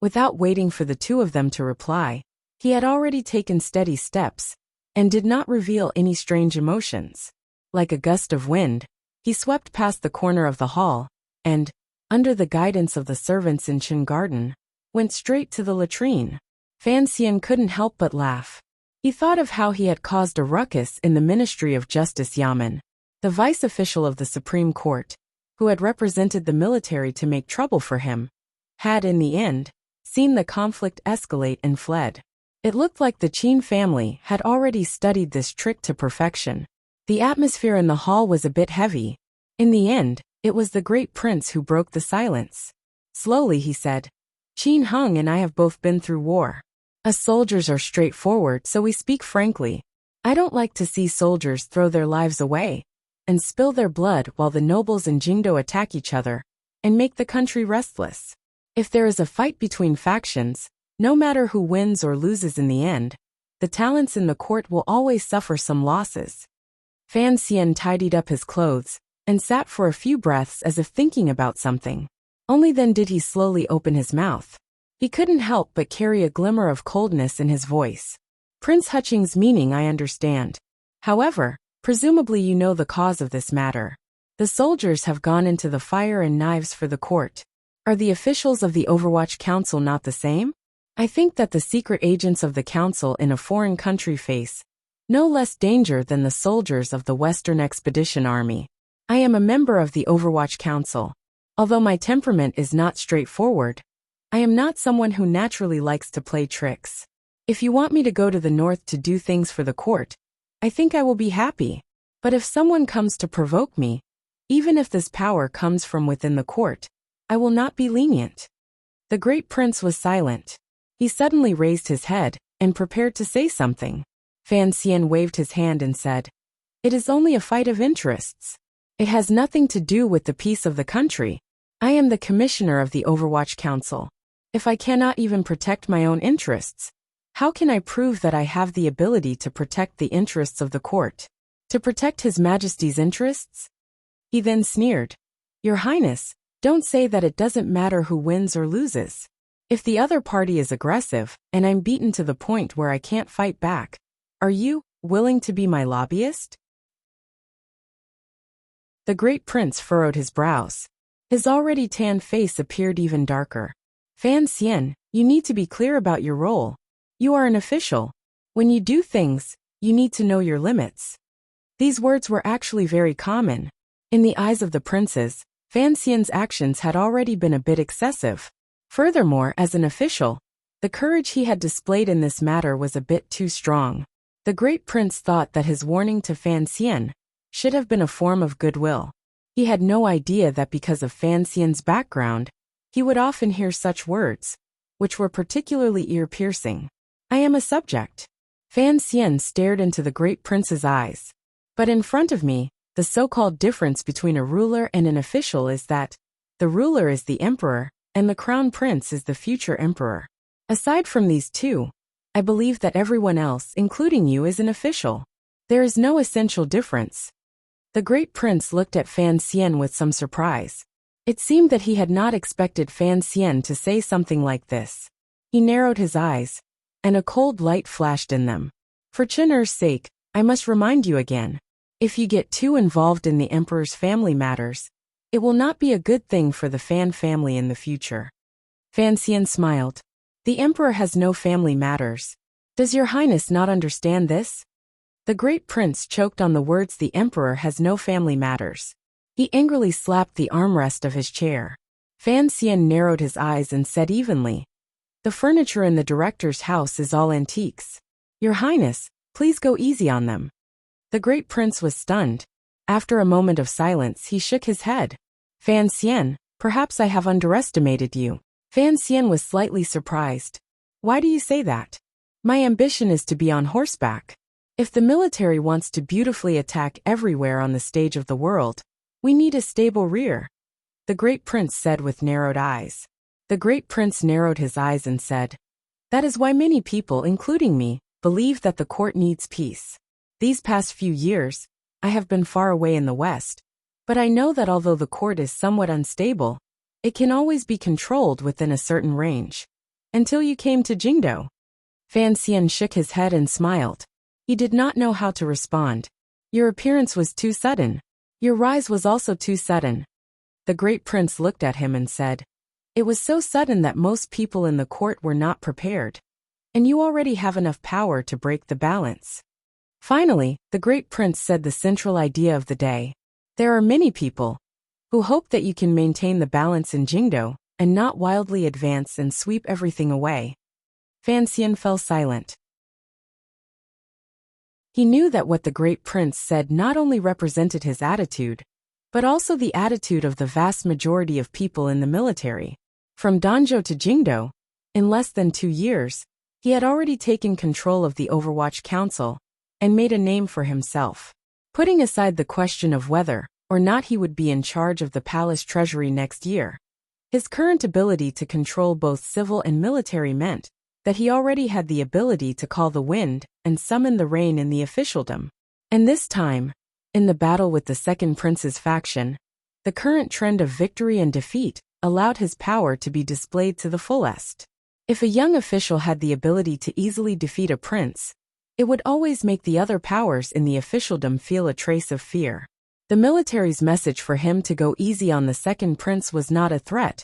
Without waiting for the two of them to reply, he had already taken steady steps and did not reveal any strange emotions. Like a gust of wind, he swept past the corner of the hall and, under the guidance of the servants in Qin Garden, went straight to the latrine. Fan Xian couldn't help but laugh. He thought of how he had caused a ruckus in the Ministry of Justice Yamen. The vice official of the Supreme Court, who had represented the military to make trouble for him, had in the end seen the conflict escalate and fled. It looked like the Qin family had already studied this trick to perfection. The atmosphere in the hall was a bit heavy. In the end, it was the great prince who broke the silence. Slowly he said, "Qin Heng and I have both been through war. Us soldiers are straightforward, so we speak frankly. I don't like to see soldiers throw their lives away and spill their blood while the nobles in Jingdo attack each other and make the country restless. If there is a fight between factions, no matter who wins or loses in the end, the talents in the court will always suffer some losses." Fan Xian tidied up his clothes and sat for a few breaths as if thinking about something. Only then did he slowly open his mouth. He couldn't help but carry a glimmer of coldness in his voice. "Prince Huqing's meaning I understand. However, presumably you know the cause of this matter. The soldiers have gone into the fire and knives for the court. Are the officials of the Overwatch Council not the same? I think that the secret agents of the council in a foreign country face no less danger than the soldiers of the Western Expedition Army. I am a member of the Overwatch Council. Although my temperament is not straightforward, I am not someone who naturally likes to play tricks. If you want me to go to the north to do things for the court, I think I will be happy. But if someone comes to provoke me, even if this power comes from within the court, I will not be lenient. The great prince was silent. He suddenly raised his head and prepared to say something. Fan Xian waved his hand and said, "It is only a fight of interests. It has nothing to do with the peace of the country. I am the commissioner of the Overwatch Council. If I cannot even protect my own interests, how can I prove that I have the ability to protect the interests of the court? To protect His Majesty's interests?" He then sneered, "Your Highness, don't say that it doesn't matter who wins or loses. If the other party is aggressive, and I'm beaten to the point where I can't fight back, are you willing to be my lobbyist?" The great prince furrowed his brows. His already tanned face appeared even darker. "Fan Xian, you need to be clear about your role. You are an official. When you do things, you need to know your limits." These words were actually very common. In the eyes of the princes, Fan Xian's actions had already been a bit excessive. Furthermore, as an official, the courage he had displayed in this matter was a bit too strong. The great prince thought that his warning to Fan Xian should have been a form of goodwill. He had no idea that because of Fan Xian's background, he would often hear such words, which were particularly ear-piercing. "I am a subject." Fan Xian stared into the great prince's eyes. "But in front of me, the so-called difference between a ruler and an official is that the ruler is the emperor, and the crown prince is the future emperor. Aside from these two, I believe that everyone else, including you, is an official. There is no essential difference." The great prince looked at Fan Xian with some surprise. It seemed that he had not expected Fan Xian to say something like this. He narrowed his eyes, and a cold light flashed in them. "For Chin'er's sake, I must remind you again. If you get too involved in the emperor's family matters, it will not be a good thing for the Fan family in the future." Fan Xian smiled. "The emperor has no family matters. Does your highness not understand this?" The great prince choked on the words "the emperor has no family matters." He angrily slapped the armrest of his chair. Fan Xian narrowed his eyes and said evenly, "The furniture in the director's house is all antiques. Your highness, please go easy on them." The great prince was stunned. After a moment of silence, he shook his head. "Fan Xian, perhaps I have underestimated you." Fan Xian was slightly surprised. "Why do you say that?" "My ambition is to be on horseback. If the military wants to beautifully attack everywhere on the stage of the world, we need a stable rear," the great prince said with narrowed eyes. The great prince narrowed his eyes and said, "That is why many people, including me, believe that the court needs peace. These past few years, I have been far away in the West, but I know that although the court is somewhat unstable, it can always be controlled within a certain range. Until you came to Jingdo." Fan Xian shook his head and smiled. He did not know how to respond. "Your appearance was too sudden. Your rise was also too sudden." The great prince looked at him and said, "It was so sudden that most people in the court were not prepared. And you already have enough power to break the balance." Finally, the great prince said the central idea of the day. "There are many people who hope that you can maintain the balance in Jingdo and not wildly advance and sweep everything away." Fan Xian fell silent. He knew that what the great prince said not only represented his attitude, but also the attitude of the vast majority of people in the military. From Danzhou to Jingdo, in less than 2 years, he had already taken control of the Overwatch Council and made a name for himself. Putting aside the question of whether or not he would be in charge of the palace treasury next year, his current ability to control both civil and military meant that he already had the ability to call the wind and summon the rain in the officialdom. And this time, in the battle with the second prince's faction, the current trend of victory and defeat allowed his power to be displayed to the fullest. If a young official had the ability to easily defeat a prince, it would always make the other powers in the officialdom feel a trace of fear. The military's message for him to go easy on the second prince was not a threat,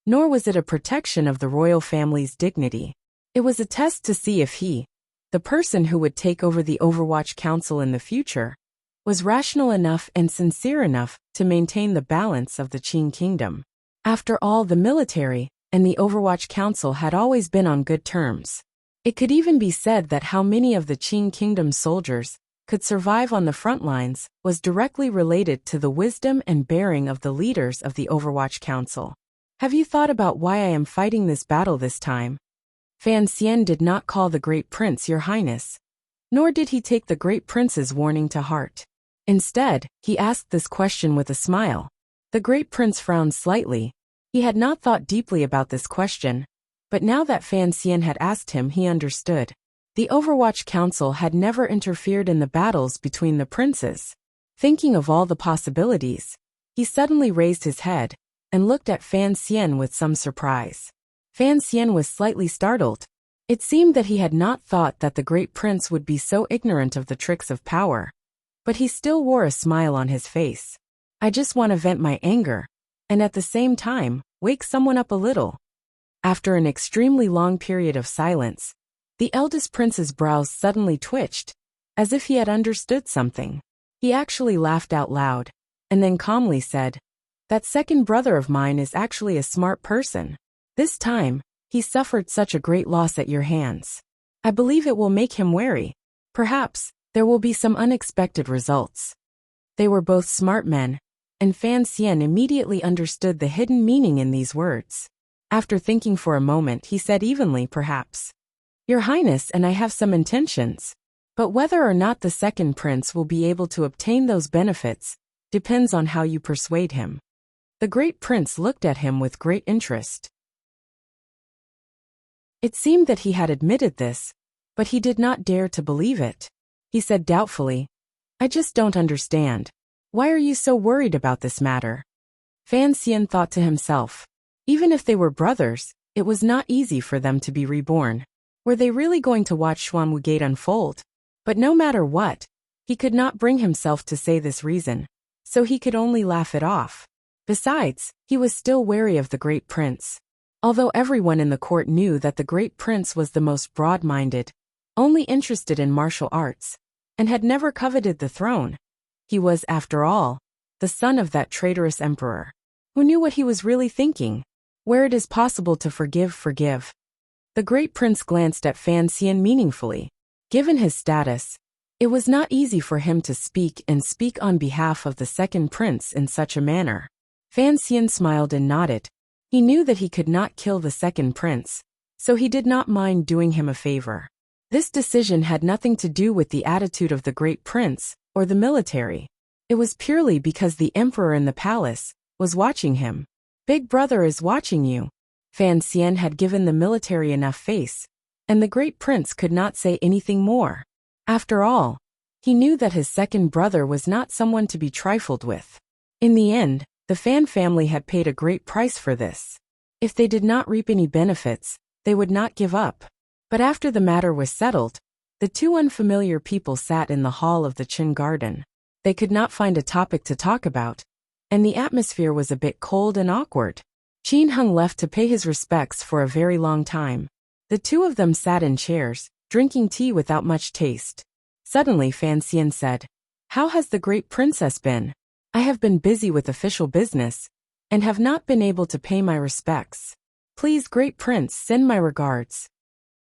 nor was it a protection of the royal family's dignity. It was a test to see if he, the person who would take over the Overwatch Council in the future, was rational enough and sincere enough to maintain the balance of the Qing Kingdom. After all, the military and the Overwatch Council had always been on good terms. It could even be said that how many of the Qing Kingdom soldiers could survive on the front lines was directly related to the wisdom and bearing of the leaders of the Overwatch Council. Have you thought about why I am fighting this battle this time? Fan Xian did not call the Great Prince Your Highness, nor did he take the Great Prince's warning to heart. Instead, he asked this question with a smile. The Great Prince frowned slightly. He had not thought deeply about this question, but now that Fan Xian had asked him, he understood. The Overwatch Council had never interfered in the battles between the princes. Thinking of all the possibilities, he suddenly raised his head and looked at Fan Xian with some surprise. Fan Xian was slightly startled. It seemed that he had not thought that the Great Prince would be so ignorant of the tricks of power, but he still wore a smile on his face. I just want to vent my anger, and at the same time, wake someone up a little. After an extremely long period of silence, the eldest prince's brows suddenly twitched, as if he had understood something. He actually laughed out loud, and then calmly said, "That second brother of mine is actually a smart person. This time, he suffered such a great loss at your hands. I believe it will make him wary. Perhaps there will be some unexpected results." They were both smart men, and Fan Xian immediately understood the hidden meaning in these words. After thinking for a moment, he said evenly, "Perhaps, Your Highness, and I have some intentions. But whether or not the second prince will be able to obtain those benefits depends on how you persuade him." The Great Prince looked at him with great interest. It seemed that he had admitted this, but he did not dare to believe it. He said doubtfully, "I just don't understand. Why are you so worried about this matter?" Fan Xian thought to himself, even if they were brothers, it was not easy for them to be reborn. Were they really going to watch Xuanwu Gate unfold? But no matter what, he could not bring himself to say this reason, so he could only laugh it off. Besides, he was still wary of the Great Prince. Although everyone in the court knew that the Great Prince was the most broad-minded, only interested in martial arts, and had never coveted the throne, he was, after all, the son of that traitorous emperor. Who knew what he was really thinking? Where it is possible to forgive, forgive. The Great Prince glanced at Fan Xian meaningfully. Given his status, it was not easy for him to speak on behalf of the second prince in such a manner. Fan Xian smiled and nodded. He knew that he could not kill the second prince, so he did not mind doing him a favor. This decision had nothing to do with the attitude of the Great Prince or the military. It was purely because the emperor in the palace was watching him. Big Brother is watching you. Fan Xian had given the military enough face, and the Great Prince could not say anything more. After all, he knew that his second brother was not someone to be trifled with. In the end, the Fan family had paid a great price for this. If they did not reap any benefits, they would not give up. But after the matter was settled, the two unfamiliar people sat in the hall of the Qin Garden. They could not find a topic to talk about, and the atmosphere was a bit cold and awkward. Qin Heng left to pay his respects for a very long time. The two of them sat in chairs, drinking tea without much taste. Suddenly Fan Xian said, "How has the Great Princess been? I have been busy with official business, and have not been able to pay my respects. Please, Great Prince, send my regards."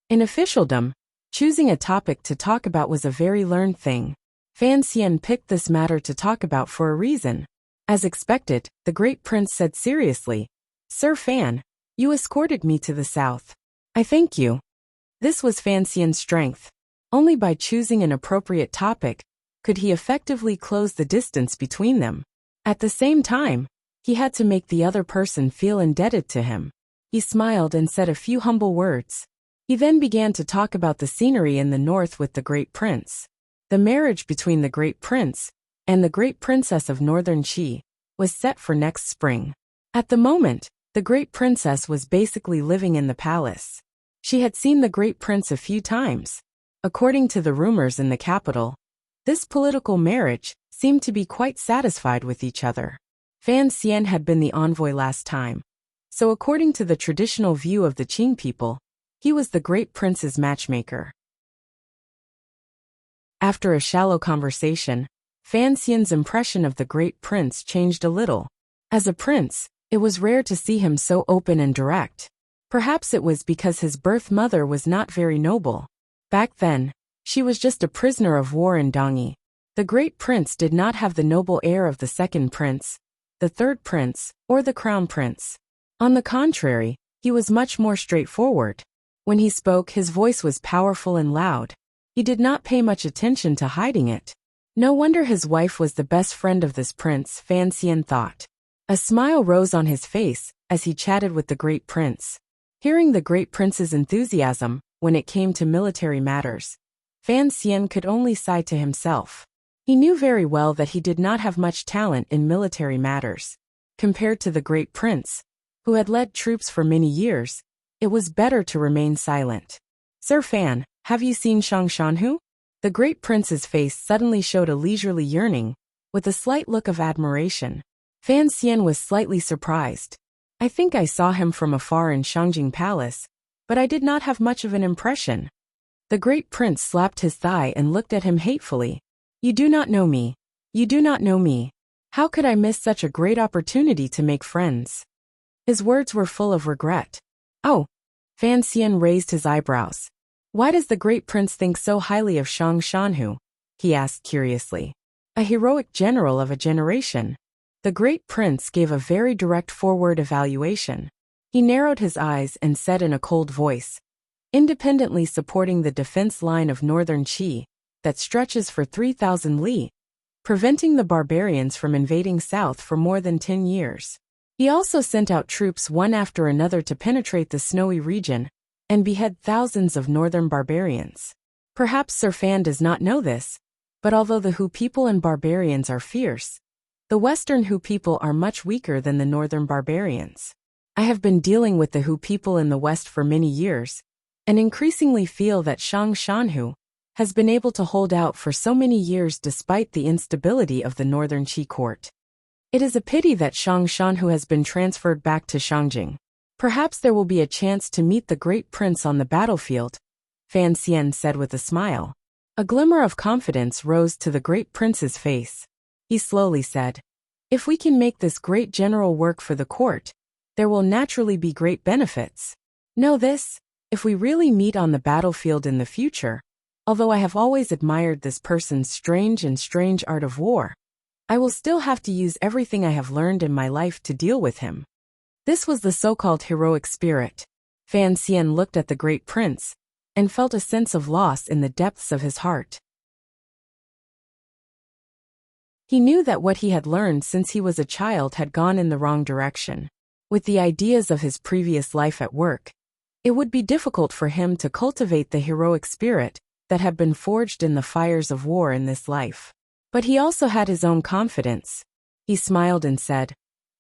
In officialdom, choosing a topic to talk about was a very learned thing. Fan Xian picked this matter to talk about for a reason. As expected, the Great Prince said seriously, "Sir Fan, you escorted me to the south. I thank you." This was Fan Xian's strength. Only by choosing an appropriate topic could he effectively close the distance between them. At the same time, he had to make the other person feel indebted to him. He smiled and said a few humble words. He then began to talk about the scenery in the north with the Great Prince. The marriage between the Great Prince and the Great Princess of Northern Qi was set for next spring. At the moment, the Great Princess was basically living in the palace. She had seen the Great Prince a few times. According to the rumors in the capital, this political marriage seemed to be quite satisfied with each other. Fan Xian had been the envoy last time, so according to the traditional view of the Qing people, he was the great prince's matchmaker. After a shallow conversation, Fan Xian's impression of the great prince changed a little. As a prince, it was rare to see him so open and direct. Perhaps it was because his birth mother was not very noble. Back then, she was just a prisoner of war in Dongyi. The great prince did not have the noble air of the second prince, the third prince, or the crown prince. On the contrary, he was much more straightforward. When he spoke, his voice was powerful and loud. He did not pay much attention to hiding it. No wonder his wife was the best friend of this prince, Fan Xian thought. A smile rose on his face as he chatted with the great prince. Hearing the great prince's enthusiasm when it came to military matters, Fan Xian could only sigh to himself. He knew very well that he did not have much talent in military matters. Compared to the great prince, who had led troops for many years, it was better to remain silent. Sir Fan, have you seen Shang Shanhu? The great prince's face suddenly showed a leisurely yearning, with a slight look of admiration. Fan Xian was slightly surprised. I think I saw him from afar in Shangjing Palace, but I did not have much of an impression. The great prince slapped his thigh and looked at him hatefully. You do not know me. You do not know me. How could I miss such a great opportunity to make friends? His words were full of regret. Oh! Fan Xian raised his eyebrows. Why does the great prince think so highly of Shang Shanhu? He asked curiously. A heroic general of a generation. The great prince gave a very direct forward evaluation. He narrowed his eyes and said in a cold voice, independently supporting the defense line of northern Qi, that stretches for 3,000 li, preventing the barbarians from invading south for more than 10 years. He also sent out troops one after another to penetrate the snowy region and behead thousands of northern barbarians. Perhaps Sir Fan does not know this, but although the Hu people and barbarians are fierce, the western Hu people are much weaker than the northern barbarians. I have been dealing with the Hu people in the west for many years, and increasingly feel that Shang Shanhu has been able to hold out for so many years despite the instability of the northern Qi court. It is a pity that Shang Shanhu has been transferred back to Shangjing. Perhaps there will be a chance to meet the great prince on the battlefield, Fan Xian said with a smile. A glimmer of confidence rose to the great prince's face. He slowly said, if we can make this great general work for the court, there will naturally be great benefits. Know this, if we really meet on the battlefield in the future, although I have always admired this person's strange art of war, I will still have to use everything I have learned in my life to deal with him. This was the so-called heroic spirit. Fan Xian looked at the great prince and felt a sense of loss in the depths of his heart. He knew that what he had learned since he was a child had gone in the wrong direction. With the ideas of his previous life at work, it would be difficult for him to cultivate the heroic spirit that had been forged in the fires of war in this life. But he also had his own confidence. He smiled and said,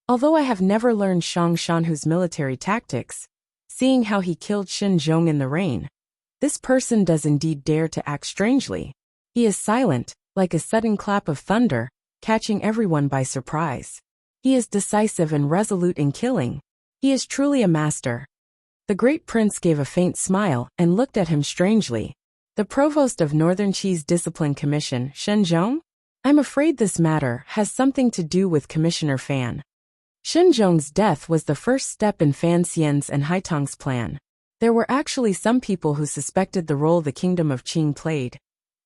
although I have never learned Shang Shanhu's military tactics, seeing how he killed Shen Zhong in the rain, this person does indeed dare to act strangely. He is silent, like a sudden clap of thunder, catching everyone by surprise. He is decisive and resolute in killing. He is truly a master. The great prince gave a faint smile and looked at him strangely. The provost of Northern Qi's Discipline Commission, Shen Zhong? I'm afraid this matter has something to do with Commissioner Fan. Shen Zhong's death was the first step in Fan Xian's and Haitong's plan. There were actually some people who suspected the role the kingdom of Qing played,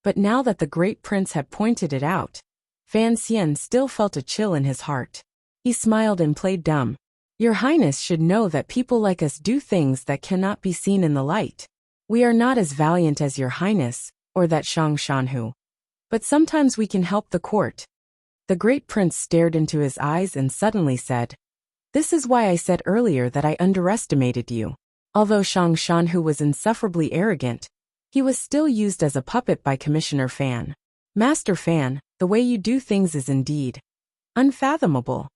but now that the great prince had pointed it out, Fan Xian still felt a chill in his heart. He smiled and played dumb. Your Highness should know that people like us do things that cannot be seen in the light. We are not as valiant as your Highness, or that Shang Shanhu. But sometimes we can help the court. The great prince stared into his eyes and suddenly said, this is why I said earlier that I underestimated you. Although Shang Shanhu was insufferably arrogant, he was still used as a puppet by Commissioner Fan. Master Fan, the way you do things is indeed unfathomable.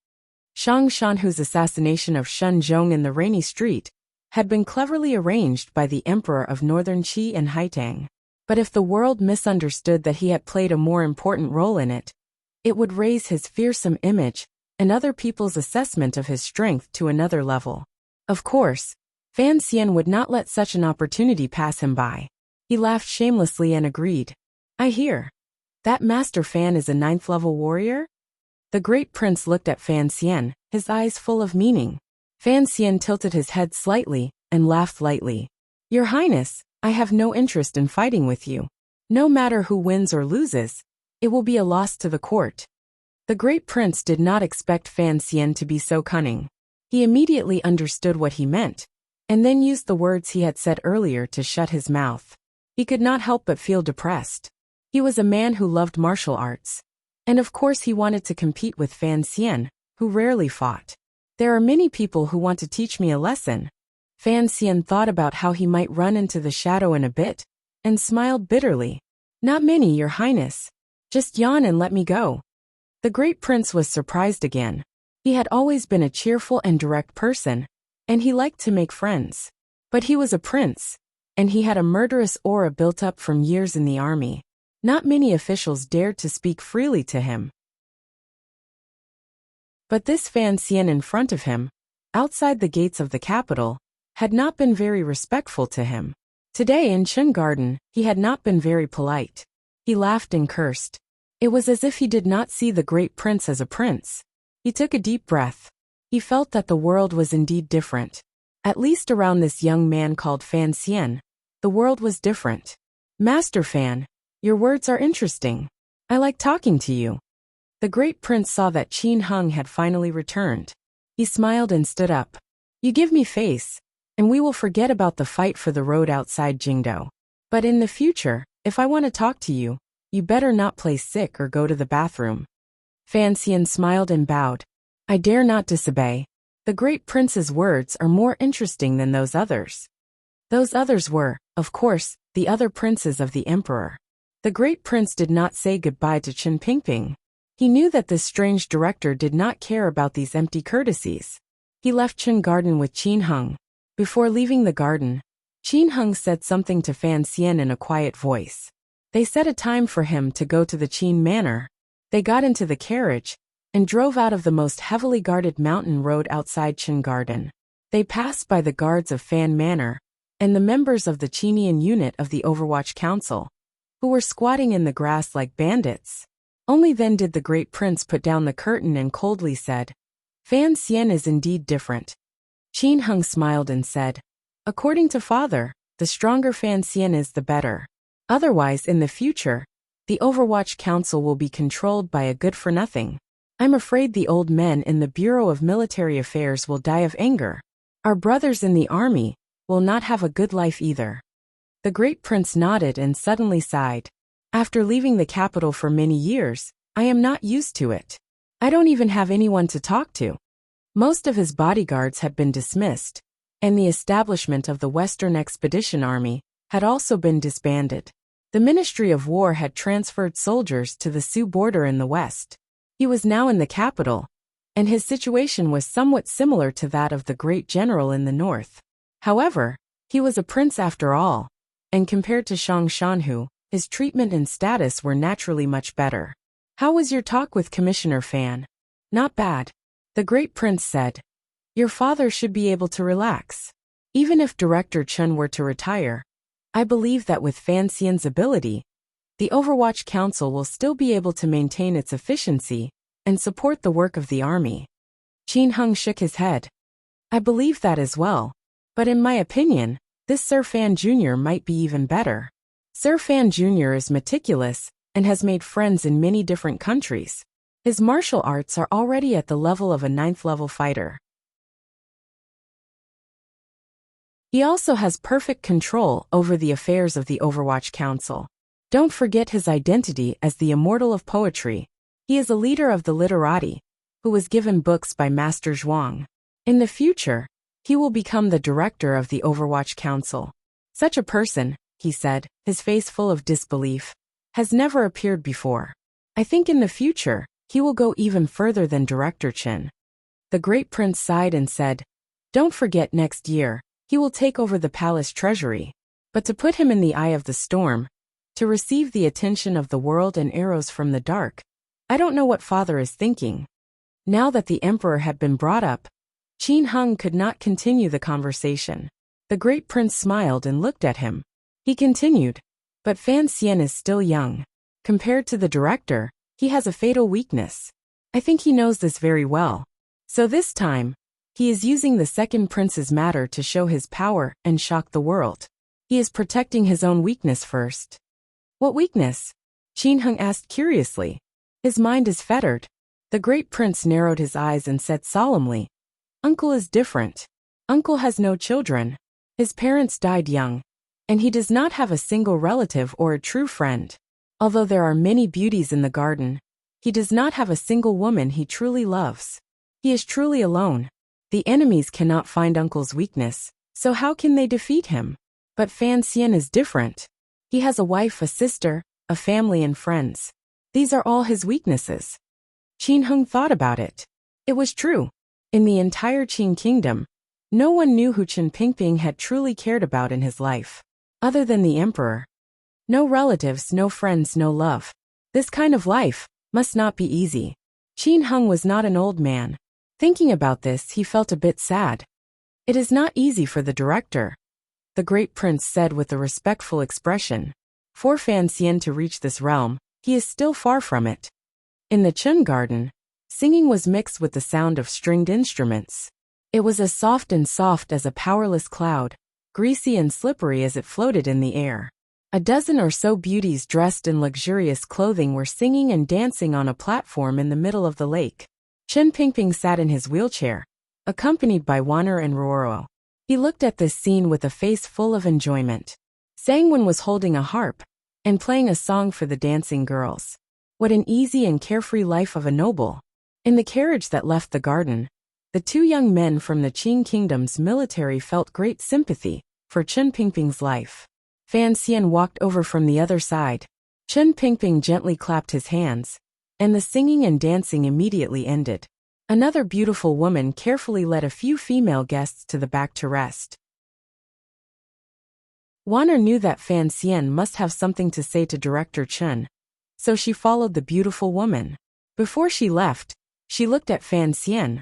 Shang Shanhu's assassination of Shen Zhong in the rainy street had been cleverly arranged by the Emperor of Northern Qi and Haitang. But if the world misunderstood that he had played a more important role in it, It would raise his fearsome image and other people's assessment of his strength to another level. Of course, Fan Xian would not let such an opportunity pass him by. He laughed shamelessly and agreed. I hear. That Master Fan is a 9th-level warrior? The great prince looked at Fan Xian, his eyes full of meaning. Fan Xian tilted his head slightly and laughed lightly. Your Highness, I have no interest in fighting with you. No matter who wins or loses, it will be a loss to the court. The great prince did not expect Fan Xian to be so cunning. He immediately understood what he meant, and then used the words he had said earlier to shut his mouth. He could not help but feel depressed. He was a man who loved martial arts, and of course he wanted to compete with Fan Xian, who rarely fought. There are many people who want to teach me a lesson. Fan Xian thought about how he might run into the shadow in a bit, and smiled bitterly. Not many, Your Highness. Just yawn and let me go. The great prince was surprised again. He had always been a cheerful and direct person, and he liked to make friends. But he was a prince, and he had a murderous aura built up from years in the army. Not many officials dared to speak freely to him. But this Fan Xian in front of him, outside the gates of the capital, had not been very respectful to him. Today in Chen Garden, he had not been very polite. He laughed and cursed. It was as if he did not see the great prince as a prince. He took a deep breath. He felt that the world was indeed different. At least around this young man called Fan Xian, the world was different. Master Fan, your words are interesting. I like talking to you. The great prince saw that Qin Heng had finally returned. He smiled and stood up. You give me face, and we will forget about the fight for the road outside Jingdou. But in the future, if I want to talk to you, you better not play sick or go to the bathroom. Fan Xian smiled and bowed. I dare not disobey. The great prince's words are more interesting than those others. Those others were, of course, the other princes of the emperor. The great prince did not say goodbye to Chen Pingping. He knew that this strange director did not care about these empty courtesies. He left Chen Garden with Qin Heng. Before leaving the garden, Qin Heng said something to Fan Xian in a quiet voice. They set a time for him to go to the Qin Manor. They got into the carriage and drove out of the most heavily guarded mountain road outside Chen Garden. They passed by the guards of Fan Manor and the members of the Qinian unit of the Overwatch Council, who were squatting in the grass like bandits. Only then did the great prince put down the curtain and coldly said, Fan Xian is indeed different. Qin Heng smiled and said, according to father, the stronger Fan Xian is the better. Otherwise, in the future, the Overwatch Council will be controlled by a good-for-nothing. I'm afraid the old men in the Bureau of Military Affairs will die of anger. Our brothers in the army will not have a good life either. The great prince nodded and suddenly sighed. After leaving the capital for many years, I am not used to it. I don't even have anyone to talk to. Most of his bodyguards had been dismissed, and the establishment of the Western Expedition Army had also been disbanded. The Ministry of War had transferred soldiers to the Sioux border in the west. He was now in the capital, and his situation was somewhat similar to that of the great general in the north. However, he was a prince after all, and compared to Shang Shanhu, his treatment and status were naturally much better. How was your talk with Commissioner Fan? Not bad. The great prince said. Your father should be able to relax. Even if Director Chen were to retire, I believe that with Fan Xian's ability, the Overwatch Council will still be able to maintain its efficiency and support the work of the army. Qin Heng shook his head. I believe that as well, but in my opinion, this Sir Fan Jr. might be even better. Sir Fan Jr. is meticulous and has made friends in many different countries. His martial arts are already at the level of a 9th-level fighter. He also has perfect control over the affairs of the Overwatch Council. Don't forget his identity as the Immortal of Poetry. He is a leader of the literati, who was given books by Master Zhuang. In the future, he will become the director of the Overwatch Council. Such a person, he said, his face full of disbelief, has never appeared before. I think in the future, he will go even further than Director Chen. The great prince sighed and said, don't forget next year, he will take over the palace treasury. But to put him in the eye of the storm, to receive the attention of the world and arrows from the dark, I don't know what father is thinking. Now that the emperor had been brought up, Qin Hung could not continue the conversation. The great prince smiled and looked at him. He continued, but Fan Xian is still young. Compared to the director, he has a fatal weakness. I think he knows this very well. So this time, he is using the second prince's matter to show his power and shock the world. He is protecting his own weakness first. What weakness? Qin Hung asked curiously. His mind is fettered. The great prince narrowed his eyes and said solemnly, Uncle is different. Uncle has no children. His parents died young, and he does not have a single relative or a true friend. Although there are many beauties in the garden, he does not have a single woman he truly loves. He is truly alone. The enemies cannot find Uncle's weakness, so how can they defeat him? But Fan Xian is different. He has a wife, a sister, a family and friends. These are all his weaknesses. Qin Hung thought about it. It was true. In the entire Qin kingdom, no one knew who Chen Pingping had truly cared about in his life, other than the emperor. No relatives, no friends, no love. This kind of life must not be easy. Qin Hung was not an old man. Thinking about this, he felt a bit sad. It is not easy for the director, the great prince said with a respectful expression. For Fan Xian to reach this realm, he is still far from it. In the Chun garden, singing was mixed with the sound of stringed instruments. It was as soft as a powerless cloud, greasy and slippery as it floated in the air. A dozen or so beauties dressed in luxurious clothing were singing and dancing on a platform in the middle of the lake. Chen Pingping sat in his wheelchair, accompanied by Wanner and Roro. He looked at this scene with a face full of enjoyment. Sangwon was holding a harp and playing a song for the dancing girls. What an easy and carefree life of a noble. In the carriage that left the garden, the two young men from the Qin kingdom's military felt great sympathy for Chen Pingping's life. Fan Xian walked over from the other side. Chen Pingping gently clapped his hands, and the singing and dancing immediately ended. Another beautiful woman carefully led a few female guests to the back to rest. Wanner knew that Fan Xian must have something to say to Director Chen, so she followed the beautiful woman. Before she left, she looked at Fan Xian,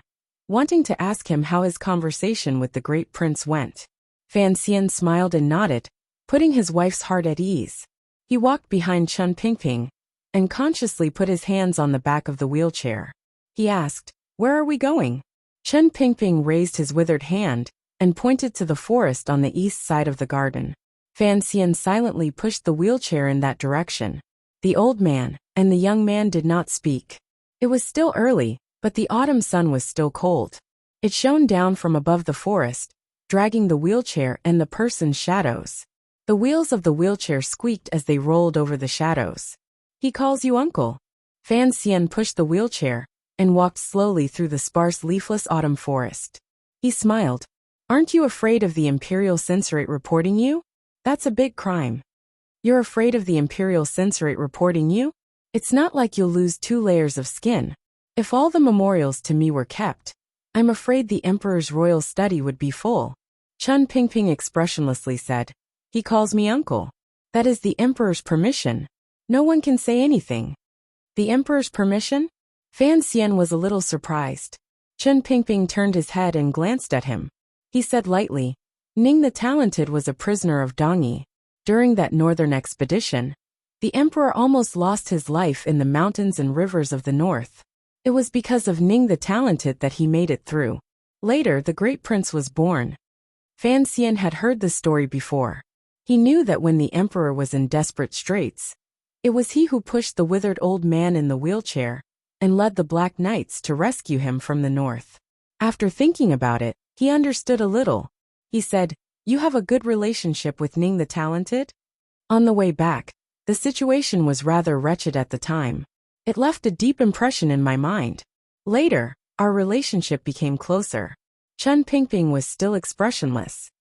wanting to ask him how his conversation with the great prince went. Fan Xian smiled and nodded, putting his wife's heart at ease. He walked behind Chen Pingping and consciously put his hands on the back of the wheelchair. He asked, "Where are we going?" Chen Pingping raised his withered hand and pointed to the forest on the east side of the garden. Fan Xian silently pushed the wheelchair in that direction. The old man and the young man did not speak. It was still early, but the autumn sun was still cold. It shone down from above the forest, dragging the wheelchair and the person's shadows. The wheels of the wheelchair squeaked as they rolled over the shadows. "He calls you uncle." Fan Xian pushed the wheelchair and walked slowly through the sparse leafless autumn forest. He smiled. "Aren't you afraid of the Imperial Censorate reporting you? That's a big crime." "You're afraid of the Imperial Censorate reporting you? It's not like you'll lose 2 layers of skin. If all the memorials to me were kept, I'm afraid the Emperor's royal study would be full." Chen Pingping expressionlessly said, "He calls me uncle. That is the Emperor's permission. No one can say anything." "The Emperor's permission?" Fan Xian was a little surprised. Chen Pingping turned his head and glanced at him. He said lightly, "Ning the Talented was a prisoner of Dongyi. During that northern expedition, the Emperor almost lost his life in the mountains and rivers of the north. It was because of Ning the Talented that he made it through. Later, the great prince was born." Fan Xian had heard the story before. He knew that when the Emperor was in desperate straits, it was he who pushed the withered old man in the wheelchair and led the Black Knights to rescue him from the north. After thinking about it, he understood a little. He said, "You have a good relationship with Ning the Talented?" On the way back, the situation was rather wretched at the time. It left a deep impression in my mind. Later, our relationship became closer. Chen Pingping was still expressionless.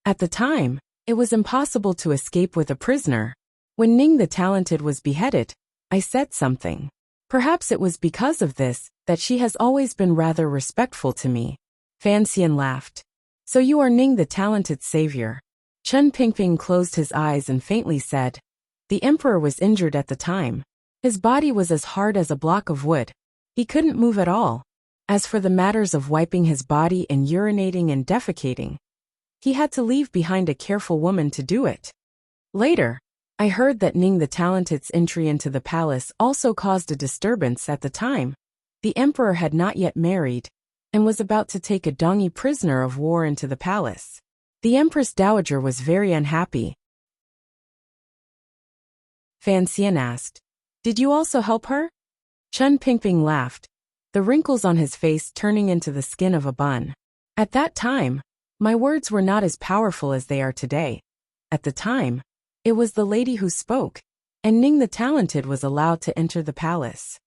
At the time, it was impossible to escape with a prisoner. When Ning the Talented was beheaded, I said something. Perhaps it was because of this that she has always been rather respectful to me. Fan Xian laughed. "So you are Ning the Talented's savior." Chen Pingping closed his eyes and faintly said, "The Emperor was injured at the time. His body was as hard as a block of wood. He couldn't move at all. As for the matters of wiping his body and urinating and defecating, he had to leave behind a careful woman to do it. Later, I heard that Ning the Talented's entry into the palace also caused a disturbance at the time. The emperor had not yet married, and was about to take a Dongi prisoner of war into the palace. The Empress Dowager was very unhappy. Fan Xian asked, "Did you also help her?" Chen Pingping laughed, the wrinkles on his face turning into the skin of a bun. At that time, my words were not as powerful as they are today. At the time, it was the lady who spoke, and Ning the Talented was allowed to enter the palace.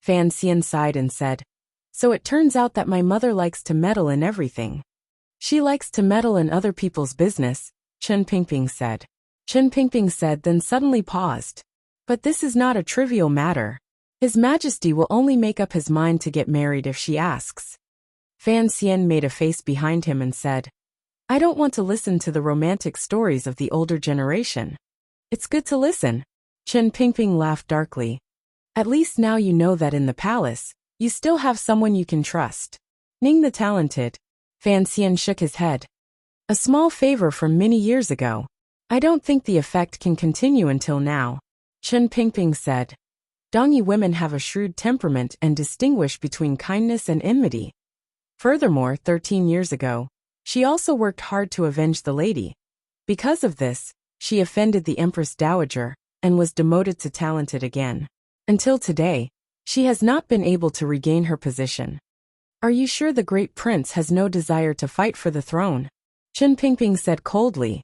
Fan Xian sighed and said, "So it turns out that my mother likes to meddle in everything." "She likes to meddle in other people's business," Chen Pingping said. Chen Pingping said, then suddenly paused. "But this is not a trivial matter. His Majesty will only make up his mind to get married if she asks." Fan Xian made a face behind him and said, "I don't want to listen to the romantic stories of the older generation." "It's good to listen." Chen Pingping laughed darkly. "At least now you know that in the palace, you still have someone you can trust." Ning the Talented. Fan Xian shook his head. "A small favor from many years ago. I don't think the effect can continue until now." Chen Pingping said, "Dongi women have a shrewd temperament and distinguish between kindness and enmity. Furthermore, 13 years ago, she also worked hard to avenge the lady. Because of this, she offended the Empress Dowager and was demoted to Talented again. Until today, she has not been able to regain her position." "Are you sure the great prince has no desire to fight for the throne?" Chen Pingping said coldly.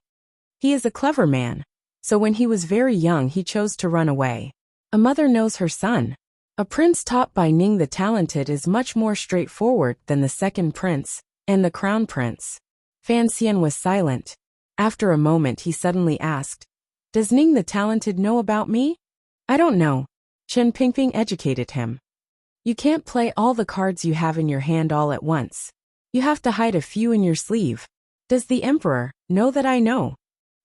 "He is a clever man, so when he was very young he chose to run away. A mother knows her son. A prince taught by Ning the Talented is much more straightforward than the second prince and the crown prince." Fan Xian was silent. After a moment he suddenly asked, "Does Ning the Talented know about me?" "I don't know." Chen Pingping educated him. "You can't play all the cards you have in your hand all at once. You have to hide a few in your sleeve. Does the emperor know that I know?"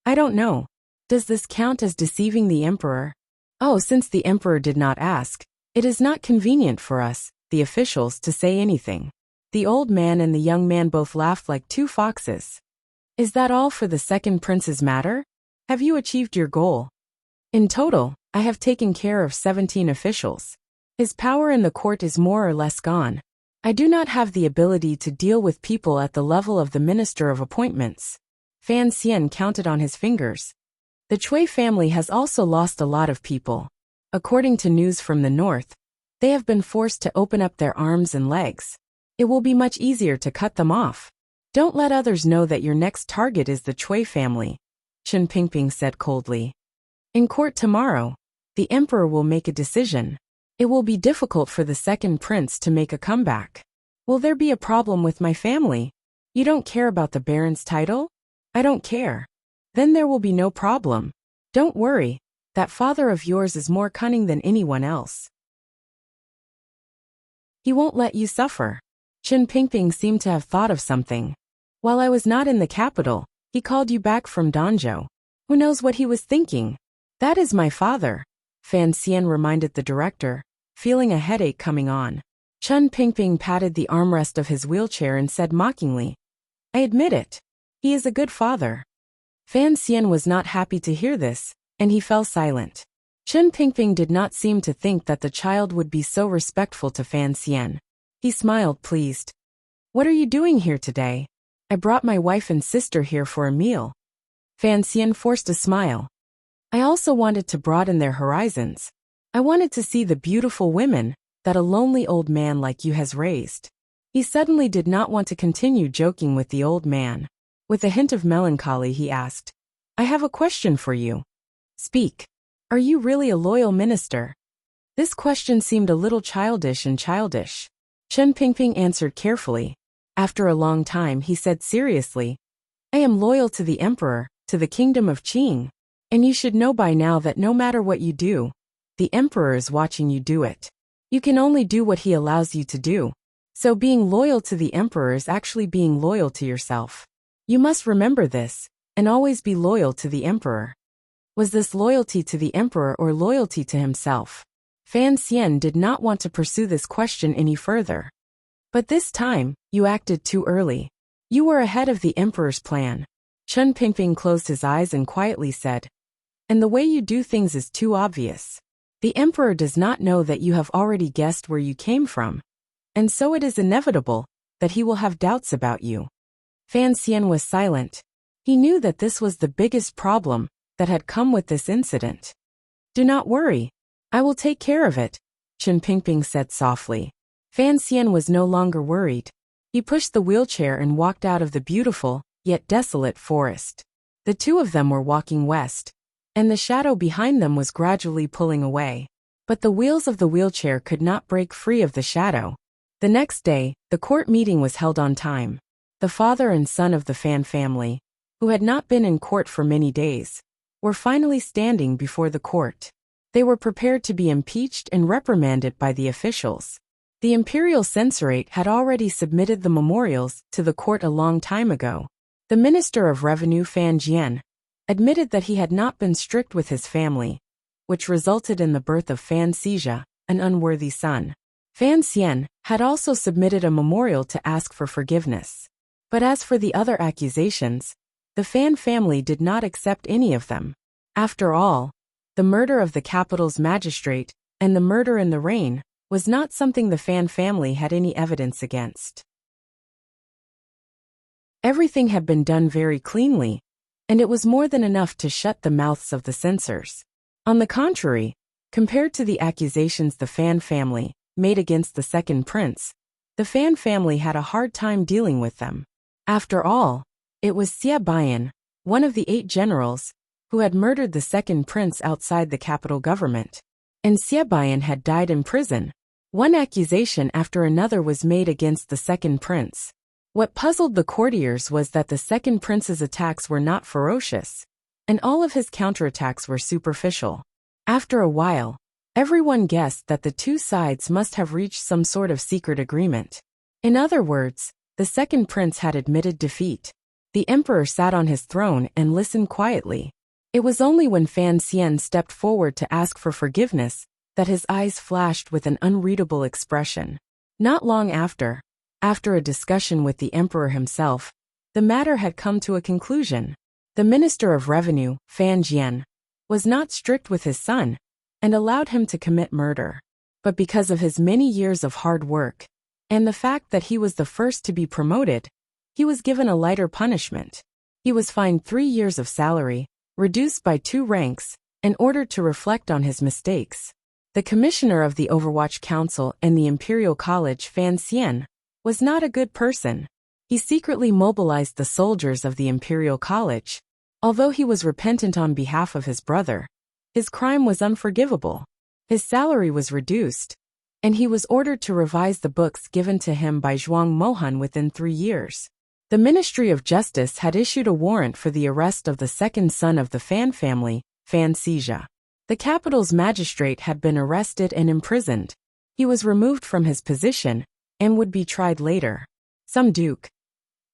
"I don't know." "Does this count as deceiving the emperor?" "Oh, since the emperor did not ask, it is not convenient for us, the officials, to say anything." The old man and the young man both laughed like two foxes. "Is that all for the second prince's matter? Have you achieved your goal?" "In total, I have taken care of 17 officials. His power in the court is more or less gone. I do not have the ability to deal with people at the level of the Minister of Appointments." Fan Xian counted on his fingers. "The Cui family has also lost a lot of people. According to news from the north, they have been forced to open up their arms and legs. It will be much easier to cut them off. Don't let others know that your next target is the Cui family," Chen Pingping said coldly. "In court tomorrow, the emperor will make a decision. It will be difficult for the second prince to make a comeback. Will there be a problem with my family? You don't care about the baron's title? I don't care. Then there will be no problem. Don't worry, that father of yours is more cunning than anyone else. He won't let you suffer." Chen Pingping seemed to have thought of something. "While I was not in the capital, he called you back from Danzhou. Who knows what he was thinking?" "That is my father," Fan Xian reminded the director, feeling a headache coming on. Chen Pingping patted the armrest of his wheelchair and said mockingly, "I admit it. He is a good father." Fan Xian was not happy to hear this, and he fell silent. Chen Pingping did not seem to think that the child would be so respectful to Fan Xian. He smiled, pleased. "What are you doing here today?" "I brought my wife and sister here for a meal." Fan Xian forced a smile. "I also wanted to broaden their horizons. I wanted to see the beautiful women that a lonely old man like you has raised." He suddenly did not want to continue joking with the old man. With a hint of melancholy he asked, "I have a question for you." "Speak. Are you really a loyal minister?" This question seemed a little childish. Chen Pingping answered carefully. After a long time he said seriously, "I am loyal to the emperor, to the kingdom of Qing. And you should know by now that no matter what you do, the emperor is watching you do it. You can only do what he allows you to do. So being loyal to the emperor is actually being loyal to yourself. You must remember this, and always be loyal to the emperor." Was this loyalty to the emperor or loyalty to himself? Fan Xian did not want to pursue this question any further. But this time, you acted too early. You were ahead of the emperor's plan. Chen Pingping closed his eyes and quietly said, "And the way you do things is too obvious. The emperor does not know that you have already guessed where you came from, and so it is inevitable that he will have doubts about you." Fan Xian was silent. He knew that this was the biggest problem that had come with this incident. "Do not worry. I will take care of it," Chen Pingping said softly. Fan Xian was no longer worried. He pushed the wheelchair and walked out of the beautiful, yet desolate forest. The two of them were walking west, and the shadow behind them was gradually pulling away. But the wheels of the wheelchair could not break free of the shadow. The next day, the court meeting was held on time. The father and son of the Fan family, who had not been in court for many days, were finally standing before the court. They were prepared to be impeached and reprimanded by the officials. The imperial censorate had already submitted the memorials to the court a long time ago. The Minister of Revenue Fan Jian admitted that he had not been strict with his family, which resulted in the birth of Fan Xizha, an unworthy son. Fan Xian had also submitted a memorial to ask for forgiveness. But as for the other accusations, the Fan family did not accept any of them. After all, the murder of the capital's magistrate and the murder in the rain was not something the Fan family had any evidence against. Everything had been done very cleanly, and it was more than enough to shut the mouths of the censors. On the contrary, compared to the accusations the Fan family made against the second prince, the Fan family had a hard time dealing with them. After all, it was Xie Bian, one of the 8 generals, who had murdered the second prince outside the capital government. And Xie Bian had died in prison. One accusation after another was made against the second prince. What puzzled the courtiers was that the second prince's attacks were not ferocious, and all of his counterattacks were superficial. After a while, everyone guessed that the two sides must have reached some sort of secret agreement. In other words, the second prince had admitted defeat. The emperor sat on his throne and listened quietly. It was only when Fan Xian stepped forward to ask for forgiveness that his eyes flashed with an unreadable expression. Not long after a discussion with the emperor himself, the matter had come to a conclusion. The Minister of Revenue, Fan Jian, was not strict with his son and allowed him to commit murder. But because of his many years of hard work and the fact that he was the first to be promoted, he was given a lighter punishment. He was fined 3 years of salary, reduced by 2 ranks, in order to reflect on his mistakes. The commissioner of the Overwatch Council and the Imperial College, Fan Xian, was not a good person. He secretly mobilized the soldiers of the Imperial College. Although he was repentant on behalf of his brother, his crime was unforgivable. His salary was reduced, and he was ordered to revise the books given to him by Zhuang Mohan within 3 years. The Ministry of Justice had issued a warrant for the arrest of the second son of the Fan family, Fan Xizha. The capital's magistrate had been arrested and imprisoned. He was removed from his position and would be tried later. Some duke.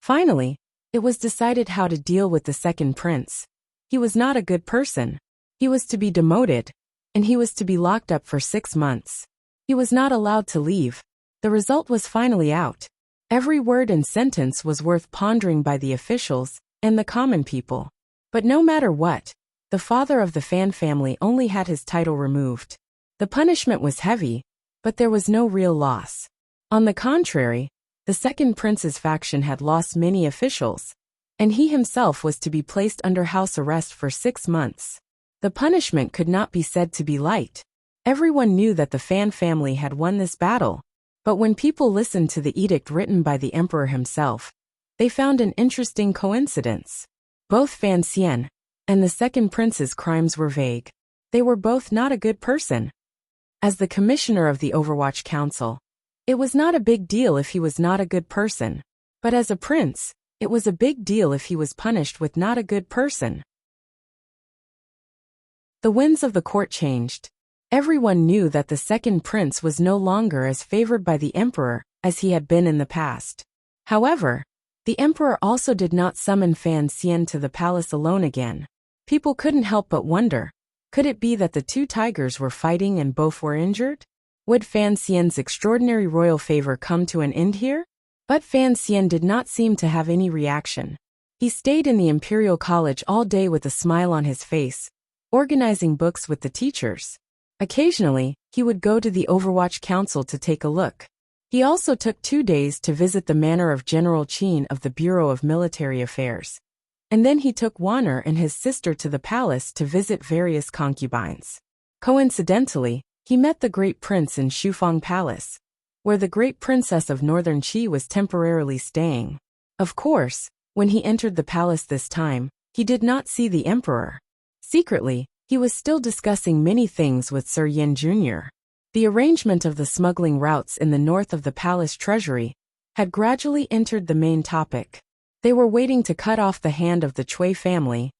Finally, it was decided how to deal with the second prince. He was not a good person. He was to be demoted, and he was to be locked up for 6 months. He was not allowed to leave. The result was finally out. Every word and sentence was worth pondering by the officials and the common people. But no matter what, the father of the Fan family only had his title removed. The punishment was heavy, but there was no real loss. On the contrary, the second prince's faction had lost many officials, and he himself was to be placed under house arrest for 6 months. The punishment could not be said to be light. Everyone knew that the Fan family had won this battle, but when people listened to the edict written by the emperor himself, they found an interesting coincidence. Both Fan Xian and the second prince's crimes were vague. They were both not a good person. As the commissioner of the Overwatch Council, it was not a big deal if he was not a good person. But as a prince, it was a big deal if he was punished with not a good person. The winds of the court changed. Everyone knew that the second prince was no longer as favored by the emperor as he had been in the past. However, the emperor also did not summon Fan Xian to the palace alone again. People couldn't help but wonder, Could it be that the two tigers were fighting and both were injured? Would Fan Xian's extraordinary royal favor come to an end here? But Fan Xian did not seem to have any reaction. He stayed in the Imperial College all day with a smile on his face, organizing books with the teachers. Occasionally, he would go to the Overwatch Council to take a look. He also took 2 days to visit the manor of General Qin of the Bureau of Military Affairs. And then he took Wanner and his sister to the palace to visit various concubines. Coincidentally, he met the Great Prince in Shufang Palace, where the Great Princess of Northern Qi was temporarily staying. Of course, when he entered the palace this time, he did not see the emperor. Secretly, he was still discussing many things with Sir Yin Jr. The arrangement of the smuggling routes in the north of the palace treasury had gradually entered the main topic. They were waiting to cut off the hand of the Cui family,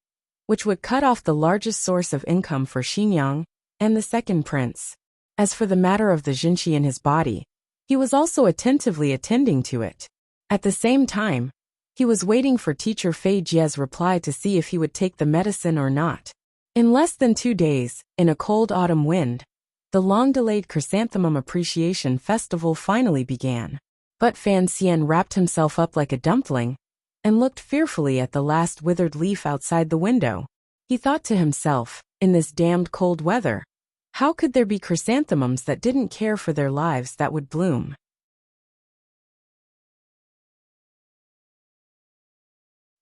which would cut off the largest source of income for Xinyang and the second prince. As for the matter of the Jinqi in his body, he was also attentively attending to it. At the same time, he was waiting for teacher Fei Jie's reply to see if he would take the medicine or not. In less than 2 days, in a cold autumn wind, the long-delayed Chrysanthemum Appreciation Festival finally began. But Fan Xian wrapped himself up like a dumpling and looked fearfully at the last withered leaf outside the window. He thought to himself, in this damned cold weather, how could there be chrysanthemums that didn't care for their lives that would bloom?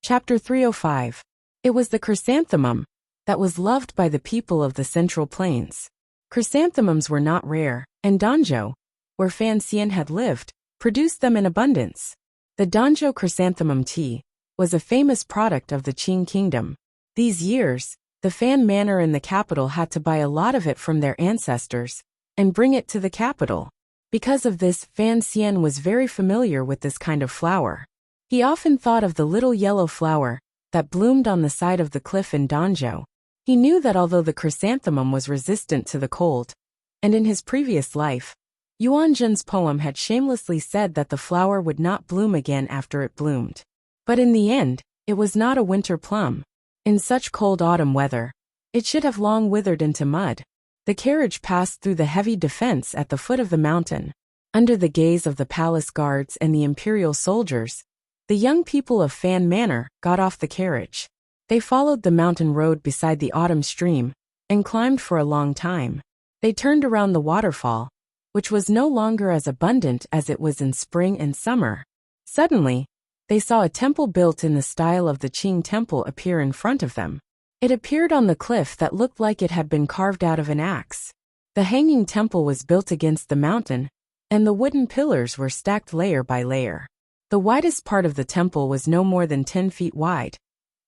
Chapter 305. It was the chrysanthemum that was loved by the people of the Central Plains. Chrysanthemums were not rare, and Danzhou, where Fan Xian had lived, produced them in abundance. The Danzhou chrysanthemum tea was a famous product of the Qing kingdom. These years, the Fan manor in the capital had to buy a lot of it from their ancestors and bring it to the capital. Because of this, Fan Xian was very familiar with this kind of flower. He often thought of the little yellow flower that bloomed on the side of the cliff in Danzhou. He knew that although the chrysanthemum was resistant to the cold, and in his previous life, Yuan Zhen's poem had shamelessly said that the flower would not bloom again after it bloomed. But in the end, it was not a winter plum. In such cold autumn weather, it should have long withered into mud. The carriage passed through the heavy defense at the foot of the mountain. Under the gaze of the palace guards and the imperial soldiers, the young people of Fan Manor got off the carriage. They followed the mountain road beside the autumn stream and climbed for a long time. They turned around the waterfall, which was no longer as abundant as it was in spring and summer. Suddenly, they saw a temple built in the style of the Qing temple appear in front of them. It appeared on the cliff that looked like it had been carved out of an axe. The hanging temple was built against the mountain, and the wooden pillars were stacked layer by layer. The widest part of the temple was no more than 10 feet wide,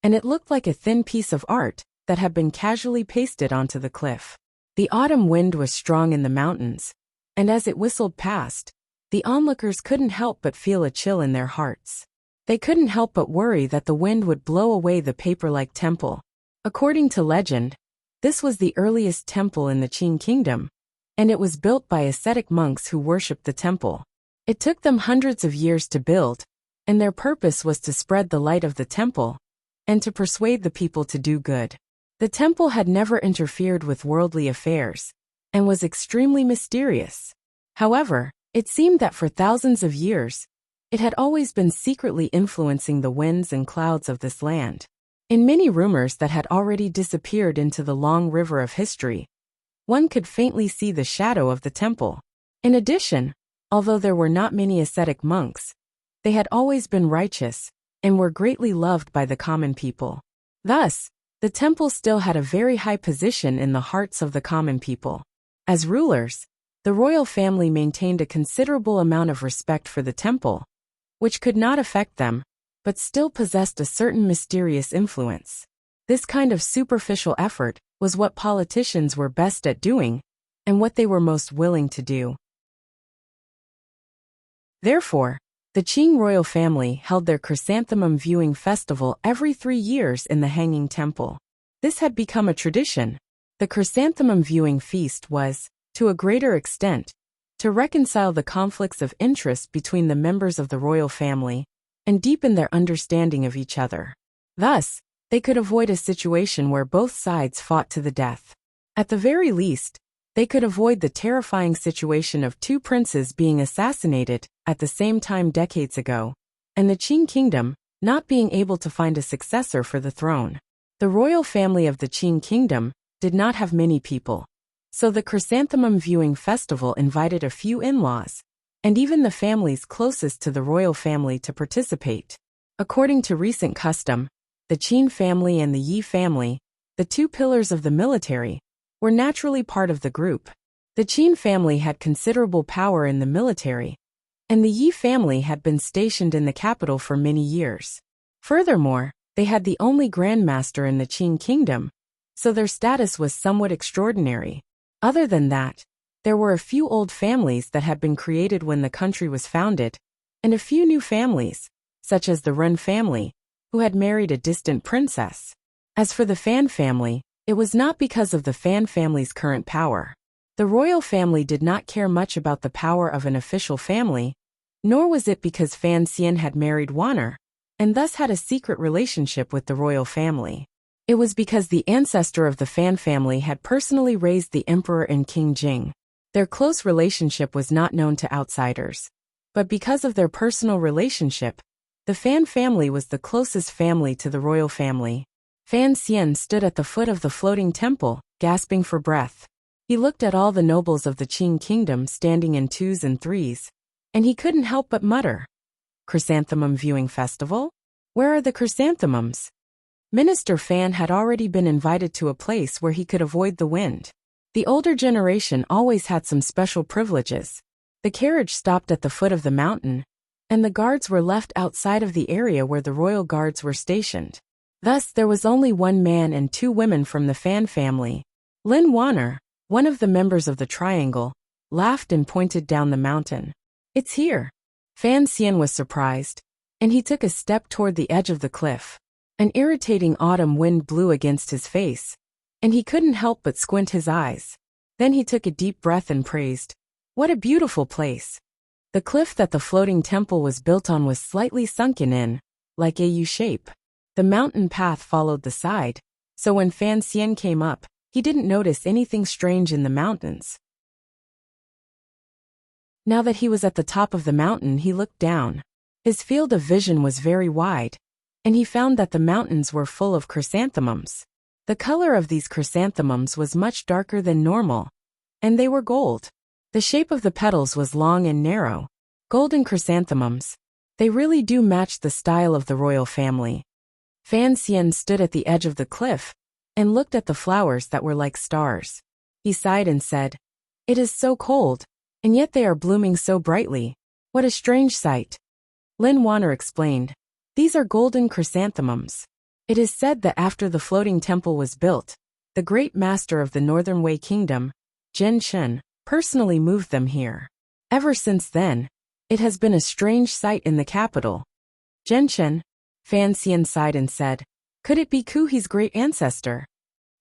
and it looked like a thin piece of art that had been casually pasted onto the cliff. The autumn wind was strong in the mountains, and as it whistled past, the onlookers couldn't help but feel a chill in their hearts. They couldn't help but worry that the wind would blow away the paper-like temple. According to legend, this was the earliest temple in the Qing kingdom, and it was built by ascetic monks who worshipped the temple. It took them hundreds of years to build, and their purpose was to spread the light of the temple and to persuade the people to do good. The temple had never interfered with worldly affairs and was extremely mysterious. However, it seemed that for thousands of years, it had always been secretly influencing the winds and clouds of this land. In many rumors that had already disappeared into the long river of history, one could faintly see the shadow of the temple. In addition, although there were not many ascetic monks, they had always been righteous and were greatly loved by the common people. Thus, the temple still had a very high position in the hearts of the common people. As rulers, the royal family maintained a considerable amount of respect for the temple, which could not affect them, but still possessed a certain mysterious influence. This kind of superficial effort was what politicians were best at doing, and what they were most willing to do. Therefore, the Qing royal family held their chrysanthemum viewing festival every 3 years in the Hanging Temple. This had become a tradition. The chrysanthemum viewing feast was, to a greater extent, to reconcile the conflicts of interest between the members of the royal family and deepen their understanding of each other. Thus, they could avoid a situation where both sides fought to the death. At the very least, they could avoid the terrifying situation of two princes being assassinated at the same time decades ago, and the Qing kingdom not being able to find a successor for the throne. The royal family of the Qing kingdom did not have many people, so the chrysanthemum viewing festival invited a few in-laws, and even the families closest to the royal family to participate. According to recent custom, the Qin family and the Yi family, the two pillars of the military, were naturally part of the group. The Qin family had considerable power in the military, and the Yi family had been stationed in the capital for many years. Furthermore, they had the only grandmaster in the Qing kingdom, so their status was somewhat extraordinary. Other than that, there were a few old families that had been created when the country was founded, and a few new families, such as the Ren family, who had married a distant princess. As for the Fan family, it was not because of the Fan family's current power. The royal family did not care much about the power of an official family, nor was it because Fan Xian had married Wanner, and thus had a secret relationship with the royal family. It was because the ancestor of the Fan family had personally raised the emperor and King Jing. Their close relationship was not known to outsiders, but because of their personal relationship, the Fan family was the closest family to the royal family. Fan Xian stood at the foot of the floating temple, gasping for breath. He looked at all the nobles of the Qing kingdom standing in twos and threes, and he couldn't help but mutter, "Chrysanthemum viewing festival? Where are the chrysanthemums?" Minister Fan had already been invited to a place where he could avoid the wind. The older generation always had some special privileges. The carriage stopped at the foot of the mountain, and the guards were left outside of the area where the royal guards were stationed. Thus, there was only one man and two women from the Fan family. Lin Wanner, one of the members of the triangle, laughed and pointed down the mountain. "It's here." Fan Xian was surprised, and he took a step toward the edge of the cliff. An irritating autumn wind blew against his face, and he couldn't help but squint his eyes. Then he took a deep breath and praised, "What a beautiful place." The cliff that the floating temple was built on was slightly sunken in, like a U shape. The mountain path followed the side, so when Fan Xian came up, he didn't notice anything strange in the mountains. Now that he was at the top of the mountain, he looked down. His field of vision was very wide, and he found that the mountains were full of chrysanthemums. The color of these chrysanthemums was much darker than normal, and they were gold. The shape of the petals was long and narrow. Golden chrysanthemums. They really do match the style of the royal family. Fan Xian stood at the edge of the cliff and looked at the flowers that were like stars. He sighed and said, "It is so cold, and yet they are blooming so brightly. What a strange sight." Lin Wanner explained, "These are golden chrysanthemums. It is said that after the floating temple was built, the great master of the Northern Wei Kingdom, Zhen Shen, personally moved them here. Ever since then, it has been a strange sight in the capital." "Zhen Shen?" Fan Xian sighed and said, "Could it be Ku He's great ancestor?"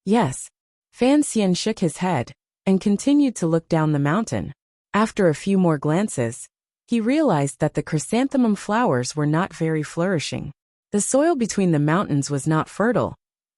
"Yes." Fan Xian shook his head and continued to look down the mountain. After a few more glances, he realized that the chrysanthemum flowers were not very flourishing. The soil between the mountains was not fertile,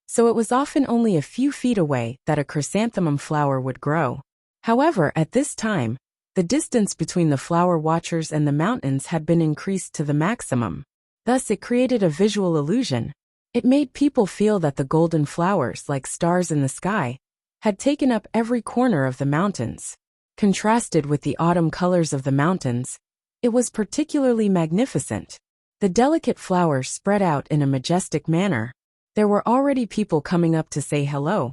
so it was often only a few feet away that a chrysanthemum flower would grow. However, at this time, the distance between the flower watchers and the mountains had been increased to the maximum. Thus, it created a visual illusion. It made people feel that the golden flowers, like stars in the sky, had taken up every corner of the mountains. Contrasted with the autumn colors of the mountains, it was particularly magnificent. The delicate flowers spread out in a majestic manner. There were already people coming up to say hello,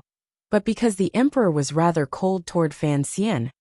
but because the emperor was rather cold toward Fan Xian,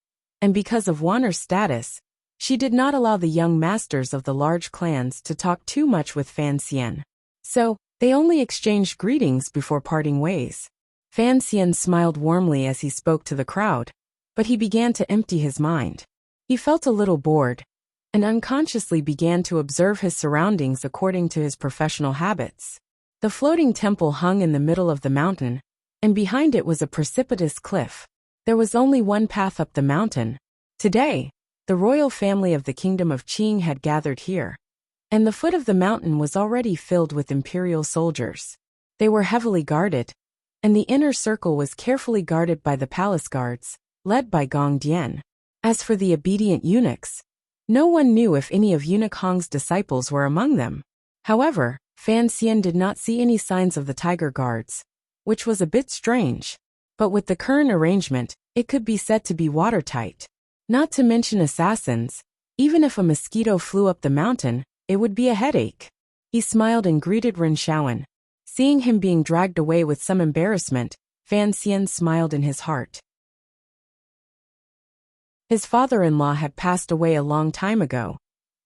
and because of Wanner's status, she did not allow the young masters of the large clans to talk too much with Fan Xian. So, they only exchanged greetings before parting ways. Fan Xian smiled warmly as he spoke to the crowd, but he began to empty his mind. He felt a little bored, and unconsciously began to observe his surroundings according to his professional habits. The floating temple hung in the middle of the mountain, and behind it was a precipitous cliff. There was only one path up the mountain. Today, the royal family of the Kingdom of Qing had gathered here, and the foot of the mountain was already filled with imperial soldiers. They were heavily guarded, and the inner circle was carefully guarded by the palace guards, led by Gong Dian. As for the obedient eunuchs, no one knew if any of Eunuch Hong's disciples were among them. However, Fan Xian did not see any signs of the tiger guards, which was a bit strange. But with the current arrangement, it could be said to be watertight. Not to mention assassins, even if a mosquito flew up the mountain, it would be a headache. He smiled and greeted Ren Shaoan. Seeing him being dragged away with some embarrassment, Fan Xian smiled in his heart. His father-in-law had passed away a long time ago,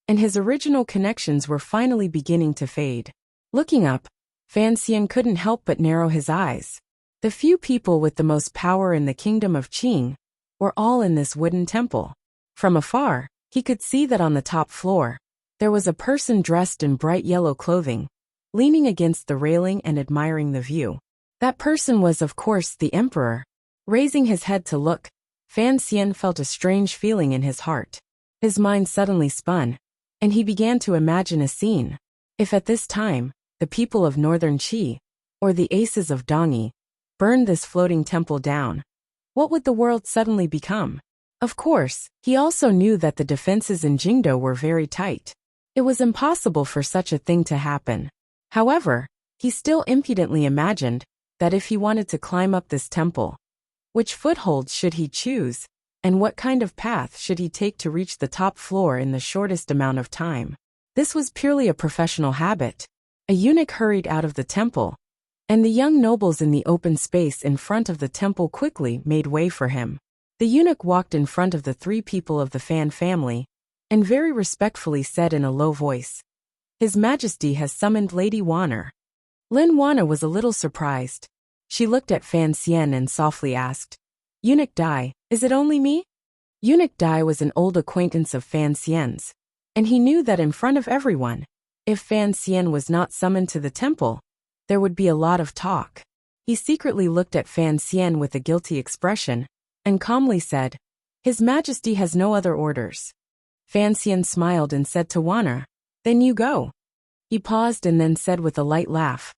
and his original connections were finally beginning to fade. Looking up, Fan Xian couldn't help but narrow his eyes. The few people with the most power in the kingdom of Qing were all in this wooden temple. From afar, he could see that on the top floor, there was a person dressed in bright yellow clothing, leaning against the railing and admiring the view. That person was, of course, the emperor. Raising his head to look, Fan Xian felt a strange feeling in his heart. His mind suddenly spun, and he began to imagine a scene. If at this time, the people of northern Qi, or the aces of Dongyi, burned this floating temple down, what would the world suddenly become? Of course, he also knew that the defenses in Jingdo were very tight. It was impossible for such a thing to happen. However, he still impudently imagined that if he wanted to climb up this temple, which footholds should he choose, and what kind of path should he take to reach the top floor in the shortest amount of time? This was purely a professional habit. A eunuch hurried out of the temple, and the young nobles in the open space in front of the temple quickly made way for him. The eunuch walked in front of the three people of the Fan family, and very respectfully said in a low voice, "His Majesty has summoned Lady Wanner." Lin Wanner was a little surprised. She looked at Fan Xian and softly asked, "Eunuch Dai, is it only me?" Eunuch Dai was an old acquaintance of Fan Xian's, and he knew that in front of everyone, if Fan Xian was not summoned to the temple, there would be a lot of talk. He secretly looked at Fan Xian with a guilty expression, and calmly said, "His Majesty has no other orders." Fan Xian smiled and said to Wanner, "Then you go." He paused and then said with a light laugh,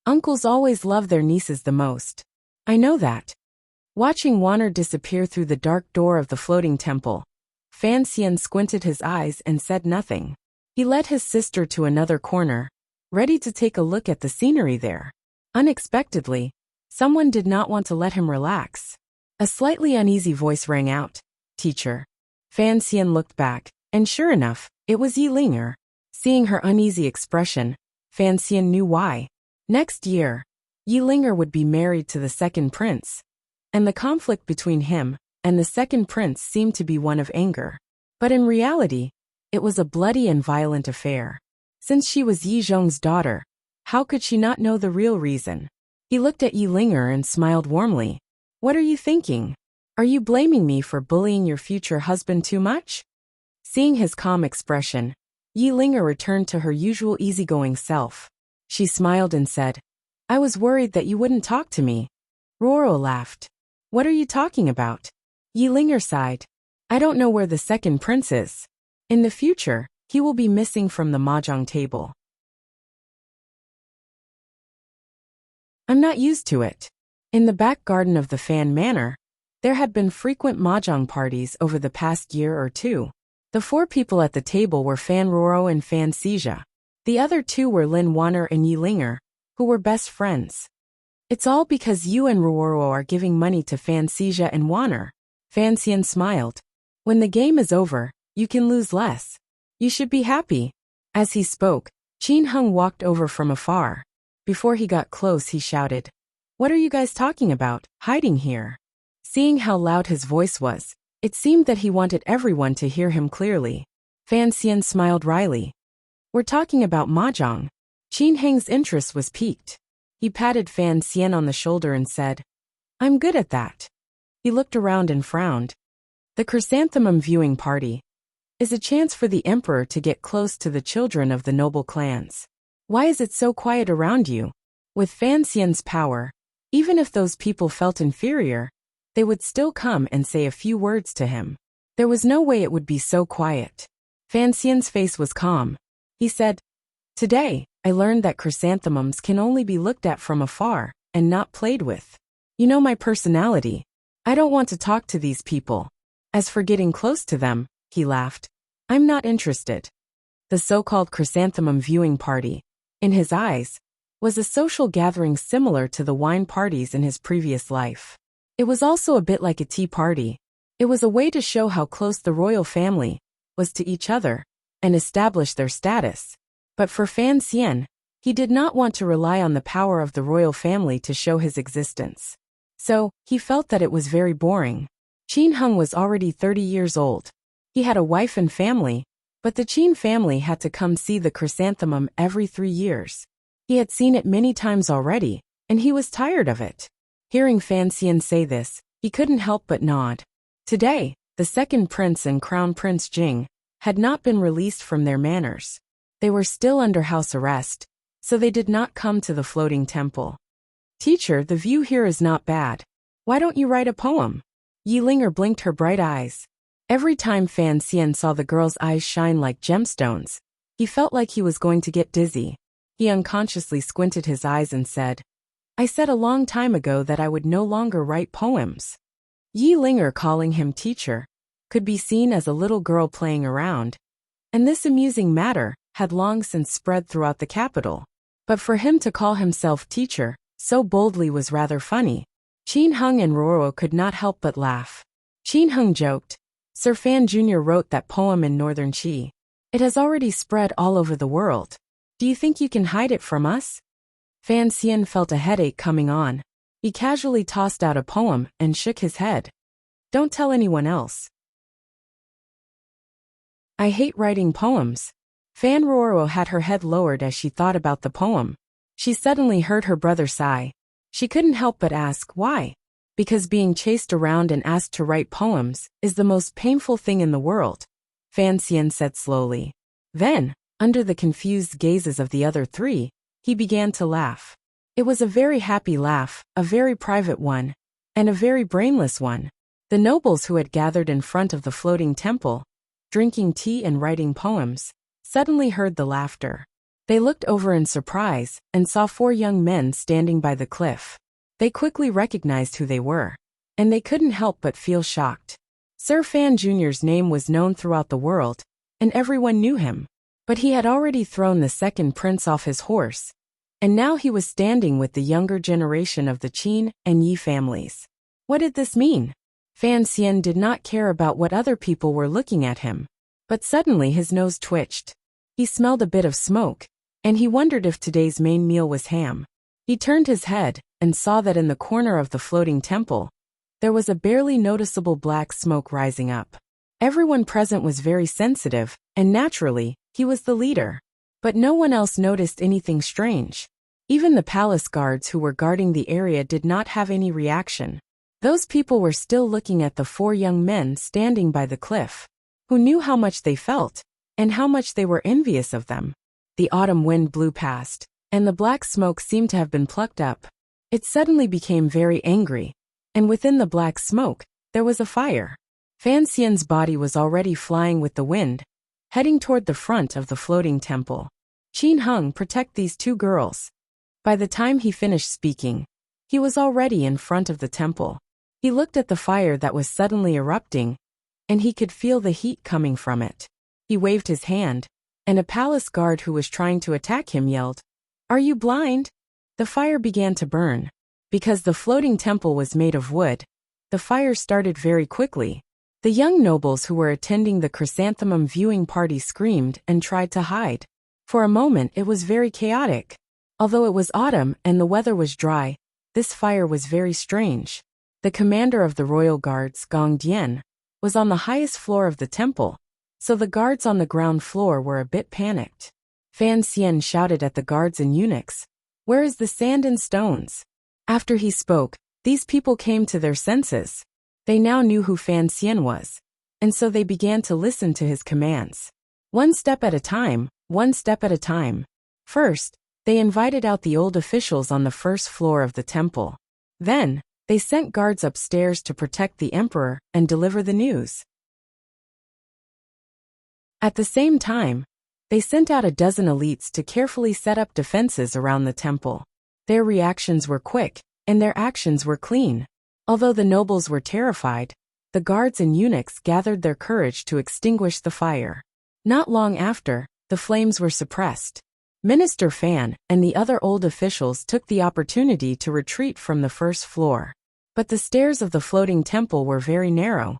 "Uncles always love their nieces the most. I know that." Watching Wanner disappear through the dark door of the floating temple, Fan Xian squinted his eyes and said nothing. He led his sister to another corner, ready to take a look at the scenery there. Unexpectedly, someone did not want to let him relax. A slightly uneasy voice rang out, "Teacher." Fan Xian looked back, and sure enough, it was Yi Linger. Seeing her uneasy expression, Fan Xian knew why. Next year, Yi Linger would be married to the second prince, and the conflict between him and the second prince seemed to be one of anger. But in reality, it was a bloody and violent affair. Since she was Yi Zhong's daughter, how could she not know the real reason? He looked at Yi Linger and smiled warmly. "What are you thinking? Are you blaming me for bullying your future husband too much?" Seeing his calm expression, Yi Linger returned to her usual easygoing self. She smiled and said, "I was worried that you wouldn't talk to me." Roro laughed. "What are you talking about?" Yi Linger sighed. "I don't know where the second prince is. In the future, he will be missing from the mahjong table. I'm not used to it." In the back garden of the Fan Manor, there had been frequent mahjong parties over the past year or two. The four people at the table were Fan Roro and Fan Xija. The other two were Lin Wanner and Yi Linger, who were best friends. "It's all because you and Roro are giving money to Fan Xija and Wanner." Fan Xian smiled. "When the game is over, you can lose less. You should be happy." As he spoke, Qin Heng walked over from afar. Before he got close, he shouted, "What are you guys talking about, hiding here?" Seeing how loud his voice was, it seemed that he wanted everyone to hear him clearly. Fan Xian smiled wryly. "We're talking about mahjong." Qin Heng's interest was piqued. He patted Fan Xian on the shoulder and said, "I'm good at that." He looked around and frowned. The chrysanthemum viewing party is a chance for the emperor to get close to the children of the noble clans. Why is it so quiet around you? With Fan Xian's power, even if those people felt inferior, they would still come and say a few words to him. There was no way it would be so quiet. Fan Xian's face was calm. He said, "Today, I learned that chrysanthemums can only be looked at from afar, and not played with. You know my personality. I don't want to talk to these people. As for getting close to them, he laughed, I'm not interested. The so-called chrysanthemum viewing party, in his eyes, was a social gathering similar to the wine parties in his previous life. It was also a bit like a tea party. It was a way to show how close the royal family was to each other and establish their status. But for Fan Xian, he did not want to rely on the power of the royal family to show his existence. So, he felt that it was very boring. Qin Heng was already 30 years old. He had a wife and family, but the Qin family had to come see the chrysanthemum every 3 years. He had seen it many times already, and he was tired of it. Hearing Fan Xian say this, he couldn't help but nod. Today, the second prince and crown prince Jing had not been released from their manors. They were still under house arrest, so they did not come to the floating temple. Teacher, the view here is not bad. Why don't you write a poem? Yi Linger blinked her bright eyes. Every time Fan Xian saw the girl's eyes shine like gemstones, he felt like he was going to get dizzy. He unconsciously squinted his eyes and said, I said a long time ago that I would no longer write poems. Yi Linger, calling him teacher, could be seen as a little girl playing around, and this amusing matter had long since spread throughout the capital. But for him to call himself teacher so boldly was rather funny. Qin Heng and Roro could not help but laugh. Qin Heng joked, Sir Fan Jr. wrote that poem in Northern Qi. It has already spread all over the world. Do you think you can hide it from us? Fan Xian felt a headache coming on. He casually tossed out a poem and shook his head. Don't tell anyone else. I hate writing poems. Fan Roro had her head lowered as she thought about the poem. She suddenly heard her brother sigh. She couldn't help but ask why. Because being chased around and asked to write poems is the most painful thing in the world, Fan Xian said slowly. Then, under the confused gazes of the other three, he began to laugh. It was a very happy laugh, a very private one, and a very brainless one. The nobles who had gathered in front of the floating temple, drinking tea and writing poems, suddenly heard the laughter. They looked over in surprise and saw 4 young men standing by the cliff. They quickly recognized who they were, and they couldn't help but feel shocked. Sir Fan Jr.'s name was known throughout the world, and everyone knew him. But he had already thrown the second prince off his horse, and now he was standing with the younger generation of the Qin and Yi families. What did this mean? Fan Xian did not care about what other people were looking at him, but suddenly his nose twitched. He smelled a bit of smoke, and he wondered if today's main meal was ham. He turned his head and saw that in the corner of the floating temple, there was a barely noticeable black smoke rising up. Everyone present was very sensitive, and naturally, he was the leader. But no one else noticed anything strange. Even the palace guards who were guarding the area did not have any reaction. Those people were still looking at the 4 young men standing by the cliff, who knew how much they felt, and how much they were envious of them. The autumn wind blew past, and the black smoke seemed to have been plucked up. It suddenly became very angry, and within the black smoke, there was a fire. Fan Xian's body was already flying with the wind, heading toward the front of the floating temple. Qin Heng, protect these 2 girls. By the time he finished speaking, he was already in front of the temple. He looked at the fire that was suddenly erupting, and he could feel the heat coming from it. He waved his hand, and a palace guard who was trying to attack him yelled, Are you blind? The fire began to burn. Because the floating temple was made of wood, the fire started very quickly. The young nobles who were attending the chrysanthemum viewing party screamed and tried to hide. For a moment it was very chaotic. Although it was autumn and the weather was dry, this fire was very strange. The commander of the royal guards, Gong Dian, was on the highest floor of the temple, so the guards on the ground floor were a bit panicked. Fan Xian shouted at the guards and eunuchs, Where is the sand and stones? After he spoke, these people came to their senses. They now knew who Fan Xian was, and so they began to listen to his commands. One step at a time, one step at a time. First, they invited out the old officials on the first floor of the temple. Then, they sent guards upstairs to protect the emperor and deliver the news. At the same time, they sent out a dozen elites to carefully set up defenses around the temple. Their reactions were quick, and their actions were clean. Although the nobles were terrified, the guards and eunuchs gathered their courage to extinguish the fire. Not long after, the flames were suppressed. Minister Fan and the other old officials took the opportunity to retreat from the first floor. But the stairs of the floating temple were very narrow,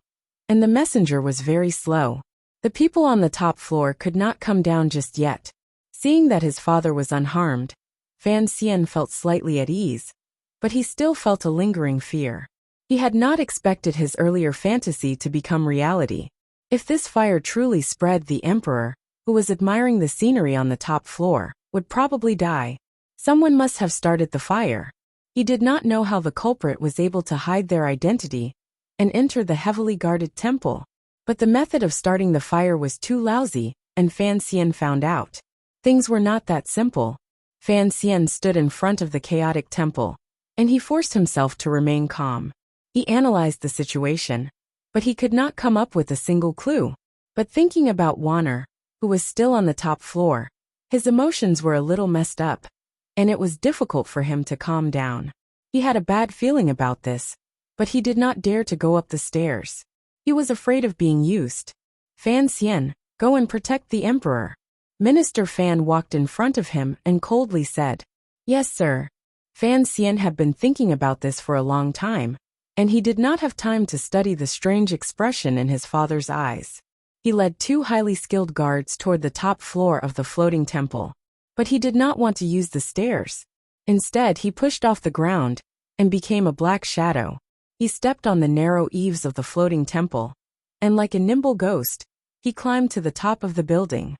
and the messenger was very slow. The people on the top floor could not come down just yet. Seeing that his father was unharmed, Fan Xian felt slightly at ease, but he still felt a lingering fear. He had not expected his earlier fantasy to become reality. If this fire truly spread, the emperor, who was admiring the scenery on the top floor, would probably die. Someone must have started the fire. He did not know how the culprit was able to hide their identity and enter the heavily guarded temple. But the method of starting the fire was too lousy, and Fan Xian found out. Things were not that simple. Fan Xian stood in front of the chaotic temple, and he forced himself to remain calm. He analyzed the situation, but he could not come up with a single clue. But thinking about Warner, who was still on the top floor, his emotions were a little messed up, and it was difficult for him to calm down. He had a bad feeling about this, but he did not dare to go up the stairs. He was afraid of being used. Fan Xian, go and protect the emperor. Minister Fan walked in front of him and coldly said, Yes, sir. Fan Xian had been thinking about this for a long time, and he did not have time to study the strange expression in his father's eyes. He led 2 highly skilled guards toward the top floor of the floating temple. But he did not want to use the stairs. Instead, he pushed off the ground and became a black shadow. He stepped on the narrow eaves of the floating temple, and like a nimble ghost, he climbed to the top of the building.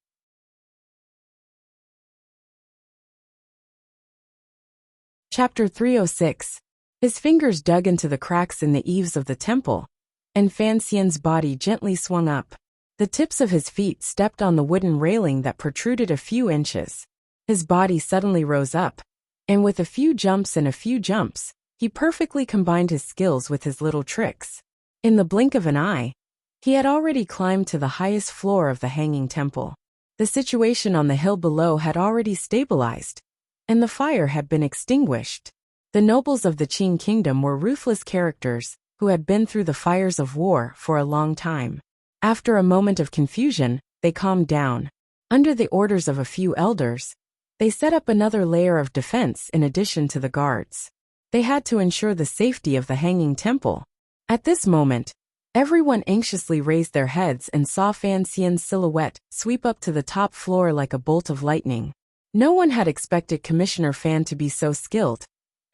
Chapter 306. His fingers dug into the cracks in the eaves of the temple, and Fan Xian's body gently swung up. The tips of his feet stepped on the wooden railing that protruded a few inches. His body suddenly rose up, and with a few jumps and a few jumps, he perfectly combined his skills with his little tricks. In the blink of an eye, he had already climbed to the highest floor of the hanging temple. The situation on the hill below had already stabilized, and the fire had been extinguished. The nobles of the Qing kingdom were ruthless characters who had been through the fires of war for a long time. After a moment of confusion, they calmed down. Under the orders of a few elders, they set up another layer of defense in addition to the guards. They had to ensure the safety of the hanging temple. At this moment, everyone anxiously raised their heads and saw Fan Xian's silhouette sweep up to the top floor like a bolt of lightning. No one had expected Commissioner Fan to be so skilled,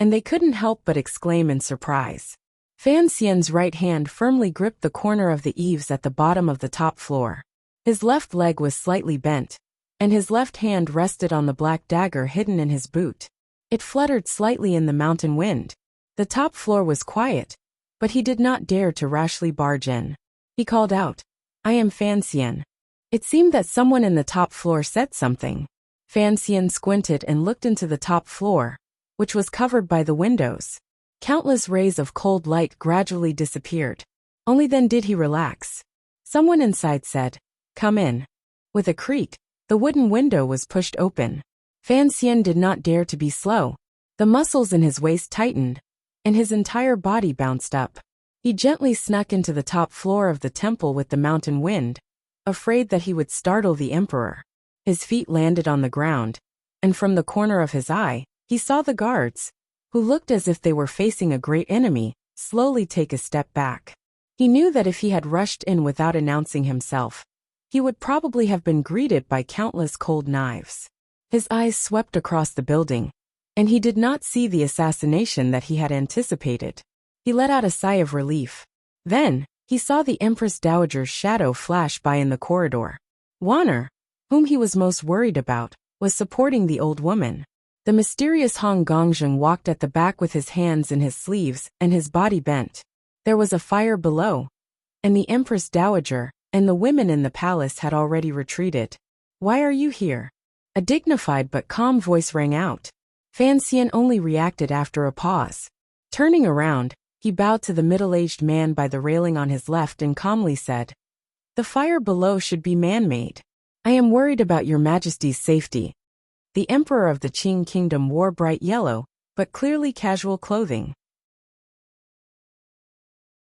and they couldn't help but exclaim in surprise. Fan Xian's right hand firmly gripped the corner of the eaves at the bottom of the top floor. His left leg was slightly bent, and his left hand rested on the black dagger hidden in his boot. It fluttered slightly in the mountain wind. The top floor was quiet, but he did not dare to rashly barge in. He called out, I am Fan Xian. It seemed that someone in the top floor said something. Fan Xian squinted and looked into the top floor, which was covered by the windows. Countless rays of cold light gradually disappeared. Only then did he relax. Someone inside said, Come in. With a creak, the wooden window was pushed open. Fan Xian did not dare to be slow. The muscles in his waist tightened, and his entire body bounced up. He gently snuck into the top floor of the temple with the mountain wind, afraid that he would startle the emperor. His feet landed on the ground, and from the corner of his eye, he saw the guards, who looked as if they were facing a great enemy, slowly take a step back. He knew that if he had rushed in without announcing himself, he would probably have been greeted by countless cold knives. His eyes swept across the building, and he did not see the assassination that he had anticipated. He let out a sigh of relief. Then, he saw the Empress Dowager's shadow flash by in the corridor. Warner, whom he was most worried about, was supporting the old woman. The mysterious Hong Gongzheng walked at the back with his hands in his sleeves and his body bent. There was a fire below, and the Empress Dowager and the women in the palace had already retreated. Why are you here? A dignified but calm voice rang out. Fan Xian only reacted after a pause. Turning around, he bowed to the middle-aged man by the railing on his left and calmly said, The fire below should be man-made. I am worried about your Majesty's safety. The Emperor of the Qing Kingdom wore bright yellow, but clearly casual clothing.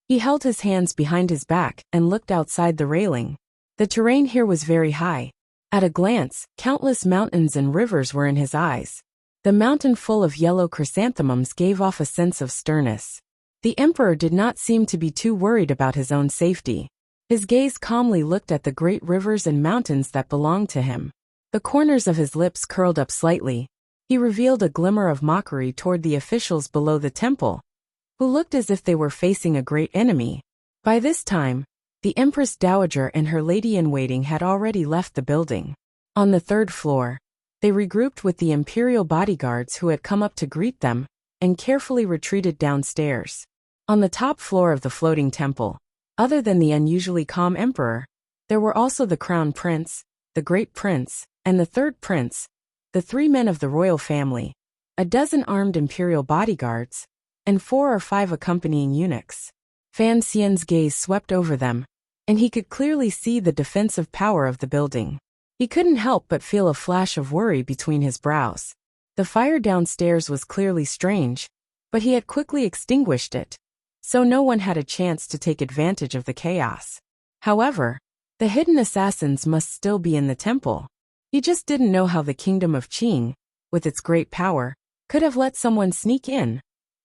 He held his hands behind his back and looked outside the railing. The terrain here was very high. At a glance, countless mountains and rivers were in his eyes. The mountain full of yellow chrysanthemums gave off a sense of sternness. The emperor did not seem to be too worried about his own safety. His gaze calmly looked at the great rivers and mountains that belonged to him. The corners of his lips curled up slightly. He revealed a glimmer of mockery toward the officials below the temple, who looked as if they were facing a great enemy. By this time, the Empress Dowager and her lady-in-waiting had already left the building. On the third floor, they regrouped with the imperial bodyguards who had come up to greet them, and carefully retreated downstairs. On the top floor of the floating temple, other than the unusually calm emperor, there were also the crown prince, the great prince, and the third prince, the 3 men of the royal family, a dozen armed imperial bodyguards, and 4 or 5 accompanying eunuchs. Fan Xian's gaze swept over them, and he could clearly see the defensive power of the building. He couldn't help but feel a flash of worry between his brows. The fire downstairs was clearly strange, but he had quickly extinguished it, so no one had a chance to take advantage of the chaos. However, the hidden assassins must still be in the temple. He just didn't know how the kingdom of Qing, with its great power, could have let someone sneak in.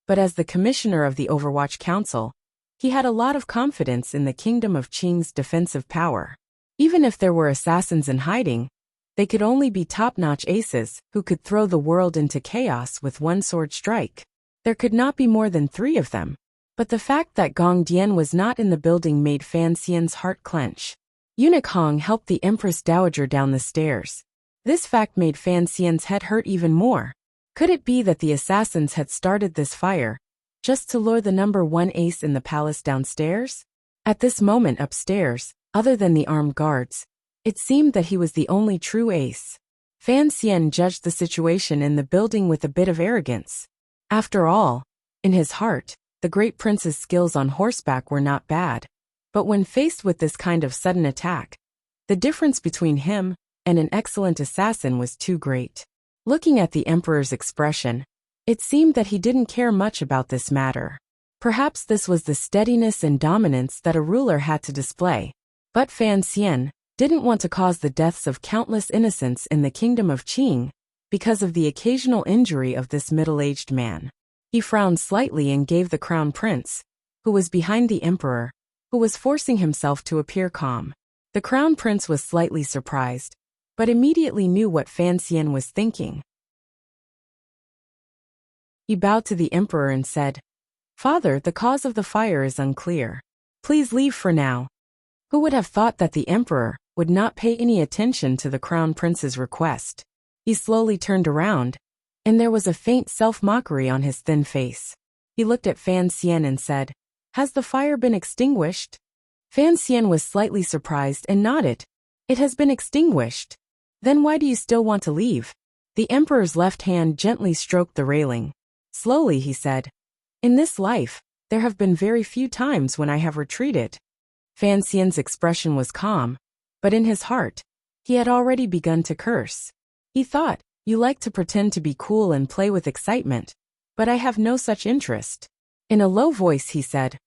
But as the commissioner of the Overwatch Council, he had a lot of confidence in the kingdom of Qing's defensive power. Even if there were assassins in hiding, they could only be top-notch aces who could throw the world into chaos with one sword strike. There could not be more than 3 of them. But the fact that Gong Dian was not in the building made Fan Xian's heart clench. Eunuch Hong helped the Empress Dowager down the stairs. This fact made Fan Xian's head hurt even more. Could it be that the assassins had started this fire just to lure the number 1 ace in the palace downstairs? At this moment upstairs, other than the armed guards, it seemed that he was the only true ace. Fan Xian judged the situation in the building with a bit of arrogance. After all, in his heart, the great prince's skills on horseback were not bad. But when faced with this kind of sudden attack, the difference between him and an excellent assassin was too great. Looking at the emperor's expression, it seemed that he didn't care much about this matter. Perhaps this was the steadiness and dominance that a ruler had to display. But Fan Xian didn't want to cause the deaths of countless innocents in the kingdom of Qing because of the occasional injury of this middle-aged man. He frowned slightly and gave the crown prince, who was behind the emperor, who was forcing himself to appear calm. The crown prince was slightly surprised, but immediately knew what Fan Xian was thinking. He bowed to the emperor and said, "Father, the cause of the fire is unclear. Please leave for now." Who would have thought that the emperor would not pay any attention to the crown prince's request? He slowly turned around, and there was a faint self-mockery on his thin face. He looked at Fan Xian and said, "Has the fire been extinguished?" Fan Xian was slightly surprised and nodded. "It has been extinguished. Then why do you still want to leave?" The emperor's left hand gently stroked the railing. Slowly he said, "In this life, there have been very few times when I have retreated." Fan Xian's expression was calm, but in his heart, he had already begun to curse. He thought, "You like to pretend to be cool and play with excitement, but I have no such interest." In a low voice he said,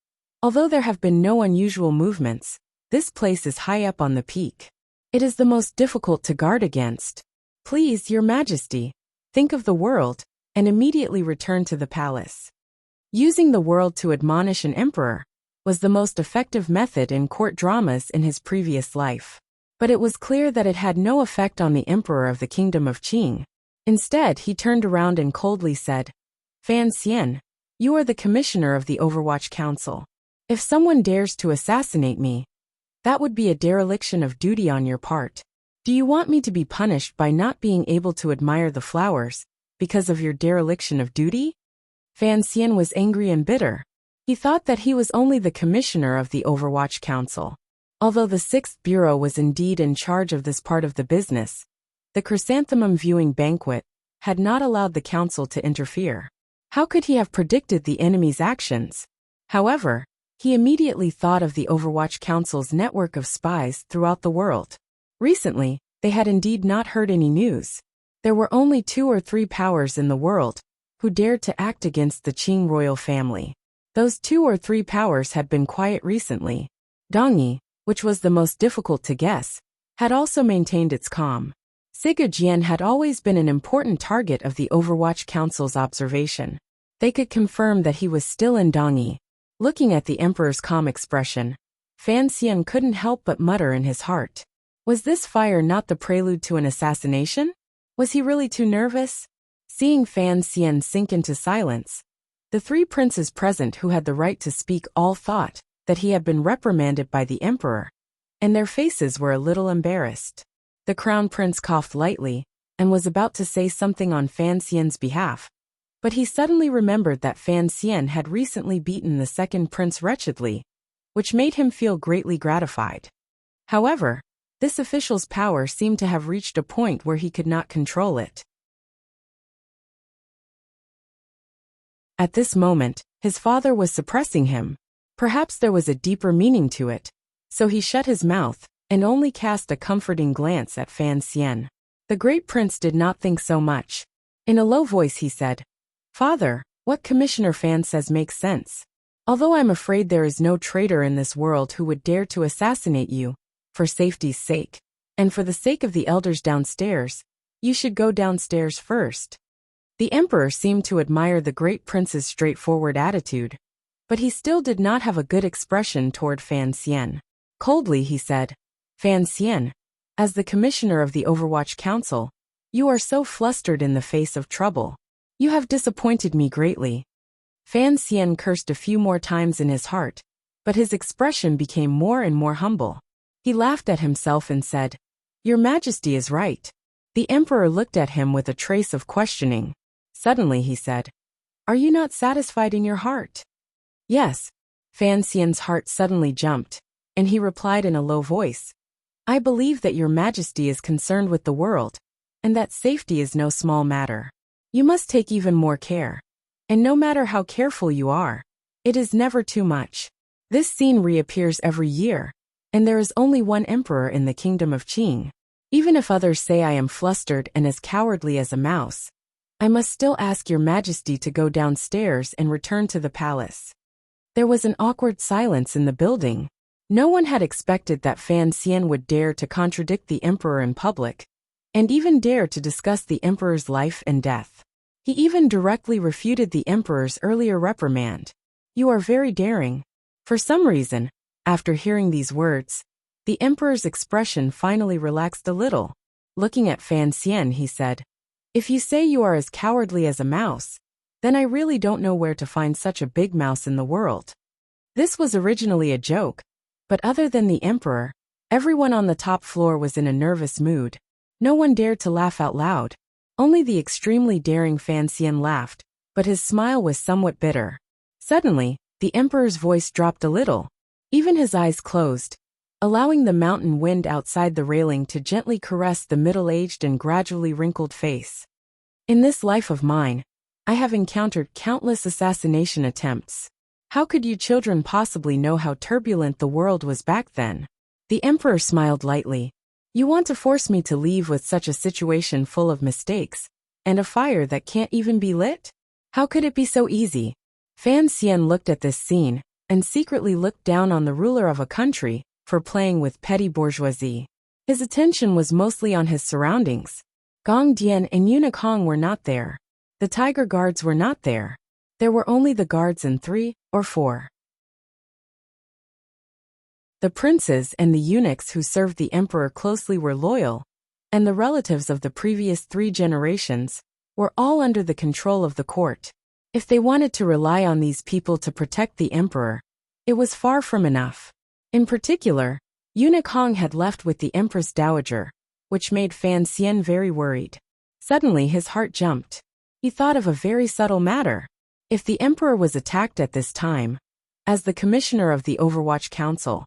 "Although there have been no unusual movements, this place is high up on the peak. It is the most difficult to guard against. Please, Your Majesty, think of the world, and immediately return to the palace." Using the world to admonish an emperor was the most effective method in court dramas in his previous life. But it was clear that it had no effect on the emperor of the kingdom of Qing. Instead, he turned around and coldly said, "Fan Xian, you are the commissioner of the Overwatch Council. If someone dares to assassinate me, that would be a dereliction of duty on your part. Do you want me to be punished by not being able to admire the flowers because of your dereliction of duty?" Fan Xian was angry and bitter. He thought that he was only the commissioner of the Overwatch Council. Although the 6th Bureau was indeed in charge of this part of the business, the chrysanthemum viewing banquet had not allowed the council to interfere. How could he have predicted the enemy's actions? However, he immediately thought of the Overwatch Council's network of spies throughout the world. Recently, they had indeed not heard any news. There were only 2 or 3 powers in the world who dared to act against the Qing royal family. Those 2 or 3 powers had been quiet recently. Dongyi, which was the most difficult to guess, had also maintained its calm. Siga Jian had always been an important target of the Overwatch Council's observation. They could confirm that he was still in Dongyi. Looking at the emperor's calm expression, Fan Xian couldn't help but mutter in his heart. Was this fire not the prelude to an assassination? Was he really too nervous? Seeing Fan Xian sink into silence, the 3 princes present who had the right to speak all thought that he had been reprimanded by the emperor, and their faces were a little embarrassed. The crown prince coughed lightly and was about to say something on Fan Xian's behalf, but he suddenly remembered that Fan Xian had recently beaten the second prince wretchedly, which made him feel greatly gratified. However, this official's power seemed to have reached a point where he could not control it. At this moment, his father was suppressing him. Perhaps there was a deeper meaning to it, so he shut his mouth and only cast a comforting glance at Fan Xian. The great prince did not think so much. In a low voice he said, "Father, what Commissioner Fan says makes sense. Although I'm afraid there is no traitor in this world who would dare to assassinate you, for safety's sake, and for the sake of the elders downstairs, you should go downstairs first." The emperor seemed to admire the great prince's straightforward attitude, but he still did not have a good expression toward Fan Xian. Coldly he said, "Fan Xian, as the commissioner of the Overwatch Council, you are so flustered in the face of trouble. You have disappointed me greatly." Fan Xian cursed a few more times in his heart, but his expression became more and more humble. He laughed at himself and said, "Your Majesty is right." The emperor looked at him with a trace of questioning. Suddenly he said, "Are you not satisfied in your heart?" "Yes." Fan Xian's heart suddenly jumped, and he replied in a low voice, "I believe that your Majesty is concerned with the world, and that safety is no small matter. You must take even more care. And no matter how careful you are, it is never too much. This scene reappears every year, and there is only one emperor in the kingdom of Qing. Even if others say I am flustered and as cowardly as a mouse, I must still ask your Majesty to go downstairs and return to the palace." There was an awkward silence in the building. No one had expected that Fan Xian would dare to contradict the emperor in public, and even dare to discuss the emperor's life and death. He even directly refuted the emperor's earlier reprimand. "You are very daring." For some reason, after hearing these words, the emperor's expression finally relaxed a little. Looking at Fan Xian, he said, "If you say you are as cowardly as a mouse, then I really don't know where to find such a big mouse in the world." This was originally a joke, but other than the emperor, everyone on the top floor was in a nervous mood. No one dared to laugh out loud. Only the extremely daring Fan Xian laughed, but his smile was somewhat bitter. Suddenly, the emperor's voice dropped a little. Even his eyes closed, allowing the mountain wind outside the railing to gently caress the middle-aged and gradually wrinkled face. "In this life of mine, I have encountered countless assassination attempts. How could you children possibly know how turbulent the world was back then?" The emperor smiled lightly. "You want to force me to leave with such a situation full of mistakes, and a fire that can't even be lit? How could it be so easy?" Fan Xian looked at this scene, and secretly looked down on the ruler of a country for playing with petty bourgeoisie. His attention was mostly on his surroundings. Gong Dian and Eunuch Hong were not there. The tiger guards were not there. There were only the guards and 3 or 4. The princes and the eunuchs who served the emperor closely were loyal, and the relatives of the previous 3 generations were all under the control of the court. If they wanted to rely on these people to protect the emperor, it was far from enough. In particular, Eunuch Hong had left with the Empress Dowager, which made Fan Xian very worried. Suddenly his heart jumped. He thought of a very subtle matter. If the emperor was attacked at this time, as the commissioner of the Overwatch Council,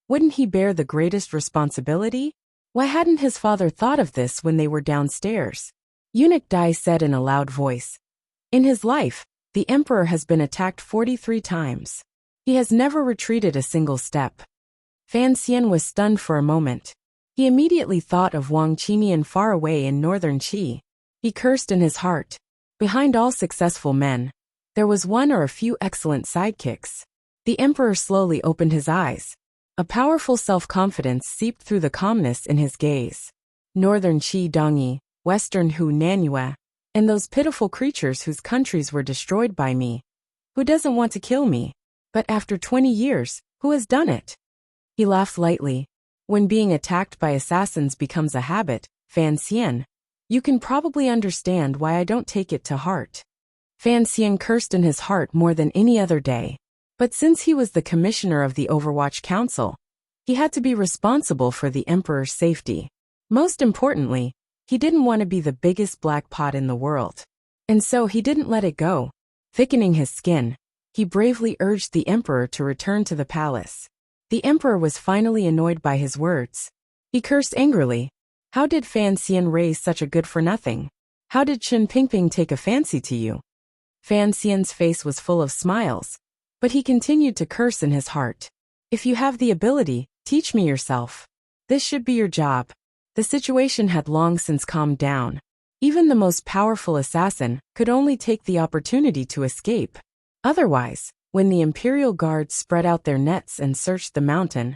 wouldn't he bear the greatest responsibility? Why hadn't his father thought of this when they were downstairs? Eunuch Dai said in a loud voice. In his life, the emperor has been attacked 43 times. He has never retreated a single step. Fan Xian was stunned for a moment. He immediately thought of Wang Qinian far away in northern Qi. He cursed in his heart. Behind all successful men, there was one or a few excellent sidekicks. The emperor slowly opened his eyes. A powerful self-confidence seeped through the calmness in his gaze. Northern Qi Dongyi, Western Hu Nanyue, and those pitiful creatures whose countries were destroyed by me. Who doesn't want to kill me? But after 20 years, who has done it? He laughed lightly. When being attacked by assassins becomes a habit, Fan Xian, you can probably understand why I don't take it to heart. Fan Xian cursed in his heart more than any other day. But since he was the commissioner of the Overwatch Council, he had to be responsible for the emperor's safety. Most importantly, he didn't want to be the biggest black pot in the world. And so he didn't let it go. Thickening his skin, he bravely urged the emperor to return to the palace. The emperor was finally annoyed by his words. He cursed angrily. How did Fan Xian raise such a good-for-nothing? How did Chen Pingping take a fancy to you? Fan Xian's face was full of smiles, but he continued to curse in his heart. If you have the ability, teach me yourself. This should be your job. The situation had long since calmed down. Even the most powerful assassin could only take the opportunity to escape. Otherwise, when the imperial guards spread out their nets and searched the mountain,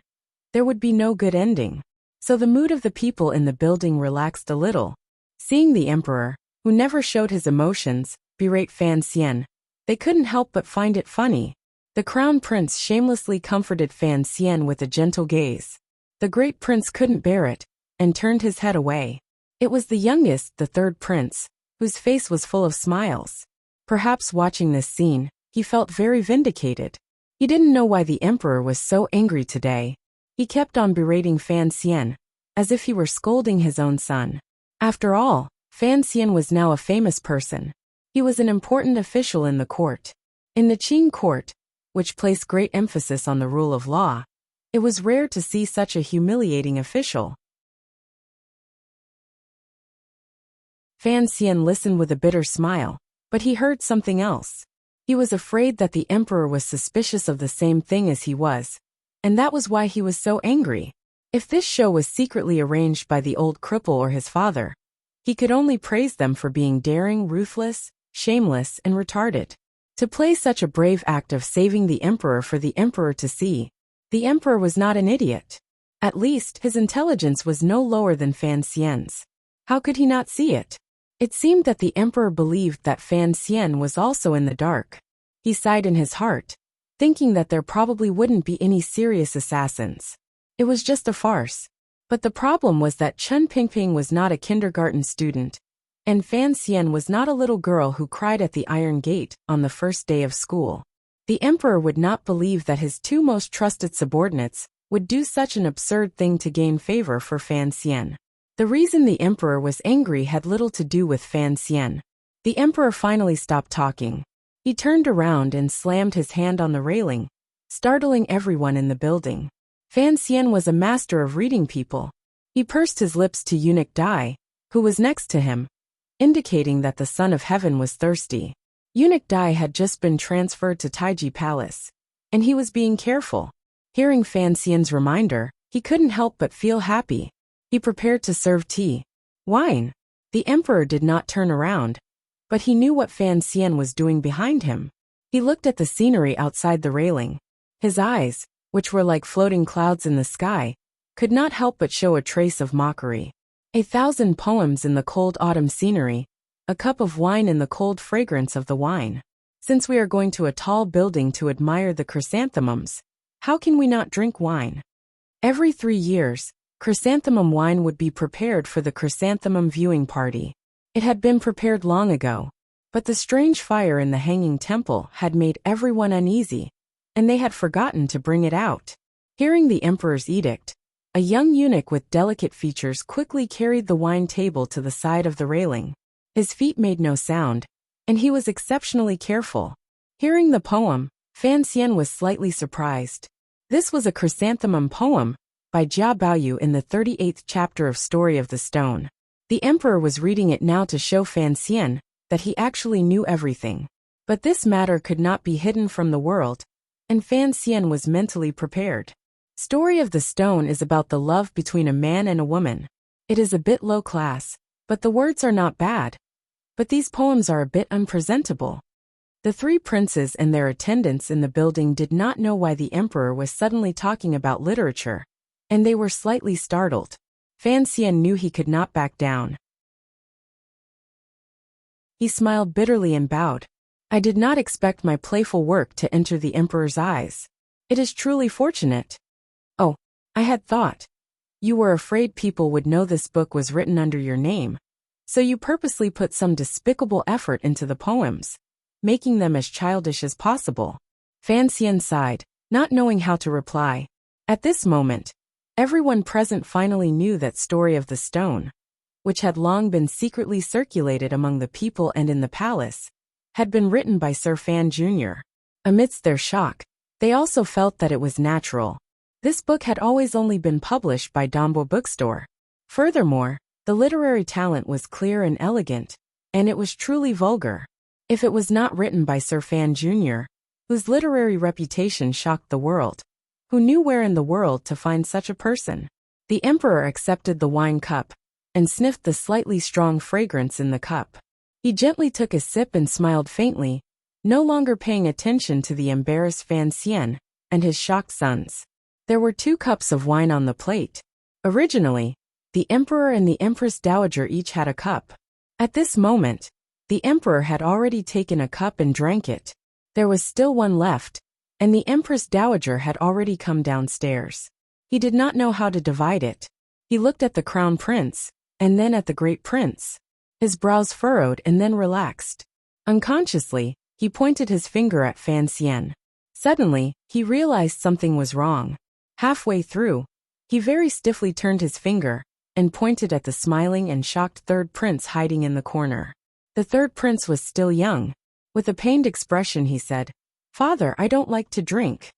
there would be no good ending. So the mood of the people in the building relaxed a little. Seeing the emperor, who never showed his emotions, berate Fan Xian, they couldn't help but find it funny. The crown prince shamelessly comforted Fan Xian with a gentle gaze. The great prince couldn't bear it, and turned his head away. It was the youngest, the third prince, whose face was full of smiles. Perhaps watching this scene, he felt very vindicated. He didn't know why the emperor was so angry today. He kept on berating Fan Xian, as if he were scolding his own son. After all, Fan Xian was now a famous person. He was an important official in the court. In the Qing court, which placed great emphasis on the rule of law, it was rare to see such a humiliating official. Fan Xian listened with a bitter smile, but he heard something else. He was afraid that the emperor was suspicious of the same thing as he was, and that was why he was so angry. If this show was secretly arranged by the old cripple or his father, he could only praise them for being daring, ruthless, shameless, and retarded. To play such a brave act of saving the emperor for the emperor to see, the emperor was not an idiot. At least, his intelligence was no lower than Fan Xian's. How could he not see it? It seemed that the emperor believed that Fan Xian was also in the dark. He sighed in his heart, thinking that there probably wouldn't be any serious assassins. It was just a farce. But the problem was that Chen Pingping was not a kindergarten student, and Fan Xian was not a little girl who cried at the Iron Gate on the first day of school. The emperor would not believe that his two most trusted subordinates would do such an absurd thing to gain favor for Fan Xian. The reason the emperor was angry had little to do with Fan Xian. The emperor finally stopped talking. He turned around and slammed his hand on the railing, startling everyone in the building. Fan Xian was a master of reading people. He pursed his lips to Eunuch Dai, who was next to him, indicating that the son of heaven was thirsty. Eunuch Dai had just been transferred to Taiji Palace, and he was being careful. Hearing Fan Xian's reminder, he couldn't help but feel happy. He prepared to serve tea. Wine. The emperor did not turn around, but he knew what Fan Xian was doing behind him. He looked at the scenery outside the railing. His eyes, which were like floating clouds in the sky, could not help but show a trace of mockery. 1,000 poems in the cold autumn scenery, a cup of wine in the cold fragrance of the wine. Since we are going to a tall building to admire the chrysanthemums, how can we not drink wine? Every 3 years, chrysanthemum wine would be prepared for the chrysanthemum viewing party. It had been prepared long ago, but the strange fire in the hanging temple had made everyone uneasy, and they had forgotten to bring it out. Hearing the emperor's edict, a young eunuch with delicate features quickly carried the wine table to the side of the railing. His feet made no sound, and he was exceptionally careful. Hearing the poem, Fan Xian was slightly surprised. This was a chrysanthemum poem by Jia Baoyu in the 38th chapter of Story of the Stone. The emperor was reading it now to show Fan Xian that he actually knew everything. But this matter could not be hidden from the world, and Fan Xian was mentally prepared. Story of the Stone is about the love between a man and a woman. It is a bit low class, but the words are not bad. but these poems are a bit unpresentable. The three princes and their attendants in the building did not know why the emperor was suddenly talking about literature, and they were slightly startled. Fan Xian knew he could not back down. He smiled bitterly and bowed. I did not expect my playful work to enter the emperor's eyes. It is truly fortunate. Oh, I had thought. You were afraid people would know this book was written under your name, so you purposely put some despicable effort into the poems, making them as childish as possible. Fan Xian sighed, not knowing how to reply. At this moment, everyone present finally knew that story of the stone, which had long been secretly circulated among the people and in the palace, had been written by Sir Fan Jr. Amidst their shock, they also felt that it was natural. This book had always only been published by Dombo Bookstore. Furthermore, the literary talent was clear and elegant, and it was truly vulgar. If it was not written by Sir Fan Jr., whose literary reputation shocked the world, who knew where in the world to find such a person? The emperor accepted the wine cup and sniffed the slightly strong fragrance in the cup. He gently took a sip and smiled faintly, no longer paying attention to the embarrassed Fan Xian and his shocked sons. There were 2 cups of wine on the plate. Originally, the emperor and the empress dowager each had a cup. At this moment, the emperor had already taken a cup and drank it. There was still one left, and the empress dowager had already come downstairs. He did not know how to divide it. He looked at the crown prince, and then at the great prince. His brows furrowed and then relaxed. Unconsciously, he pointed his finger at Fan Xian. Suddenly, he realized something was wrong. Halfway through, he very stiffly turned his finger and pointed at the smiling and shocked third prince hiding in the corner. The third prince was still young. With a pained expression he said, "Father, I don't like to drink."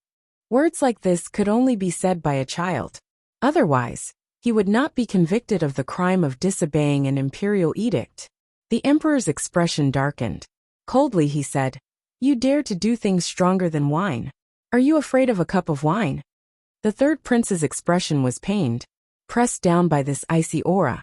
Words like this could only be said by a child. Otherwise, he would not be convicted of the crime of disobeying an imperial edict. The emperor's expression darkened. Coldly he said, "You dare to do things stronger than wine. Are you afraid of a cup of wine?" The third prince's expression was pained, pressed down by this icy aura.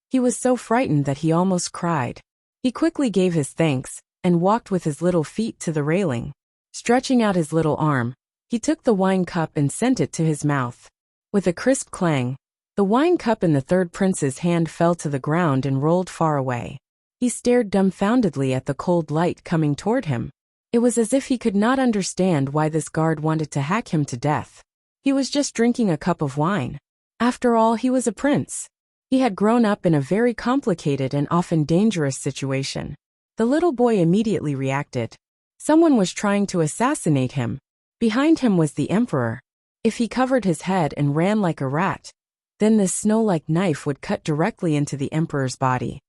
He was so frightened that he almost cried. He quickly gave his thanks and walked with his little feet to the railing. Stretching out his little arm, he took the wine cup and sent it to his mouth. With a crisp clang, the wine cup in the third prince's hand fell to the ground and rolled far away. He stared dumbfoundedly at the cold light coming toward him. It was as if he could not understand why this guard wanted to hack him to death. He was just drinking a cup of wine. After all, he was a prince. He had grown up in a very complicated and often dangerous situation. The little boy immediately reacted. Someone was trying to assassinate him. Behind him was the emperor. If he covered his head and ran like a rat, then this snow-like knife would cut directly into the emperor's body.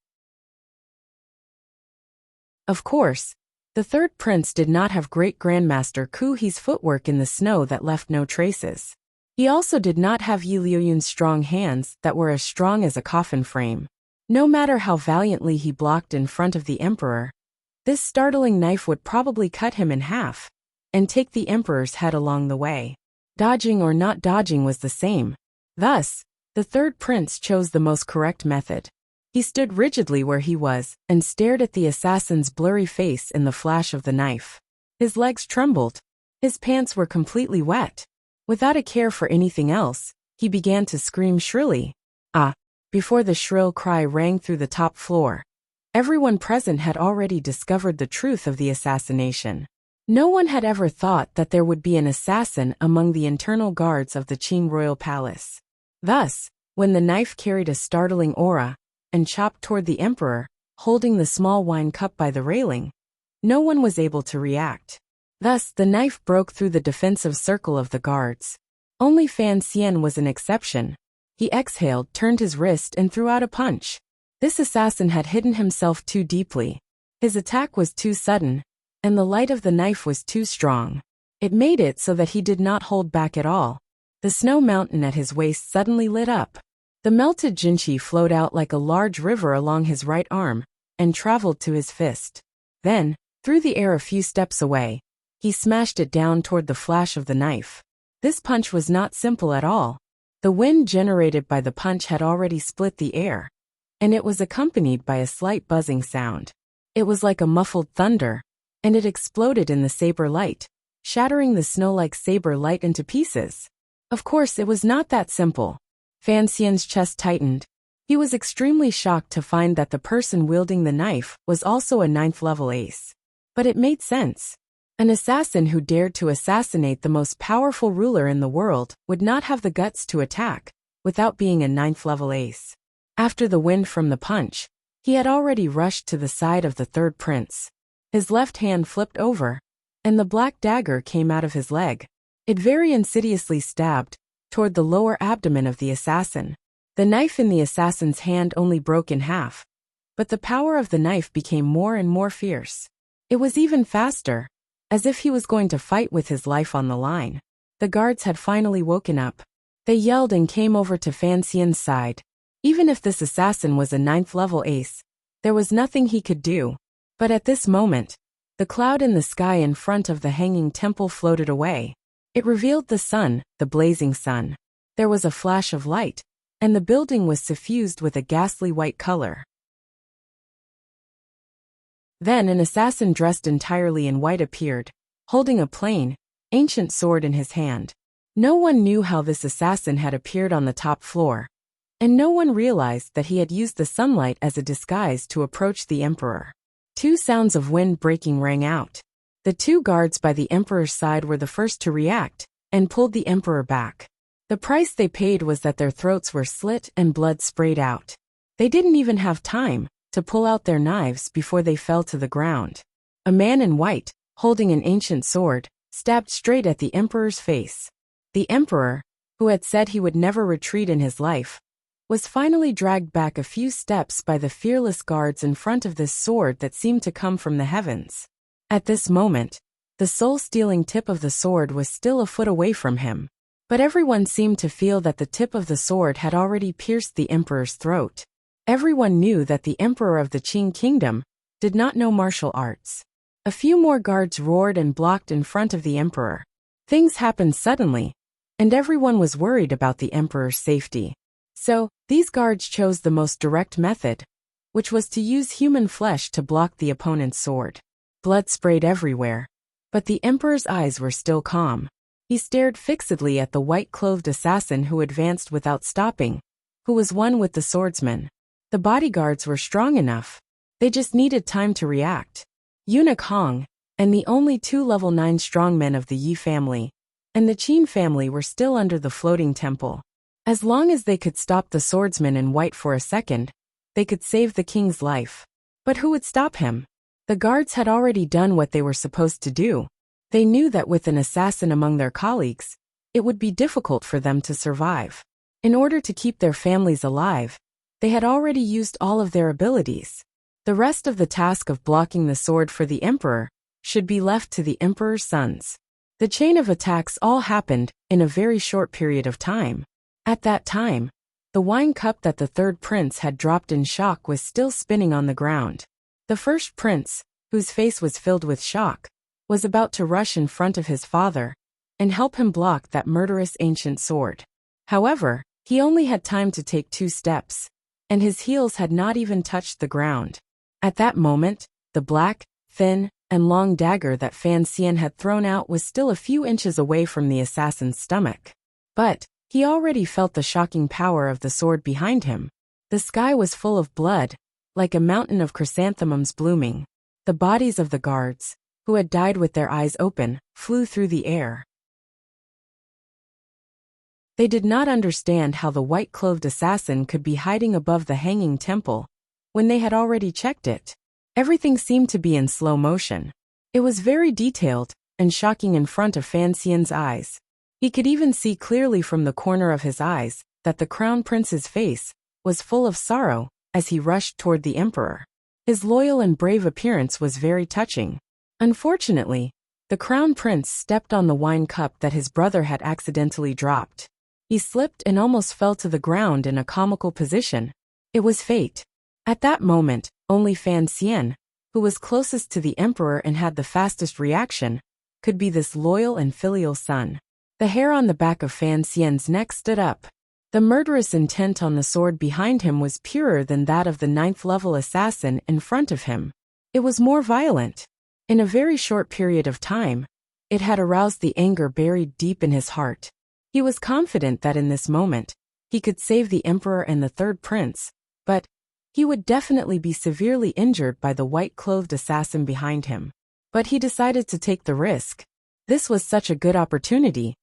Of course, the third prince did not have great-grandmaster Ku He's footwork in the snow that left no traces. He also did not have Yi Liuyun's strong hands that were as strong as a coffin frame. No matter how valiantly he blocked in front of the emperor, this startling knife would probably cut him in half and take the emperor's head along the way. Dodging or not dodging was the same. Thus, the third prince chose the most correct method. He stood rigidly where he was and stared at the assassin's blurry face in the flash of the knife. His legs trembled. His pants were completely wet. Without a care for anything else, he began to scream shrilly. Ah! Before the shrill cry rang through the top floor, everyone present had already discovered the truth of the assassination. No one had ever thought that there would be an assassin among the internal guards of the Qing royal palace. Thus, when the knife carried a startling aura and chopped toward the emperor, holding the small wine cup by the railing, no one was able to react. Thus, the knife broke through the defensive circle of the guards. Only Fan Xian was an exception. He exhaled, turned his wrist, and threw out a punch. This assassin had hidden himself too deeply. His attack was too sudden, and the light of the knife was too strong. It made it so that he did not hold back at all. The snow mountain at his waist suddenly lit up. The melted jinchi flowed out like a large river along his right arm and traveled to his fist. Then, through the air a few steps away, he smashed it down toward the flash of the knife. This punch was not simple at all. The wind generated by the punch had already split the air, and it was accompanied by a slight buzzing sound. It was like a muffled thunder, and it exploded in the saber light, shattering the snow-like saber light into pieces. Of course, it was not that simple. Fan Xian's chest tightened. He was extremely shocked to find that the person wielding the knife was also a 9th-level ace. But it made sense. An assassin who dared to assassinate the most powerful ruler in the world would not have the guts to attack without being a 9th-level ace. After the wind from the punch, he had already rushed to the side of the third prince. His left hand flipped over, and the black dagger came out of his leg. It very insidiously stabbed toward the lower abdomen of the assassin. The knife in the assassin's hand only broke in half, but the power of the knife became more and more fierce. It was even faster, as if he was going to fight with his life on the line. The guards had finally woken up. They yelled and came over to Fan Xian's side. Even if this assassin was a 9th-level ace, there was nothing he could do. But at this moment, the cloud in the sky in front of the hanging temple floated away. It revealed the sun, the blazing sun. There was a flash of light, and the building was suffused with a ghastly white color. Then an assassin dressed entirely in white appeared, holding a plain, ancient sword in his hand. No one knew how this assassin had appeared on the top floor, and no one realized that he had used the sunlight as a disguise to approach the emperor. 2 sounds of wind breaking rang out. The 2 guards by the emperor's side were the first to react, and pulled the emperor back. The price they paid was that their throats were slit and blood sprayed out. They didn't even have time to pull out their knives before they fell to the ground. A man in white, holding an ancient sword, stabbed straight at the emperor's face. The emperor, who had said he would never retreat in his life, was finally dragged back a few steps by the fearless guards in front of this sword that seemed to come from the heavens. At this moment, the soul-stealing tip of the sword was still a foot away from him, but everyone seemed to feel that the tip of the sword had already pierced the emperor's throat. Everyone knew that the emperor of the Qing kingdom did not know martial arts. A few more guards roared and blocked in front of the emperor. Things happened suddenly, and everyone was worried about the emperor's safety. So, these guards chose the most direct method, which was to use human flesh to block the opponent's sword. Blood sprayed everywhere, but the emperor's eyes were still calm. He stared fixedly at the white-clothed assassin who advanced without stopping, who was one with the swordsman. The bodyguards were strong enough. They just needed time to react. Eunuch Hong, and the only 2 level 9 strongmen of the Yi family, and the Qin family were still under the floating temple. As long as they could stop the swordsman in white for a second, they could save the king's life. But who would stop him? The guards had already done what they were supposed to do. They knew that with an assassin among their colleagues, it would be difficult for them to survive. In order to keep their families alive, they had already used all of their abilities. The rest of the task of blocking the sword for the emperor should be left to the emperor's sons. The chain of attacks all happened in a very short period of time. At that time, the wine cup that the third prince had dropped in shock was still spinning on the ground. The first prince, whose face was filled with shock, was about to rush in front of his father and help him block that murderous ancient sword. However, he only had time to take 2 steps, and his heels had not even touched the ground. At that moment, the black, thin, and long dagger that Fan Xian had thrown out was still a few inches away from the assassin's stomach. But he already felt the shocking power of the sword behind him. The sky was full of blood, like a mountain of chrysanthemums blooming. The bodies of the guards, who had died with their eyes open, flew through the air. They did not understand how the white-clothed assassin could be hiding above the hanging temple when they had already checked it. Everything seemed to be in slow motion. It was very detailed and shocking in front of Fan Xian's eyes. He could even see clearly from the corner of his eyes that the crown prince's face was full of sorrow as he rushed toward the emperor. His loyal and brave appearance was very touching. Unfortunately, the crown prince stepped on the wine cup that his brother had accidentally dropped. He slipped and almost fell to the ground in a comical position. It was fate. At that moment, only Fan Xian, who was closest to the emperor and had the fastest reaction, could be this loyal and filial son. The hair on the back of Fan Xian's neck stood up. The murderous intent on the sword behind him was purer than that of the 9th-level assassin in front of him. It was more violent. In a very short period of time, it had aroused the anger buried deep in his heart. He was confident that in this moment, he could save the emperor and the third prince, but he would definitely be severely injured by the white-clothed assassin behind him. But he decided to take the risk. This was such a good opportunity,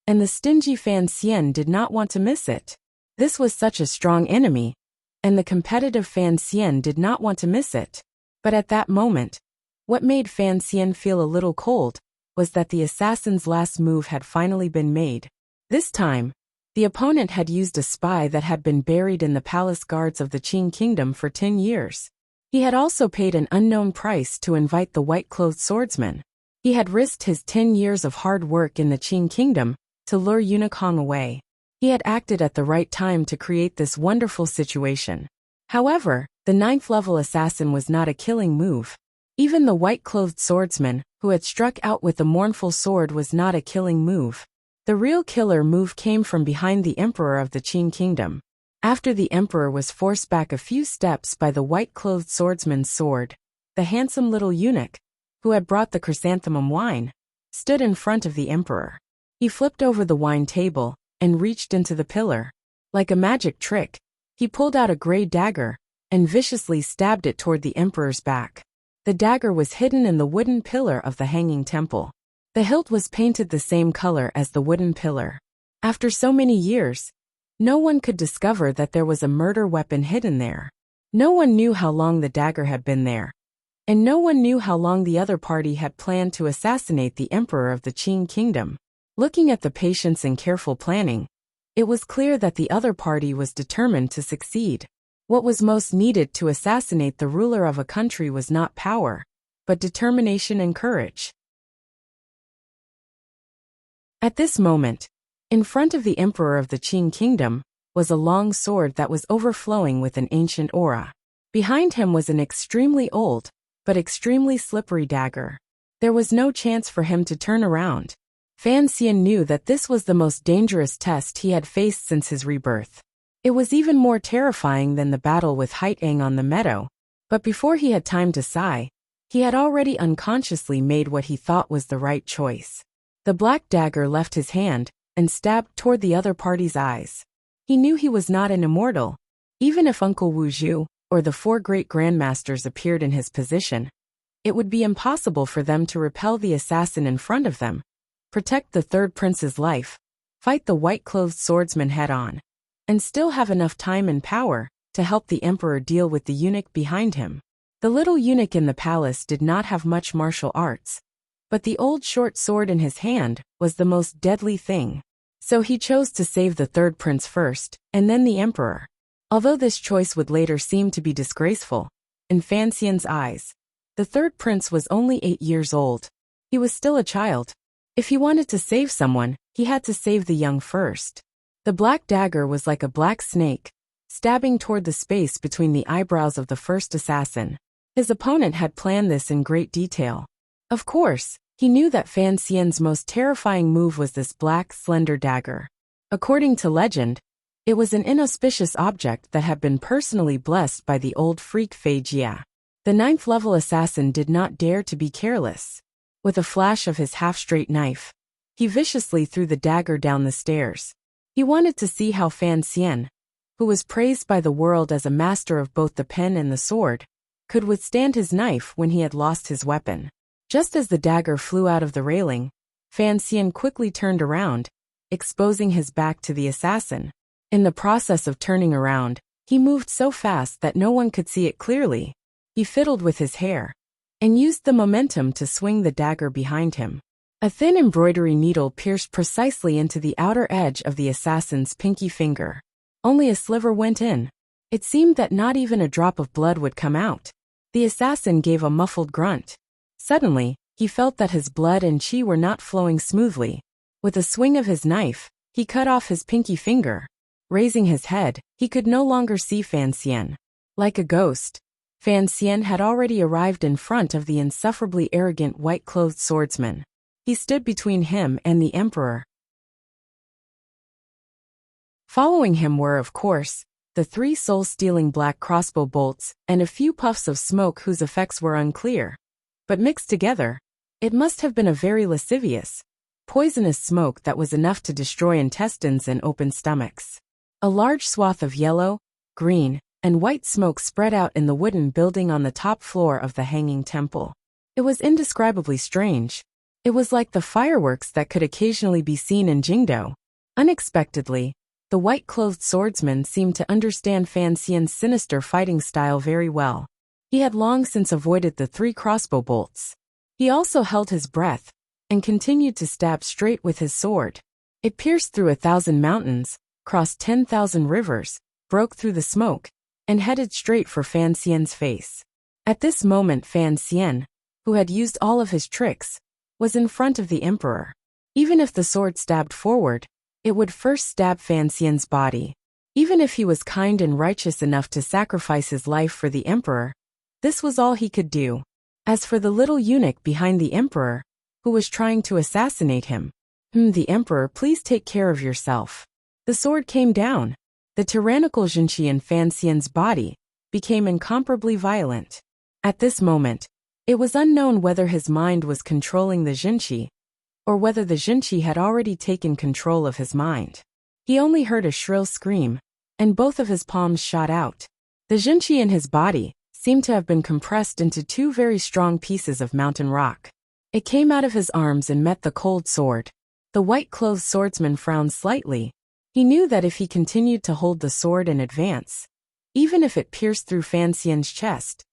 and the stingy Fan Xian did not want to miss it. This was such a strong enemy, and the competitive Fan Xian did not want to miss it. But at that moment, what made Fan Xian feel a little cold was that the assassin's last move had finally been made. This time, the opponent had used a spy that had been buried in the palace guards of the Qing kingdom for 10 years. He had also paid an unknown price to invite the white-clothed swordsman. He had risked his 10 years of hard work in the Qing kingdom to lure Yunikong away. He had acted at the right time to create this wonderful situation. However, the 9th-level assassin was not a killing move. Even the white-clothed swordsman, who had struck out with the mournful sword, was not a killing move. The real killer move came from behind the emperor of the Qing kingdom. After the emperor was forced back a few steps by the white-clothed swordsman's sword, the handsome little eunuch, who had brought the chrysanthemum wine, stood in front of the emperor. He flipped over the wine table and reached into the pillar. Like a magic trick, he pulled out a gray dagger and viciously stabbed it toward the emperor's back. The dagger was hidden in the wooden pillar of the hanging temple. The hilt was painted the same color as the wooden pillar. After so many years, no one could discover that there was a murder weapon hidden there. No one knew how long the dagger had been there, and no one knew how long the other party had planned to assassinate the emperor of the Qing kingdom. Looking at the patience and careful planning, it was clear that the other party was determined to succeed. What was most needed to assassinate the ruler of a country was not power, but determination and courage. At this moment, in front of the emperor of the Qing kingdom, was a long sword that was overflowing with an ancient aura. Behind him was an extremely old, but extremely slippery dagger. There was no chance for him to turn around. Fan Xian knew that this was the most dangerous test he had faced since his rebirth. It was even more terrifying than the battle with Haitang on the meadow, but before he had time to sigh, he had already unconsciously made what he thought was the right choice. The black dagger left his hand and stabbed toward the other party's eyes. He knew he was not an immortal. Even if Uncle Wu Zhu or the 4 great grandmasters appeared in his position, it would be impossible for them to repel the assassin in front of them, protect the third prince's life, fight the white-clothed swordsman head-on, and still have enough time and power to help the emperor deal with the eunuch behind him. The little eunuch in the palace did not have much martial arts, but the old short sword in his hand was the most deadly thing. So he chose to save the third prince first, and then the emperor. Although this choice would later seem to be disgraceful, in Fan Xian's eyes, the third prince was only 8 years old. He was still a child. If he wanted to save someone, he had to save the young first. The black dagger was like a black snake, stabbing toward the space between the eyebrows of the first assassin. His opponent had planned this in great detail. Of course, he knew that Fan Xian's most terrifying move was this black, slender dagger. According to legend, it was an inauspicious object that had been personally blessed by the old freak Fei Jia. The 9th-level assassin did not dare to be careless. With a flash of his half-straight knife, he viciously threw the dagger down the stairs. He wanted to see how Fan Xian, who was praised by the world as a master of both the pen and the sword, could withstand his knife when he had lost his weapon. Just as the dagger flew out of the railing, Fan Xian quickly turned around, exposing his back to the assassin. In the process of turning around, he moved so fast that no one could see it clearly. He fiddled with his hair and used the momentum to swing the dagger behind him. A thin embroidery needle pierced precisely into the outer edge of the assassin's pinky finger. Only a sliver went in. It seemed that not even a drop of blood would come out. The assassin gave a muffled grunt. Suddenly, he felt that his blood and qi were not flowing smoothly. With a swing of his knife, he cut off his pinky finger. Raising his head, he could no longer see Fan Xian. Like a ghost, Fan Xian had already arrived in front of the insufferably arrogant white-clothed swordsman. He stood between him and the emperor. Following him were, of course, the 3 soul-stealing black crossbow bolts, and a few puffs of smoke whose effects were unclear. But mixed together, it must have been a very lascivious, poisonous smoke that was enough to destroy intestines and open stomachs. A large swath of yellow, green, and white smoke spread out in the wooden building on the top floor of the hanging temple. It was indescribably strange. It was like the fireworks that could occasionally be seen in Jingdo. Unexpectedly, the white-clothed swordsman seemed to understand Fan Xian's sinister fighting style very well. He had long since avoided the 3 crossbow bolts. He also held his breath and continued to stab straight with his sword. It pierced through 1,000 mountains, crossed 10,000 rivers, broke through the smoke, and headed straight for Fan Xian's face. At this moment Fan Xian, who had used all of his tricks, was in front of the emperor. Even if the sword stabbed forward, it would first stab Fan Xian's body. Even if he was kind and righteous enough to sacrifice his life for the emperor, this was all he could do. As for the little eunuch behind the emperor, who was trying to assassinate him, the emperor, please take care of yourself. The sword came down. The tyrannical Jinqi in Fan Xian's body became incomparably violent. At this moment, it was unknown whether his mind was controlling the Jinqi, or whether the Jinqi had already taken control of his mind. He only heard a shrill scream, and both of his palms shot out. The Jinqi in his body seemed to have been compressed into 2 very strong pieces of mountain rock. It came out of his arms and met the cold sword. The white-clothed swordsman frowned slightly. He knew that if he continued to hold the sword and advance, even if it pierced through Fan Xian's chest,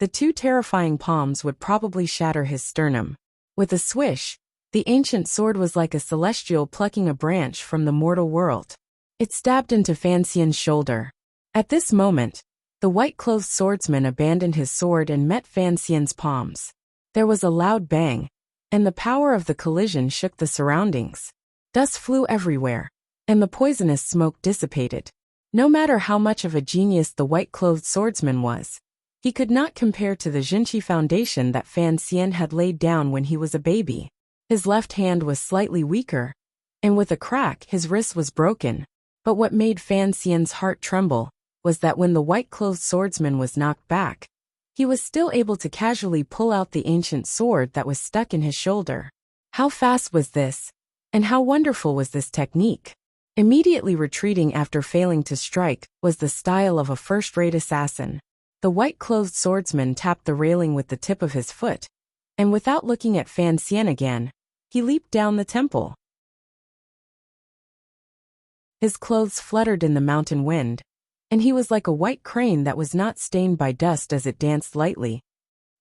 the 2 terrifying palms would probably shatter his sternum. With a swish, the ancient sword was like a celestial plucking a branch from the mortal world. It stabbed into Fan Xian's shoulder. At this moment, the white-clothed swordsman abandoned his sword and met Fan Xian's palms. There was a loud bang, and the power of the collision shook the surroundings. Dust flew everywhere, and the poisonous smoke dissipated. No matter how much of a genius the white-clothed swordsman was, he could not compare to the Jinqi foundation that Fan Xian had laid down when he was a baby. His left hand was slightly weaker, and with a crack his wrist was broken. But what made Fan Xian's heart tremble was that when the white-clothed swordsman was knocked back, he was still able to casually pull out the ancient sword that was stuck in his shoulder. How fast was this? And how wonderful was this technique? Immediately retreating after failing to strike was the style of a first-rate assassin. The white-clothed swordsman tapped the railing with the tip of his foot, and without looking at Fan Xian again, he leaped down the temple. His clothes fluttered in the mountain wind, and he was like a white crane that was not stained by dust as it danced lightly.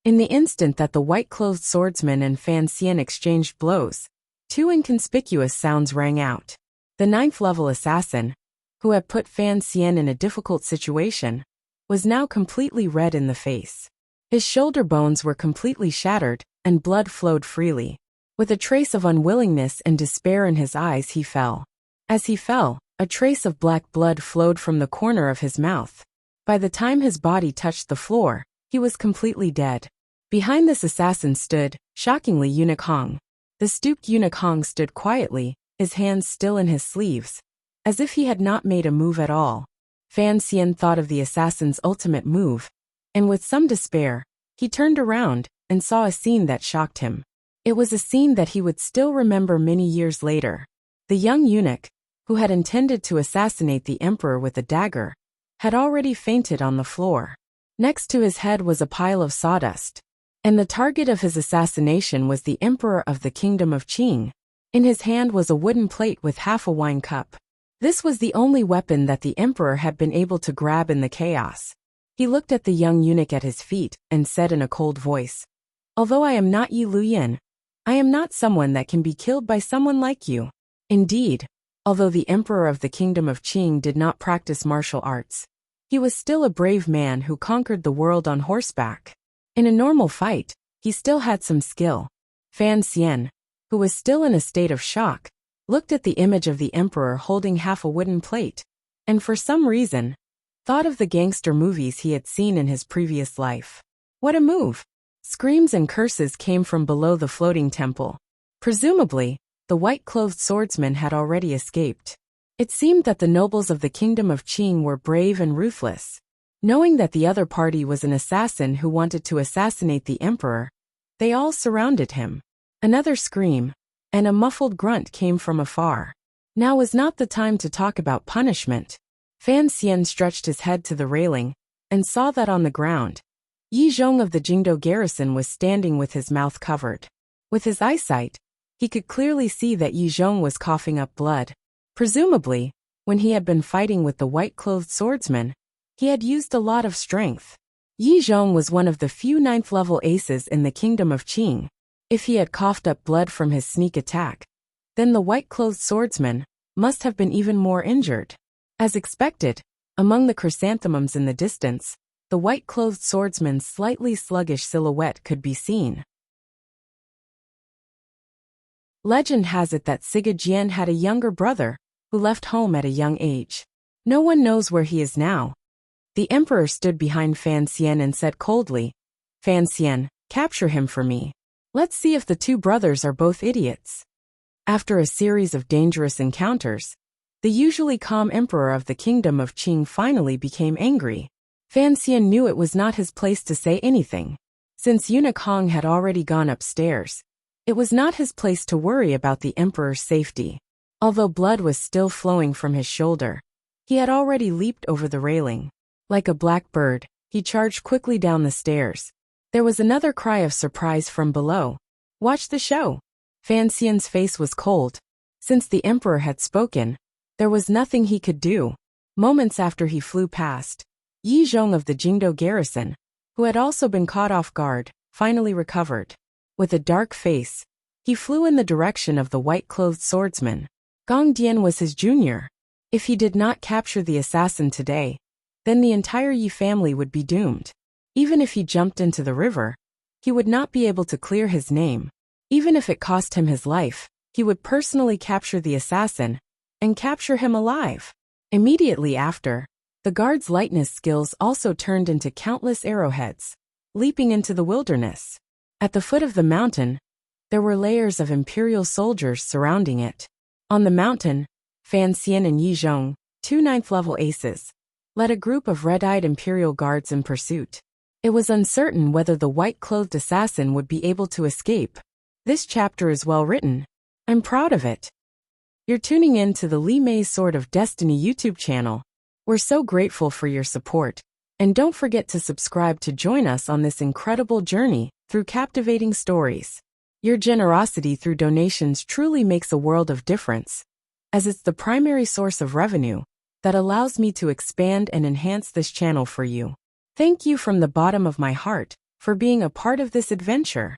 In the instant that the white-clothed swordsman and Fan Xian exchanged blows, 2 inconspicuous sounds rang out. The 9th-level assassin, who had put Fan Xian in a difficult situation, was now completely red in the face. His shoulder bones were completely shattered, and blood flowed freely. With a trace of unwillingness and despair in his eyes, he fell. As he fell, a trace of black blood flowed from the corner of his mouth. By the time his body touched the floor, he was completely dead. Behind this assassin stood, shockingly, Eunuch Hong. The stooped Eunuch Hong stood quietly, his hands still in his sleeves, as if he had not made a move at all. Fan Xian thought of the assassin's ultimate move, and with some despair, he turned around and saw a scene that shocked him. It was a scene that he would still remember many years later. The young eunuch, who had intended to assassinate the emperor with a dagger, had already fainted on the floor. Next to his head was a pile of sawdust, and the target of his assassination was the emperor of the kingdom of Qing. In his hand was a wooden plate with half a wine cup. This was the only weapon that the emperor had been able to grab in the chaos. He looked at the young eunuch at his feet and said in a cold voice, "Although I am not Yi Luyan, I am not someone that can be killed by someone like you." Indeed, although the emperor of the kingdom of Qing did not practice martial arts, he was still a brave man who conquered the world on horseback. In a normal fight, he still had some skill. Fan Xian, who was still in a state of shock, looked at the image of the emperor holding half a wooden plate, and for some reason, thought of the gangster movies he had seen in his previous life. What a move! Screams and curses came from below the floating temple. Presumably, the white-clothed swordsman had already escaped. It seemed that the nobles of the kingdom of Qing were brave and ruthless. Knowing that the other party was an assassin who wanted to assassinate the emperor, they all surrounded him. Another scream, and a muffled grunt came from afar. Now was not the time to talk about punishment. Fan Xian stretched his head to the railing, and saw that on the ground, Yi Zhong of the Jingdo garrison was standing with his mouth covered. With his eyesight, he could clearly see that Yi Zhong was coughing up blood. Presumably, when he had been fighting with the white-clothed swordsman, he had used a lot of strength. Yi Zhong was one of the few ninth-level aces in the kingdom of Qing. If he had coughed up blood from his sneak attack, then the white-clothed swordsman must have been even more injured. As expected, among the chrysanthemums in the distance, the white-clothed swordsman's slightly sluggish silhouette could be seen. Legend has it that Siga Jian had a younger brother, who left home at a young age. No one knows where he is now. The emperor stood behind Fan Xian and said coldly, "Fan Xian, capture him for me. Let's see if the two brothers are both idiots." After a series of dangerous encounters, the usually calm emperor of the kingdom of Qing finally became angry. Fan Xian knew it was not his place to say anything. Since Eunuch Hong had already gone upstairs, it was not his place to worry about the emperor's safety. Although blood was still flowing from his shoulder, he had already leaped over the railing. Like a black bird, he charged quickly down the stairs. There was another cry of surprise from below. "Watch the show." Fan Xian's face was cold. Since the emperor had spoken, there was nothing he could do. Moments after he flew past, Yi Zhong of the Jingdo garrison, who had also been caught off guard, finally recovered. With a dark face, he flew in the direction of the white-clothed swordsman. Gong Dian was his junior. If he did not capture the assassin today, then the entire Yi family would be doomed. Even if he jumped into the river, he would not be able to clear his name. Even if it cost him his life, he would personally capture the assassin, and capture him alive. Immediately after, the guard's lightness skills also turned into countless arrowheads, leaping into the wilderness. At the foot of the mountain, there were layers of imperial soldiers surrounding it. On the mountain, Fan Xian and Yi Zhong, two ninth-level aces, led a group of red-eyed imperial guards in pursuit. It was uncertain whether the white-clothed assassin would be able to escape. This chapter is well written. I'm proud of it. You're tuning in to the Li Mei's Sword of Destiny YouTube channel. We're so grateful for your support, and don't forget to subscribe to join us on this incredible journey through captivating stories. Your generosity through donations truly makes a world of difference, as it's the primary source of revenue that allows me to expand and enhance this channel for you. Thank you from the bottom of my heart for being a part of this adventure.